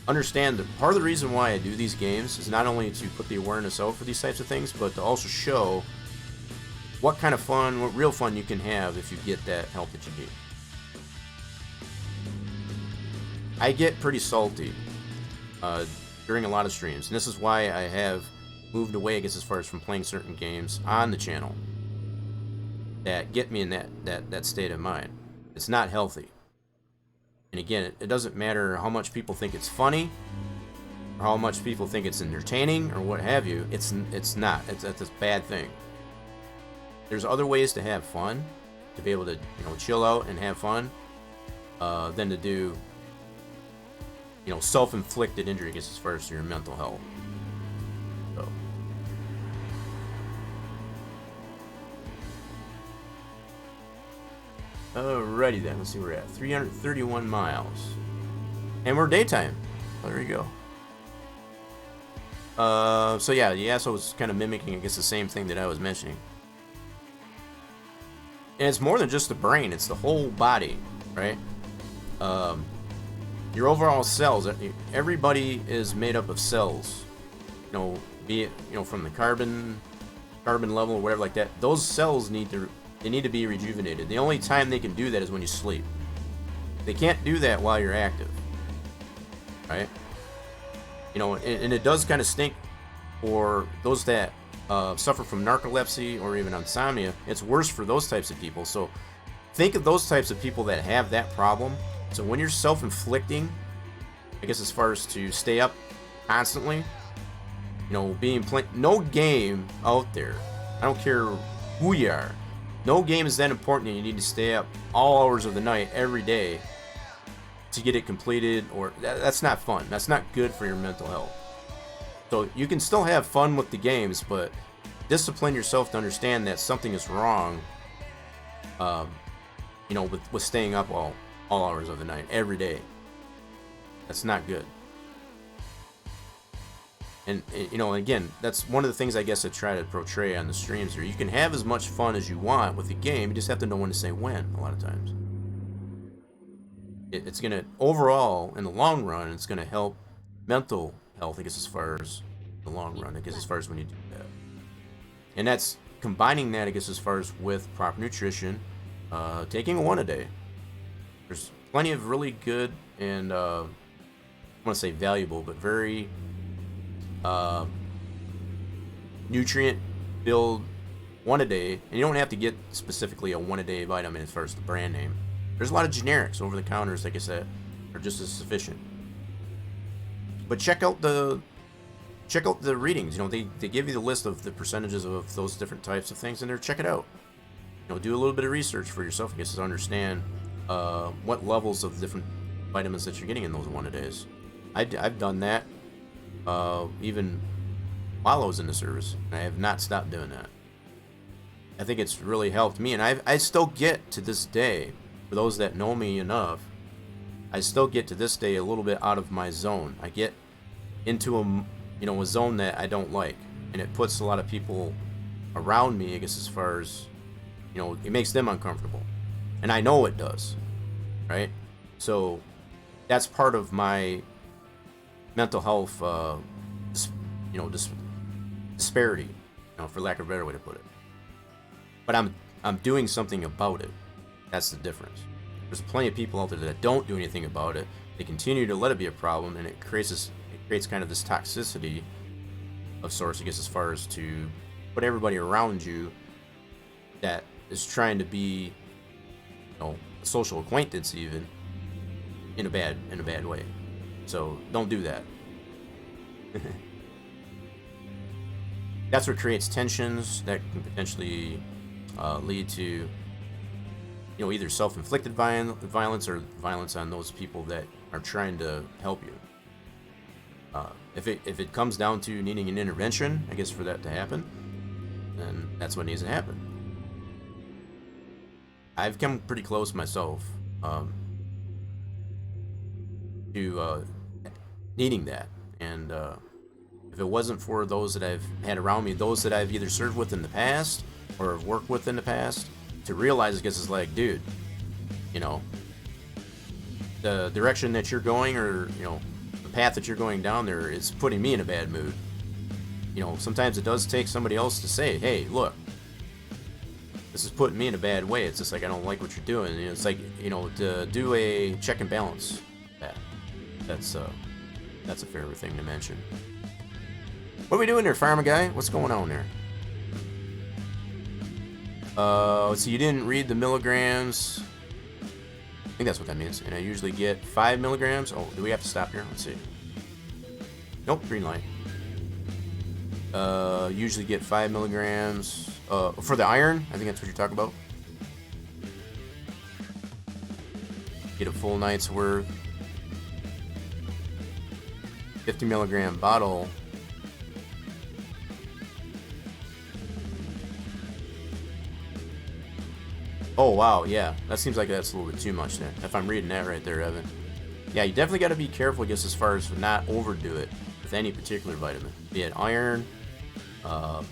understand that part of the reason why I do these games is not only to put the awareness out for these types of things, but to also show what kind of fun, what real fun you can have if you get that help that you need. I get pretty salty during a lot of streams, and this is why I have moved away, I guess, as far as from playing certain games on the channel that get me in that state of mind. It's not healthy. And again, it doesn't matter how much people think it's funny or how much people think it's entertaining or what have you. It's not. That's a bad thing. There's other ways to have fun, to be able to chill out and have fun, than to do self-inflicted injury, I guess, as far as your mental health. So. Alrighty then, let's see where we're at. 331 miles. And we're daytime. Oh, there you go. So yeah, the asshole was kind of mimicking, I guess, the same thing that I was mentioning. And it's more than just the brain, it's the whole body, right? Your overall cells, everybody is made up of cells. Be it, from the carbon level or whatever like that. Those cells need to be rejuvenated. The only time they can do that is when you sleep. They can't do that while you're active, right? And it does kind of stink for those that suffer from narcolepsy or even insomnia. It's worse for those types of people. So think of those types of people that have that problem. So when you're self-inflicting, I guess, as far as to stay up constantly, no game out there, I don't care who you are, no game is that important and you need to stay up all hours of the night every day to get it completed, or that's not fun. That's not good for your mental health. So you can still have fun with the games, but discipline yourself to understand that something is wrong, with staying up all hours of the night every day. That's not good. And again, that's one of the things I guess I try to portray on the streams here. You can have as much fun as you want with the game, you just have to know when to say when a lot of times. It's gonna, overall, in the long run, it's gonna help mental health, I guess, as far as the long run, I guess, as far as when you do that. And that's combining that, I guess, as far as with proper nutrition, taking a one a day. There's plenty of really good and I want to say valuable, but very nutrient filled one a day, and you don't have to get specifically a one a day vitamin as far as the brand name. There's a lot of generics over the counters, like I said, are just as sufficient. But check out the readings. They give you the list of the percentages of those different types of things in there. Check it out. Do a little bit of research for yourself, I guess, to understand what levels of different vitamins that you're getting in those one a days. I've done that even while I was in the service, and I have not stopped doing that. I think it's really helped me, and I still get to this day, for those that know me enough, I still get to this day a little bit out of my zone. I get into a zone that I don't like, and it puts a lot of people around me, I guess, as far as it makes them uncomfortable, and I know it does, right? So that's part of my mental health, disparity, for lack of a better way to put it. But I'm doing something about it. That's the difference. There's plenty of people out there that don't do anything about it. They continue to let it be a problem, and it creates kind of this toxicity of sorts, I guess, as far as to put everybody around you that is trying to be, a social acquaintance even, in a bad way. So don't do that. That's what creates tensions that can potentially lead to you know, either self-inflicted violence or violence on those people that are trying to help you. If it comes down to needing an intervention, I guess for that to happen, then that's what needs to happen. I've come pretty close myself to needing that, and if it wasn't for those that I've had around me, those that I've either served with in the past or have worked with in the past, to realize, I guess, it's like, dude, you know, the direction that you're going, or, you know, the path that you're going down there is putting me in a bad mood. You know, sometimes it does take somebody else to say, hey, look, this is putting me in a bad way. It's just like, I don't like what you're doing. You know, it's like, you know, to do a check and balance. That's a fair thing to mention. What are we doing there, Farmer Guy? What's going on there? So you didn't read the milligrams. I think that's what that means. And I usually get 5 milligrams. Oh, do we have to stop here? Let's see. Nope, green light. Usually get 5 milligrams. For the iron, I think that's what you're talking about. Get a full night's worth. 50 milligram bottle. Oh, wow, yeah. That seems like that's a little bit too much there. If I'm reading that right there, Evan. Yeah, you definitely got to be careful, I guess, as far as not overdo it with any particular vitamin. Be it iron, a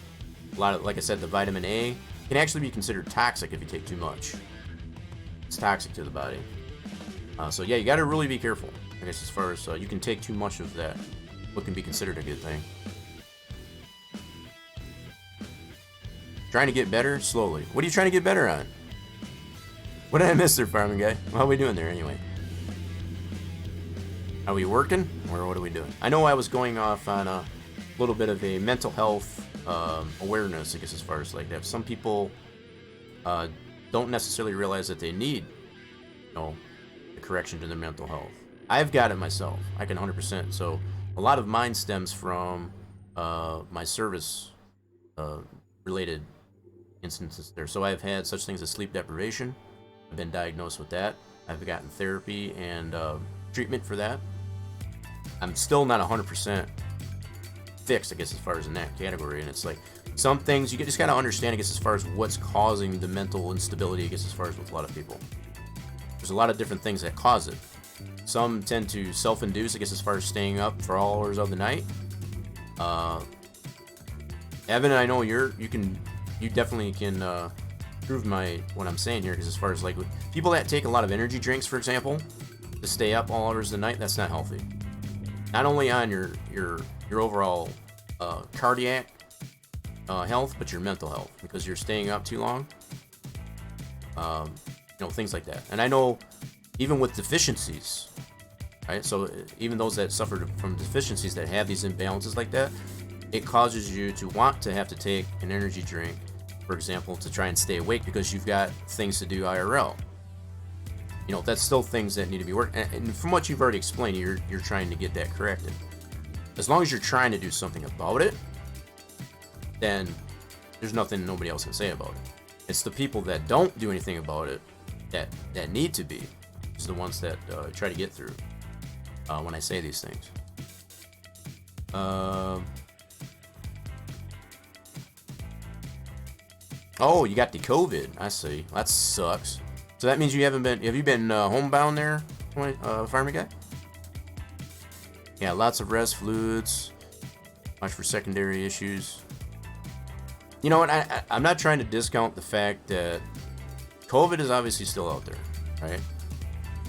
lot of, like I said, the vitamin A can actually be considered toxic if you take too much. It's toxic to the body. So yeah, you got to really be careful, I guess, as far as you can take too much of that, what can be considered a good thing. Trying to get better slowly. What are you trying to get better on? What did I miss there, Farming Guy? How are we doing there anyway? Are we working, or what are we doing? I know I was going off on a little bit of a mental health awareness, I guess, as far as like that. Some people don't necessarily realize that they need, you know, a correction to their mental health. I've got it myself. I can 100%. So a lot of mine stems from my service related instances there. So I've had such things as sleep deprivation. I've been diagnosed with that. I've gotten therapy and treatment for that. I'm still not 100% fixed, I guess, as far as in that category. And it's like some things you just got to understand, I guess, as far as what's causing the mental instability, I guess, as far as with a lot of people. There's a lot of different things that cause it. Some tend to self-induce, I guess, as far as staying up for all hours of the night. Evan, I know you definitely can prove what I'm saying here, because as far as like with people that take a lot of energy drinks, for example, to stay up all hours of the night, that's not healthy. Not only on your overall cardiac health, but your mental health, because you're staying up too long. You know, things like that. And I know even with deficiencies, right? So even those that suffer from deficiencies that have these imbalances like that, it causes you to want to have to take an energy drink, for example, to try and stay awake because you've got things to do IRL. You know, that's still things that need to be worked. And from what you've already explained, you're trying to get that corrected. As long as you're trying to do something about it, then there's nothing nobody else can say about it. It's the people that don't do anything about it that need to be. It's the ones that try to get through when I say these things. Oh, you got the COVID. I see. That sucks. So that means you haven't been. Have you been homebound there, Farmer Guy? Yeah, lots of rest, fluids. Watch for secondary issues. You know what? I'm not trying to discount the fact that COVID is obviously still out there, right?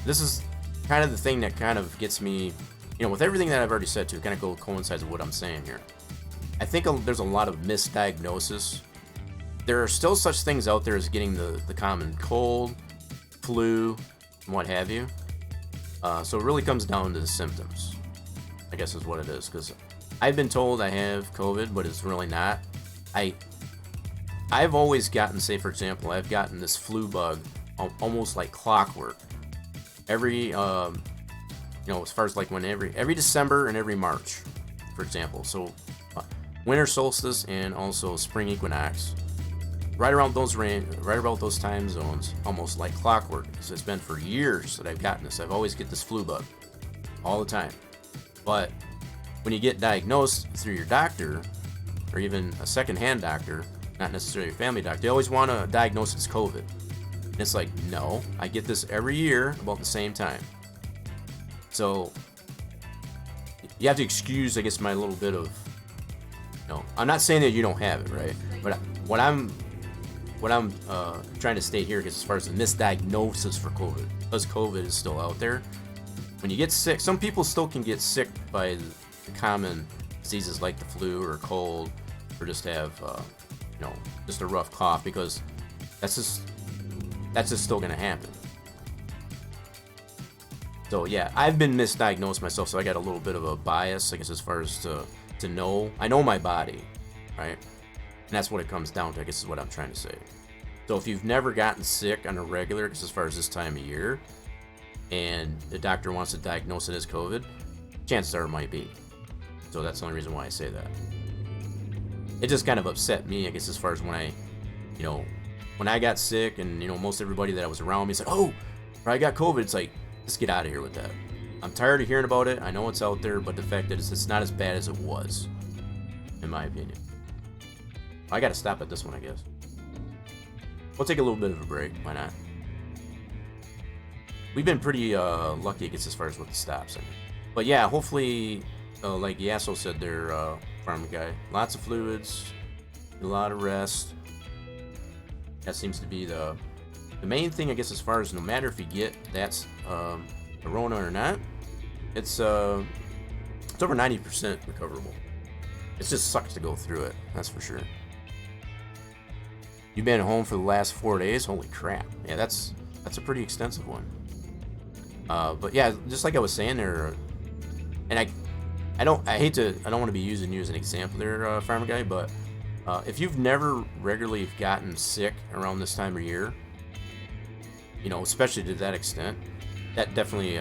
This is kind of the thing that kind of gets me, you know, with everything that I've already said to, kind of coincides with what I'm saying here. I think there's a lot of misdiagnosis. There are still such things out there as getting the common cold, flu, and what have you. So it really comes down to the symptoms, I guess is what it is. Because I've been told I have COVID, but it's really not. I've always gotten, say for example, I've gotten this flu bug almost like clockwork. Every, you know, as far as like when every December and every March, for example. So winter solstice and also spring equinox. right around those right about those time zones, almost like clockwork. So it's been for years that I've gotten this. I've always get this flu bug, all the time. But when you get diagnosed through your doctor, or even a second-hand doctor, not necessarily a family doctor, they always want to diagnose it as COVID. And it's like, no, I get this every year about the same time. So you have to excuse, I guess, my little bit of, I'm not saying that you don't have it, right? But what I'm trying to state here is as far as the misdiagnosis for COVID, because COVID is still out there. When you get sick, some people still can get sick by the common diseases like the flu or cold, or just have, just a rough cough, because that's just still gonna happen. So yeah, I've been misdiagnosed myself, so I got a little bit of a bias, I guess, as far as to know. I know my body, right? And that's what it comes down to, I guess, is what I'm trying to say. So if you've never gotten sick on a regular, because as far as this time of year, and the doctor wants to diagnose it as COVID, chances are it might be. So that's the only reason why I say that. It just kind of upset me, I guess, as far as when I got sick, and most everybody that was around me said, "Oh, I got COVID." It's like, let's get out of here with that. I'm tired of hearing about it. I know it's out there, but the fact that it's not as bad as it was, in my opinion. I gotta stop at this one, I guess. We'll take a little bit of a break. Why not? We've been pretty lucky, I guess, as far as with the stops. But yeah, hopefully, like Yasso said there, farmer guy, lots of fluids, a lot of rest. That seems to be the main thing, I guess, as far as no matter if you get that's Corona or not, it's over 90% recoverable. It just sucks to go through it, that's for sure. You've been home for the last 4 days? Holy crap. Yeah, that's a pretty extensive one. But yeah, just like I was saying there, and I don't want to be using you as an example there, farmer guy, but if you've never regularly gotten sick around this time of year, especially to that extent, that definitely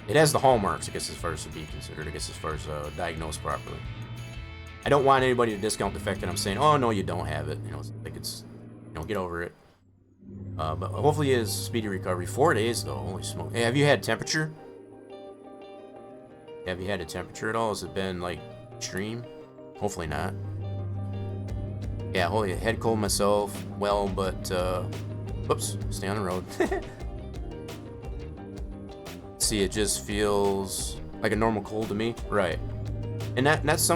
it has the hallmarks, I guess, as far as to be considered, I guess, as far as diagnosed properly. I don't want anybody to discount the fact that I'm saying, oh no, you don't have it. Get over it. But hopefully it is speedy recovery. 4 days though, holy smoke. Hey, have you had temperature? Have you had a temperature at all? Has it been like extreme? Hopefully not. Yeah, holy head cold myself. Well, but whoops, stay on the road. See, it just feels like a normal cold to me. Right. And that's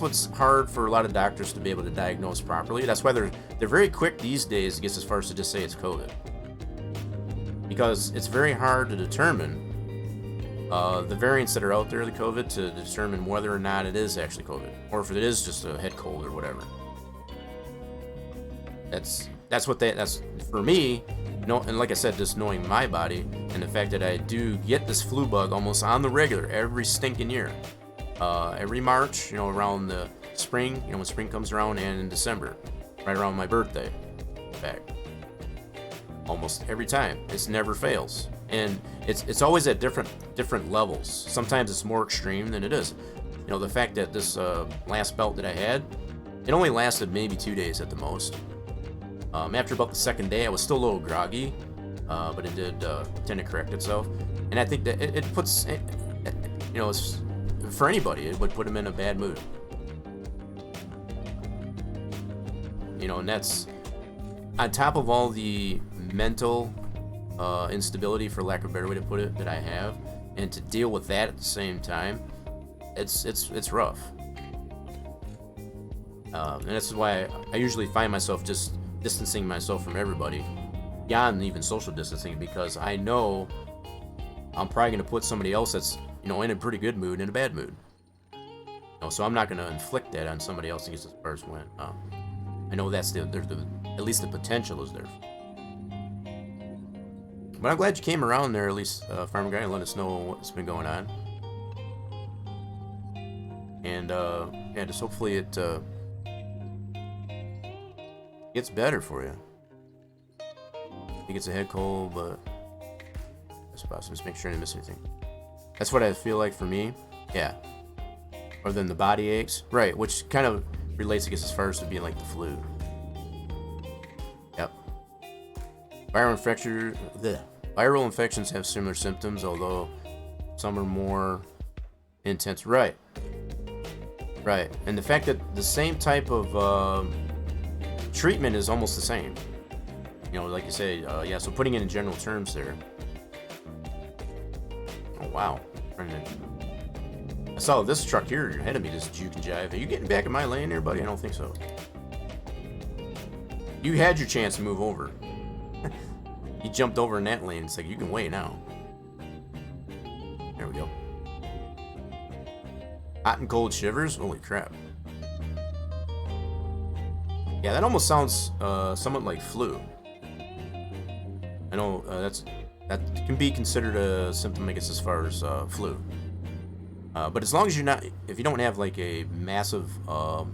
what's hard for a lot of doctors to be able to diagnose properly. That's why they're very quick these days, I guess, as far as to just say it's COVID. Because it's very hard to determine the variants that are out there, the COVID, to determine whether or not it is actually COVID, or if it is just a head cold or whatever. That's for me. And like I said, just knowing my body and the fact that I do get this flu bug almost on the regular every stinking year. Every March, around the spring, when spring comes around, and in December, right around my birthday, in fact. Almost every time. It never fails. And it's always at different levels. Sometimes it's more extreme than it is. The fact that this last bout that I had, it only lasted maybe 2 days at the most. After about the second day, I was still a little groggy, but it did tend to correct itself. And I think that it puts, it's, for anybody, it would put them in a bad mood. And that's on top of all the mental instability, for lack of a better way to put it, that I have, and to deal with that at the same time, it's rough. And that's why I usually find myself just distancing myself from everybody, beyond even social distancing, because I know I'm probably going to put somebody else that's in a pretty good mood in a bad mood. So I'm not going to inflict that on somebody else as far as when. I know that's at least the potential is there. But I'm glad you came around there, at least, Farmer Guy, and let us know what's been going on. And yeah, just hopefully it gets better for you. He gets a head cold, but I suppose just make sure I didn't miss anything. That's what I feel like for me. Yeah. Other than the body aches. Right, which kind of relates, I guess, as far as to being like the flu. Yep. Viral infections have similar symptoms, although some are more intense. Right. Right. And the fact that the same type of treatment is almost the same. You know, like you say, yeah, so putting it in general terms there. Oh, wow. I saw this truck here ahead of me just juke and jive. Are you getting back in my lane there, buddy? I don't think so. You had your chance to move over. You jumped over in that lane. It's like, you can wait now. There we go. Hot and cold shivers? Holy crap. Yeah, that almost sounds somewhat like flu. I know that can be considered a symptom, I guess, as far as flu. But as long as if you don't have like a massive, what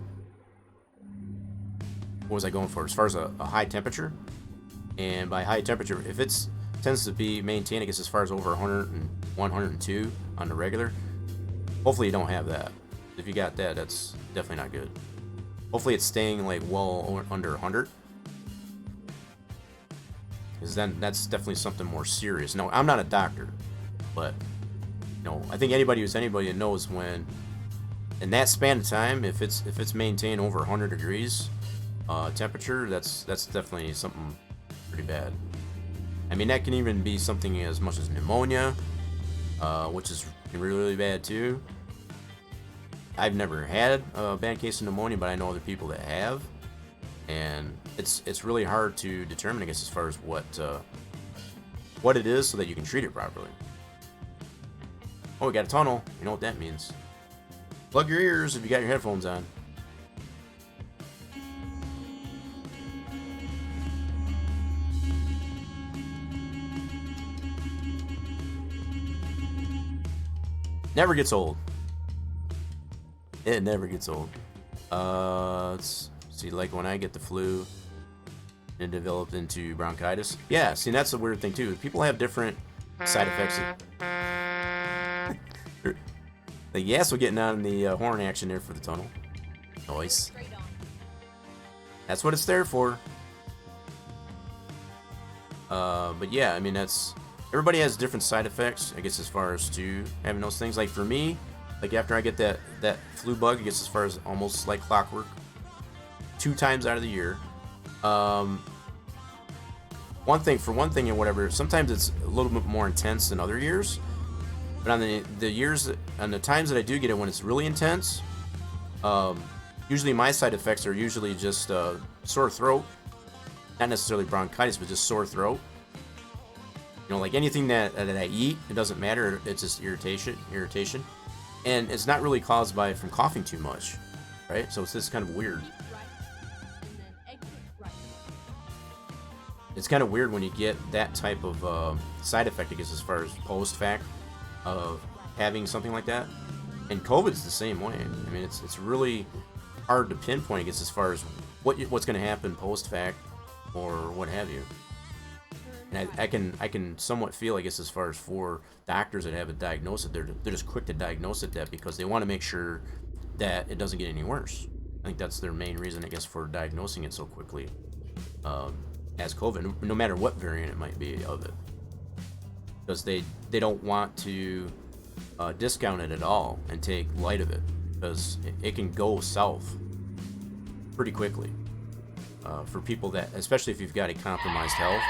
was I going for? As far as a high temperature, and by high temperature, if it tends to be maintained, I guess, as far as over 100 and 102 on the regular, hopefully you don't have that. If you got that, that's definitely not good. Hopefully it's staying like well under 100. Because then that's definitely something more serious. No, I'm not a doctor, but I think anybody that knows when in that span of time, if it's maintained over 100 degrees temperature, that's definitely something pretty bad. I mean, that can even be something as much as pneumonia, which is really, really bad too. I've never had a bad case of pneumonia, but I know other people that have, and it's really hard to determine, I guess, as far as what it is, so that you can treat it properly. Oh, we got a tunnel. You know what that means. Plug your ears if you got your headphones on. Never gets old. It never gets old. Let's see, like when I get the flu, it developed into bronchitis. Yeah, see, that's the weird thing too. People have different side effects. Like, yes, we're getting on the horn action there for the tunnel. Noise. That's what it's there for. But yeah, I mean, everybody has different side effects, I guess, as far as to having those things. Like for me, like after I get that flu bug, I guess, as far as almost like clockwork, 2 times out of the year. One thing and whatever, sometimes it's a little bit more intense than other years. But on the times that I do get it when it's really intense, usually my side effects are usually just sore throat. Not necessarily bronchitis, but just sore throat. Like anything that I eat, it doesn't matter. It's just irritation. And it's not really caused from coughing too much, right? So it's just kind of weird. It's kind of weird when you get that type of side effect, I guess, as far as post-fact of having something like that. And COVID's the same way. I mean, it's really hard to pinpoint, I guess, as far as what's going to happen post-fact or what have you. And I can somewhat feel, I guess, as far as for doctors that have a diagnosis, they're just quick to diagnose it, that because they want to make sure that it doesn't get any worse. I think that's their main reason, I guess, for diagnosing it so quickly as COVID, no matter what variant it might be of it, because they don't want to discount it at all and take light of it, because it can go south pretty quickly for people that, especially if you've got a compromised health.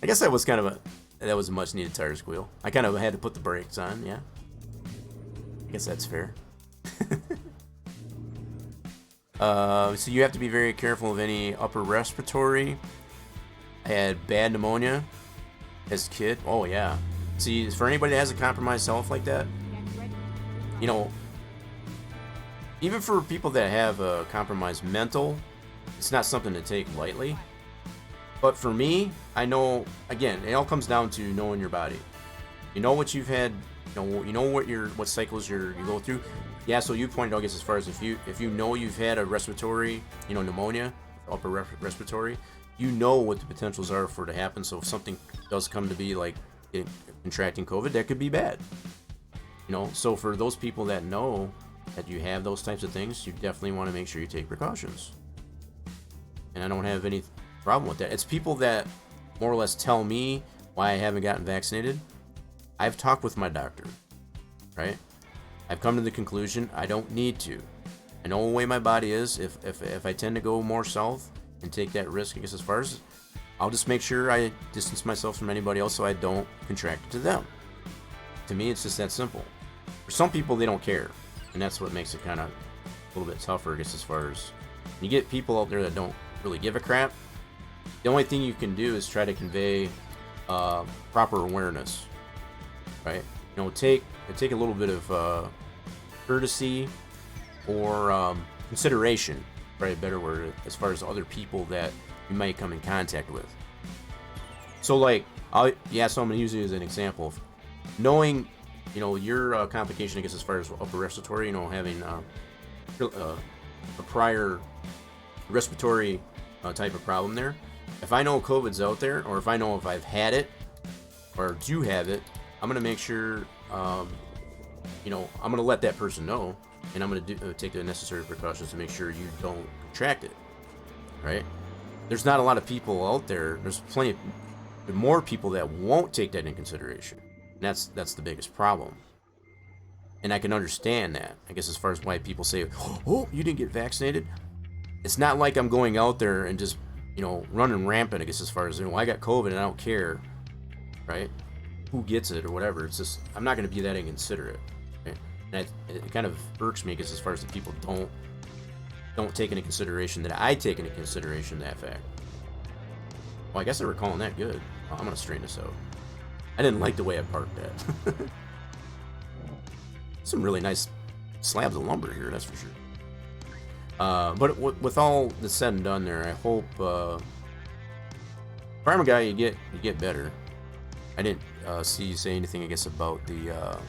I guess that was a much needed tire squeal. I kind of had to put the brakes on, yeah. I guess that's fair. So you have to be very careful of any upper respiratory. I had bad pneumonia as a kid. Oh yeah. See, for anybody that has a compromised health like that, even for people that have a compromised mental, it's not something to take lightly. But for me, I know, again, it all comes down to knowing your body. You know what you've had, you know what cycles you go through. Yeah, so you pointed out, I guess, as far as if you know you've had a respiratory, pneumonia, upper respiratory, you know what the potentials are for it to happen. So if something does come to be like contracting COVID, that could be bad. You know, so for those people that know that you have those types of things, you definitely want to make sure you take precautions. And I don't have any problem with that. It's people that more or less tell me why I haven't gotten vaccinated. I've talked with my doctor, right? I've come to the conclusion I don't need to. I know the way my body is. If I tend to go more south and take that risk, I guess, as far as, I'll just make sure I distance myself from anybody else so I don't contract it to them. To me, it's just that simple. For some people, they don't care. And that's what makes it kind of a little bit tougher, I guess, as far as you get people out there that don't really give a crap. The only thing you can do is try to convey proper awareness, right? You know, take a little bit of courtesy or consideration, probably a better word, as far as other people that you might come in contact with. So, like, so I'm going to use it as an example. Knowing, you know, your complication, I guess, as far as upper respiratory, you know, having a prior respiratory type of problem there. If I know COVID's out there, or if I know if I've had it or do have it, I'm going to make sure, you know, I'm going to let that person know, and I'm going to take the necessary precautions to make sure you don't contract it, right? There's not a lot of people out there. There's more people that won't take that in consideration. And that's the biggest problem. And I can understand that. I guess as far as why people say, oh, you didn't get vaccinated. It's not like I'm going out there and just, you know, running rampant, I guess, as far as, you know, I got COVID and I don't care, right? Who gets it or whatever. It's just, I'm not going to be that inconsiderate. Right? And it kind of irks me, because as far as the people don't take into consideration that I take into consideration that fact. Well, I guess they were calling that good. I'm going to straighten this out. I didn't like the way I parked that. Some really nice slabs of lumber here, that's for sure. But with all that's said and done there, I hope, Farmer Guy, you get better. I didn't see you say anything, I guess, about the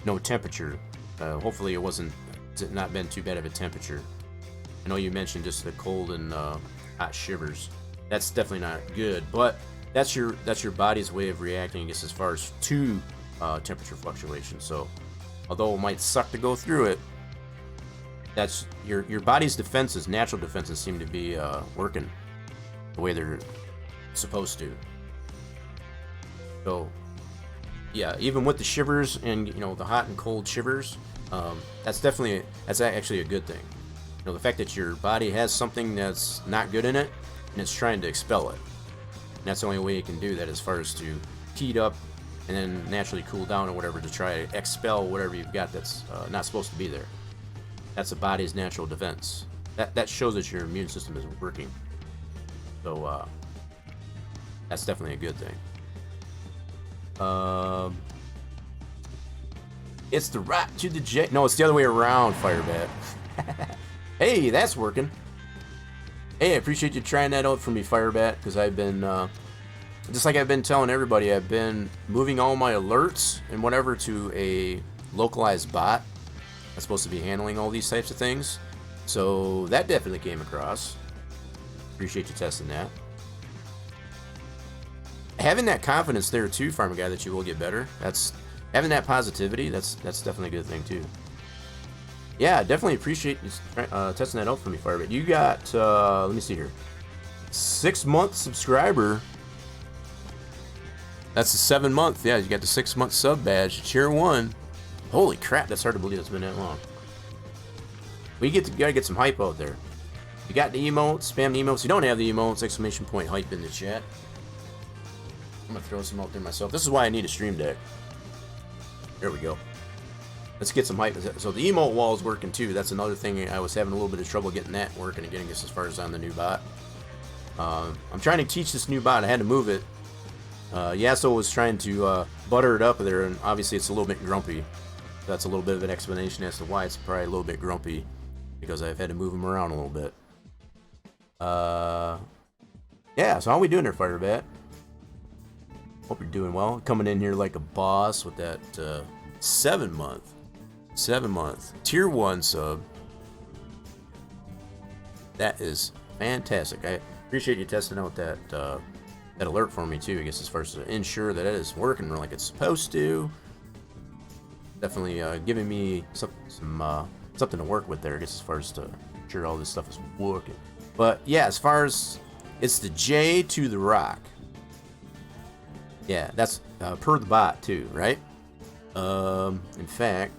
no temperature. Hopefully it not been too bad of a temperature. I know you mentioned just the cold and hot shivers. That's definitely not good, but that's your body's way of reacting, I guess, as far as to temperature fluctuations. So although it might suck to go through it, that's your body's defenses, natural defenses, seem to be working the way they're supposed to. So yeah, even with the shivers and, you know, the hot and cold shivers, that's actually a good thing. You know, the fact that your body has something that's not good in it and it's trying to expel it. And that's the only way you can do that, as far as to heat up and then naturally cool down or whatever, to try to expel whatever you've got that's not supposed to be there. That's the body's natural defense. That shows that your immune system is working. So that's definitely a good thing. It's the right to the J. No, it's the other way around, Firebat. Hey, that's working. Hey, I appreciate you trying that out for me, Firebat, because I've been, just like I've been telling everybody, I've been moving all my alerts and whatever to a localized bot that's supposed to be handling all these types of things. So that definitely came across. Appreciate you testing that. Having that confidence there too, Farmer Guy, that you will get better. That's having that positivity. That's definitely a good thing too. Yeah, definitely appreciate you testing that out for me, Firebait. You got, let me see here, 6-month subscriber. That's the 7-month. Yeah, you got the 6-month sub badge. Tier 1. Holy crap, that's hard to believe it's been that long. We gotta get some hype out there. You got the emotes, spam the emotes. You don't have the emotes, exclamation point hype in the chat. I'm gonna throw some out there myself. This is why I need a stream deck. There we go. Let's get some hype. So the emote wall is working too. That's another thing. I was having a little bit of trouble getting that working and getting this as far as on the new bot. I'm trying to teach this new bot. I had to move it. Yasso was trying to butter it up there, and obviously it's a little bit grumpy. That's a little bit of an explanation as to why it's probably a little bit grumpy, because I've had to move him around a little bit. Yeah, so how we doing there, Firebat? Hope you're doing well. Coming in here like a boss with that 7-month tier 1 sub. That is fantastic. I appreciate you testing out that alert for me too, I guess, as far as to ensure that it is working like it's supposed to. definitely giving me something to work with there, I guess, as far as to sure all this stuff is working. But yeah, as far as it's the J to the rock. Yeah, that's per the bot too, right? In fact,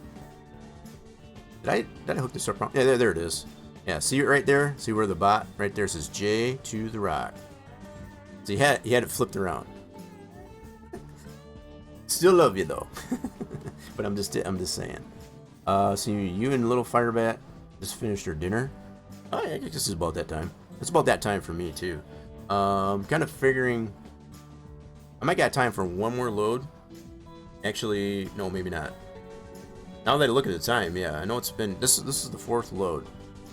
did I hook this up wrong? Yeah, there it is. Yeah, see it right there? See where the bot right there says J to the rock. So he had it flipped around. Still love you though. But I'm just saying. So you and Little Firebat just finished your dinner. Oh yeah, I guess it's about that time. It's about that time for me too. Kind of figuring I might got time for one more load. Actually, no, maybe not. Now that I look at the time, yeah, I know it's been this is the 4th load.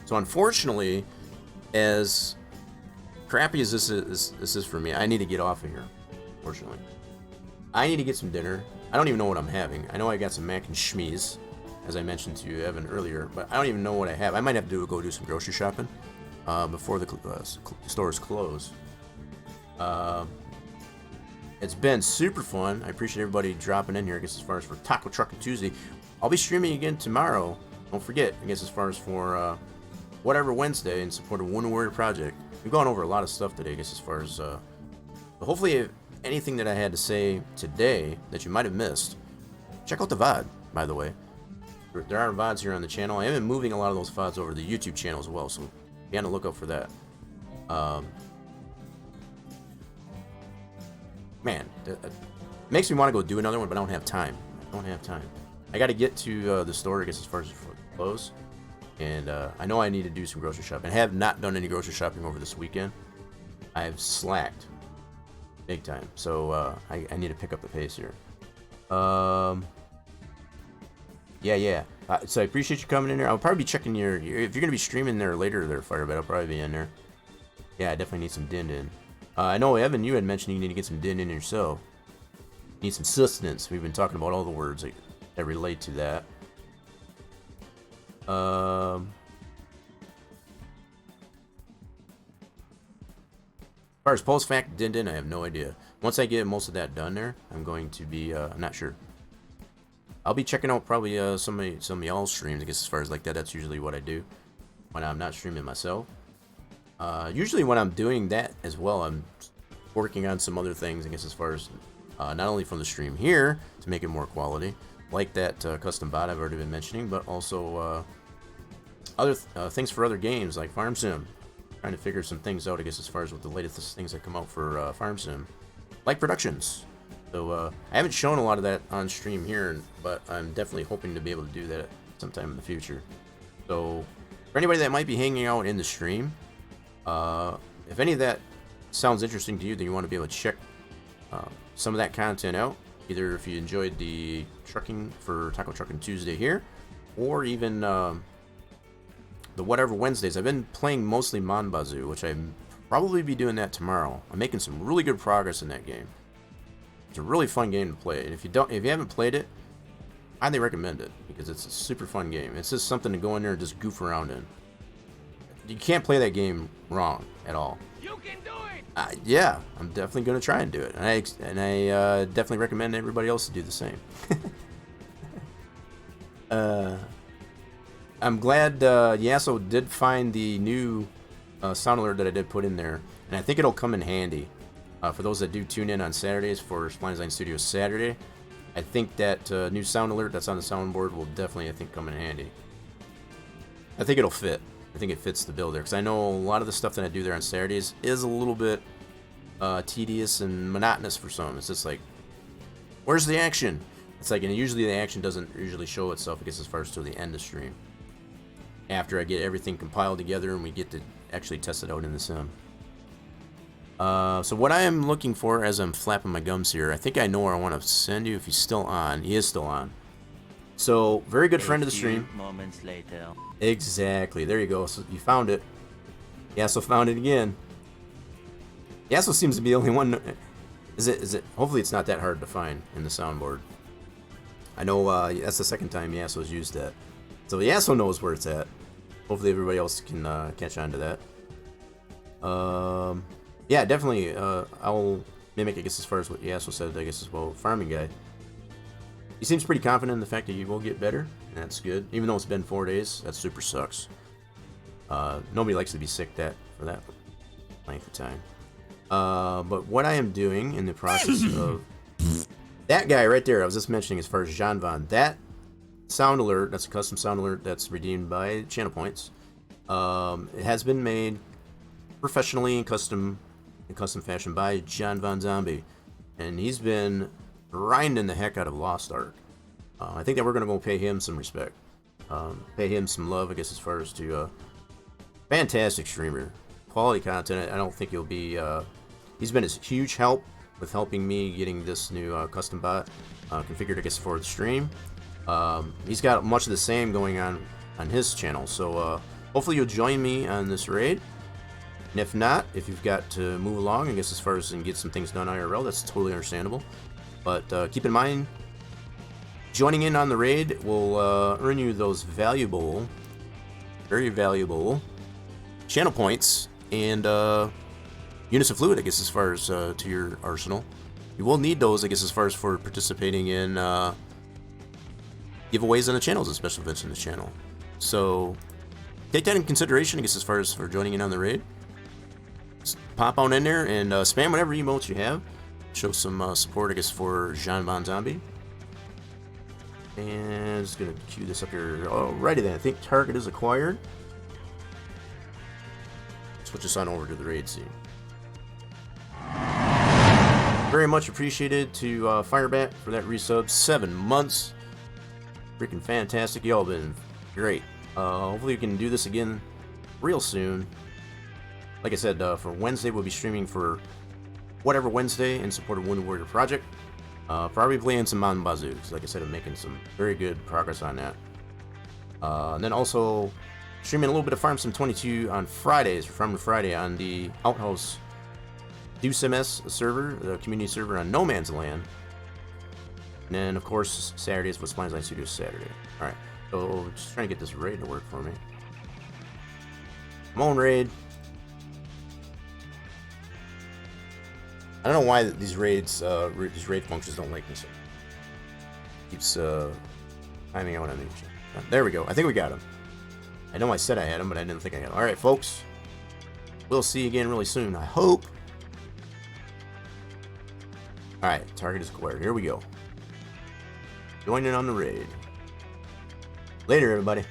So unfortunately, as crappy as this is for me, I need to get off of here. Unfortunately, I need to get some dinner. I don't even know what I'm having. I know I got some mac and cheese, as I mentioned to you, Evan, earlier, but I don't even know what I have. I might have to go do some grocery shopping before the stores close. It's been super fun. I appreciate everybody dropping in here, I guess, as far as for Taco Truckin' Tuesday. I'll be streaming again tomorrow. Don't forget, I guess, as far as for whatever Wednesday in support of One Warrior Project. We've gone over a lot of stuff today, I guess, as far as hopefully if anything that I had to say today that you might have missed, check out the VOD, by the way. There are VODs here on the channel. I am moving a lot of those VODs over to the YouTube channel as well, so be on the lookout for that. Man, it makes me want to go do another one, but I don't have time. I got to get to the store, I guess, as far as for clothes. And I know I need to do some grocery shopping. I have not done any grocery shopping over this weekend. I've slacked big time. So I need to pick up the pace here. Yeah. So I appreciate you coming in there. I'll probably be checking your if you're going to be streaming there later there, Firebet, I'll probably be in there. Yeah, I definitely need some din. I know, Evan, you had mentioned you need to get some din in yourself. Need some sustenance. We've been talking about all the words that relate to that. As far as post-fact din, I have no idea. Once I get most of that done there, I'm going to be, I'm not sure. I'll be checking out probably some of y'all's streams, I guess, as far as like that. That's usually what I do when I'm not streaming myself. Usually when I'm doing that as well, I'm working on some other things, I guess, as far as not only from the stream here to make it more quality, like that custom bot I've already been mentioning, but also other things for other games like Farm Sim. Trying to figure some things out, I guess, as far as with the latest things that come out for Farm Sim, like Productions. So I haven't shown a lot of that on stream here, but I'm definitely hoping to be able to do that sometime in the future. So for anybody that might be hanging out in the stream, if any of that sounds interesting to you, then you want to be able to check some of that content out. Either if you enjoyed the trucking for Taco Truckin' Tuesday here, or even the whatever Wednesdays. I've been playing mostly Monbazoo, which I'm probably be doing that tomorrow. I'm making some really good progress in that game. It's a really fun game to play, and if you haven't played it, I highly recommend it because it's a super fun game. It's just something to go in there and just goof around in. You can't play that game wrong at all. You can do it! Yeah, I'm definitely going to try and do it. And I definitely recommend everybody else to do the same. I'm glad Yasso did find the new sound alert that I did put in there. And I think it'll come in handy. For those that do tune in on Saturdays for Spline Design Studios Saturday, I think that new sound alert that's on the soundboard will definitely, I think, come in handy. I think it'll fit. I think it fits the bill there, because I know a lot of the stuff that I do there on Saturdays is a little bit tedious and monotonous for some. It's just like, where's the action? It's like, and usually the action doesn't usually show itself, I guess, as far as to the end of stream. After I get everything compiled together and we get to actually test it out in the sim. So what I am looking for as I'm flapping my gums here, I think I know where I want to send you if he's still on. He is still on. So, very good friend of the stream. Moments later. Exactly. There you go. So you found it. Yasso found it again. Yasso seems to be the only one. Is it? Hopefully it's not that hard to find in the soundboard. I know that's the second time Yasso's used that. So Yasso knows where it's at. Hopefully everybody else can catch on to that. Yeah, definitely. I'll mimic, I guess, as far as what Yasso said, I guess, as well. Farming guy. He seems pretty confident in the fact that you will get better, and that's good. Even though it's been 4 days, that super sucks. Nobody likes to be sick for that length of time. But what I am doing in the process of that guy right there, I was just mentioning as far as Jean Von, that sound alert, that's a custom sound alert that's redeemed by channel points. It has been made professionally in custom fashion by John Von Zombie, and he's been grinding the heck out of Lost Ark. I think that we're gonna go pay him some respect, pay him some love, I guess, as far as to fantastic streamer, quality content. I don't think he'll be. He's been a huge help with helping me getting this new custom bot configured, I guess, for the stream. He's got much of the same going on his channel, so hopefully you'll join me on this raid. And if not, if you've got to move along, I guess, as far as and get some things done IRL, that's totally understandable. But keep in mind, joining in on the raid will earn you those valuable, very valuable channel points and units of fluid, I guess, as far as to your arsenal. You will need those, I guess, as far as for participating in giveaways on the channels and special events in the channel. So take that in consideration, I guess, as far as for joining in on the raid. Just pop on in there and spam whatever emotes you have. Show some support, I guess, for Jean Von Zombie. And just gonna cue this up here. Alrighty then, I think target is acquired. Switch us on over to the raid scene. Very much appreciated to Firebat for that resub. 7 months. Freaking fantastic. Y'all been great. Hopefully we can do this again real soon. Like I said, for Wednesday we'll be streaming for whatever Wednesday in support of Wounded Warrior Project. Probably playing some Mountain Bazooks. Like I said, I'm making some very good progress on that. And then also streaming a little bit of Farm Sim 22 on Fridays, Farm Friday, on the Outhouse Deuce MS server, the community server on No Man's Land. And then, of course, Saturdays with Splines Line Studios Saturday. Alright, so just trying to get this raid to work for me. Come on, raid. I don't know why these raids, these raid functions don't like me so. Keeps timing out on these. There we go. I think we got him. I know I said I had him, but I didn't think I had him. Alright, folks. We'll see you again really soon, I hope. Alright, target is acquired. Here we go. Join in on the raid. Later, everybody.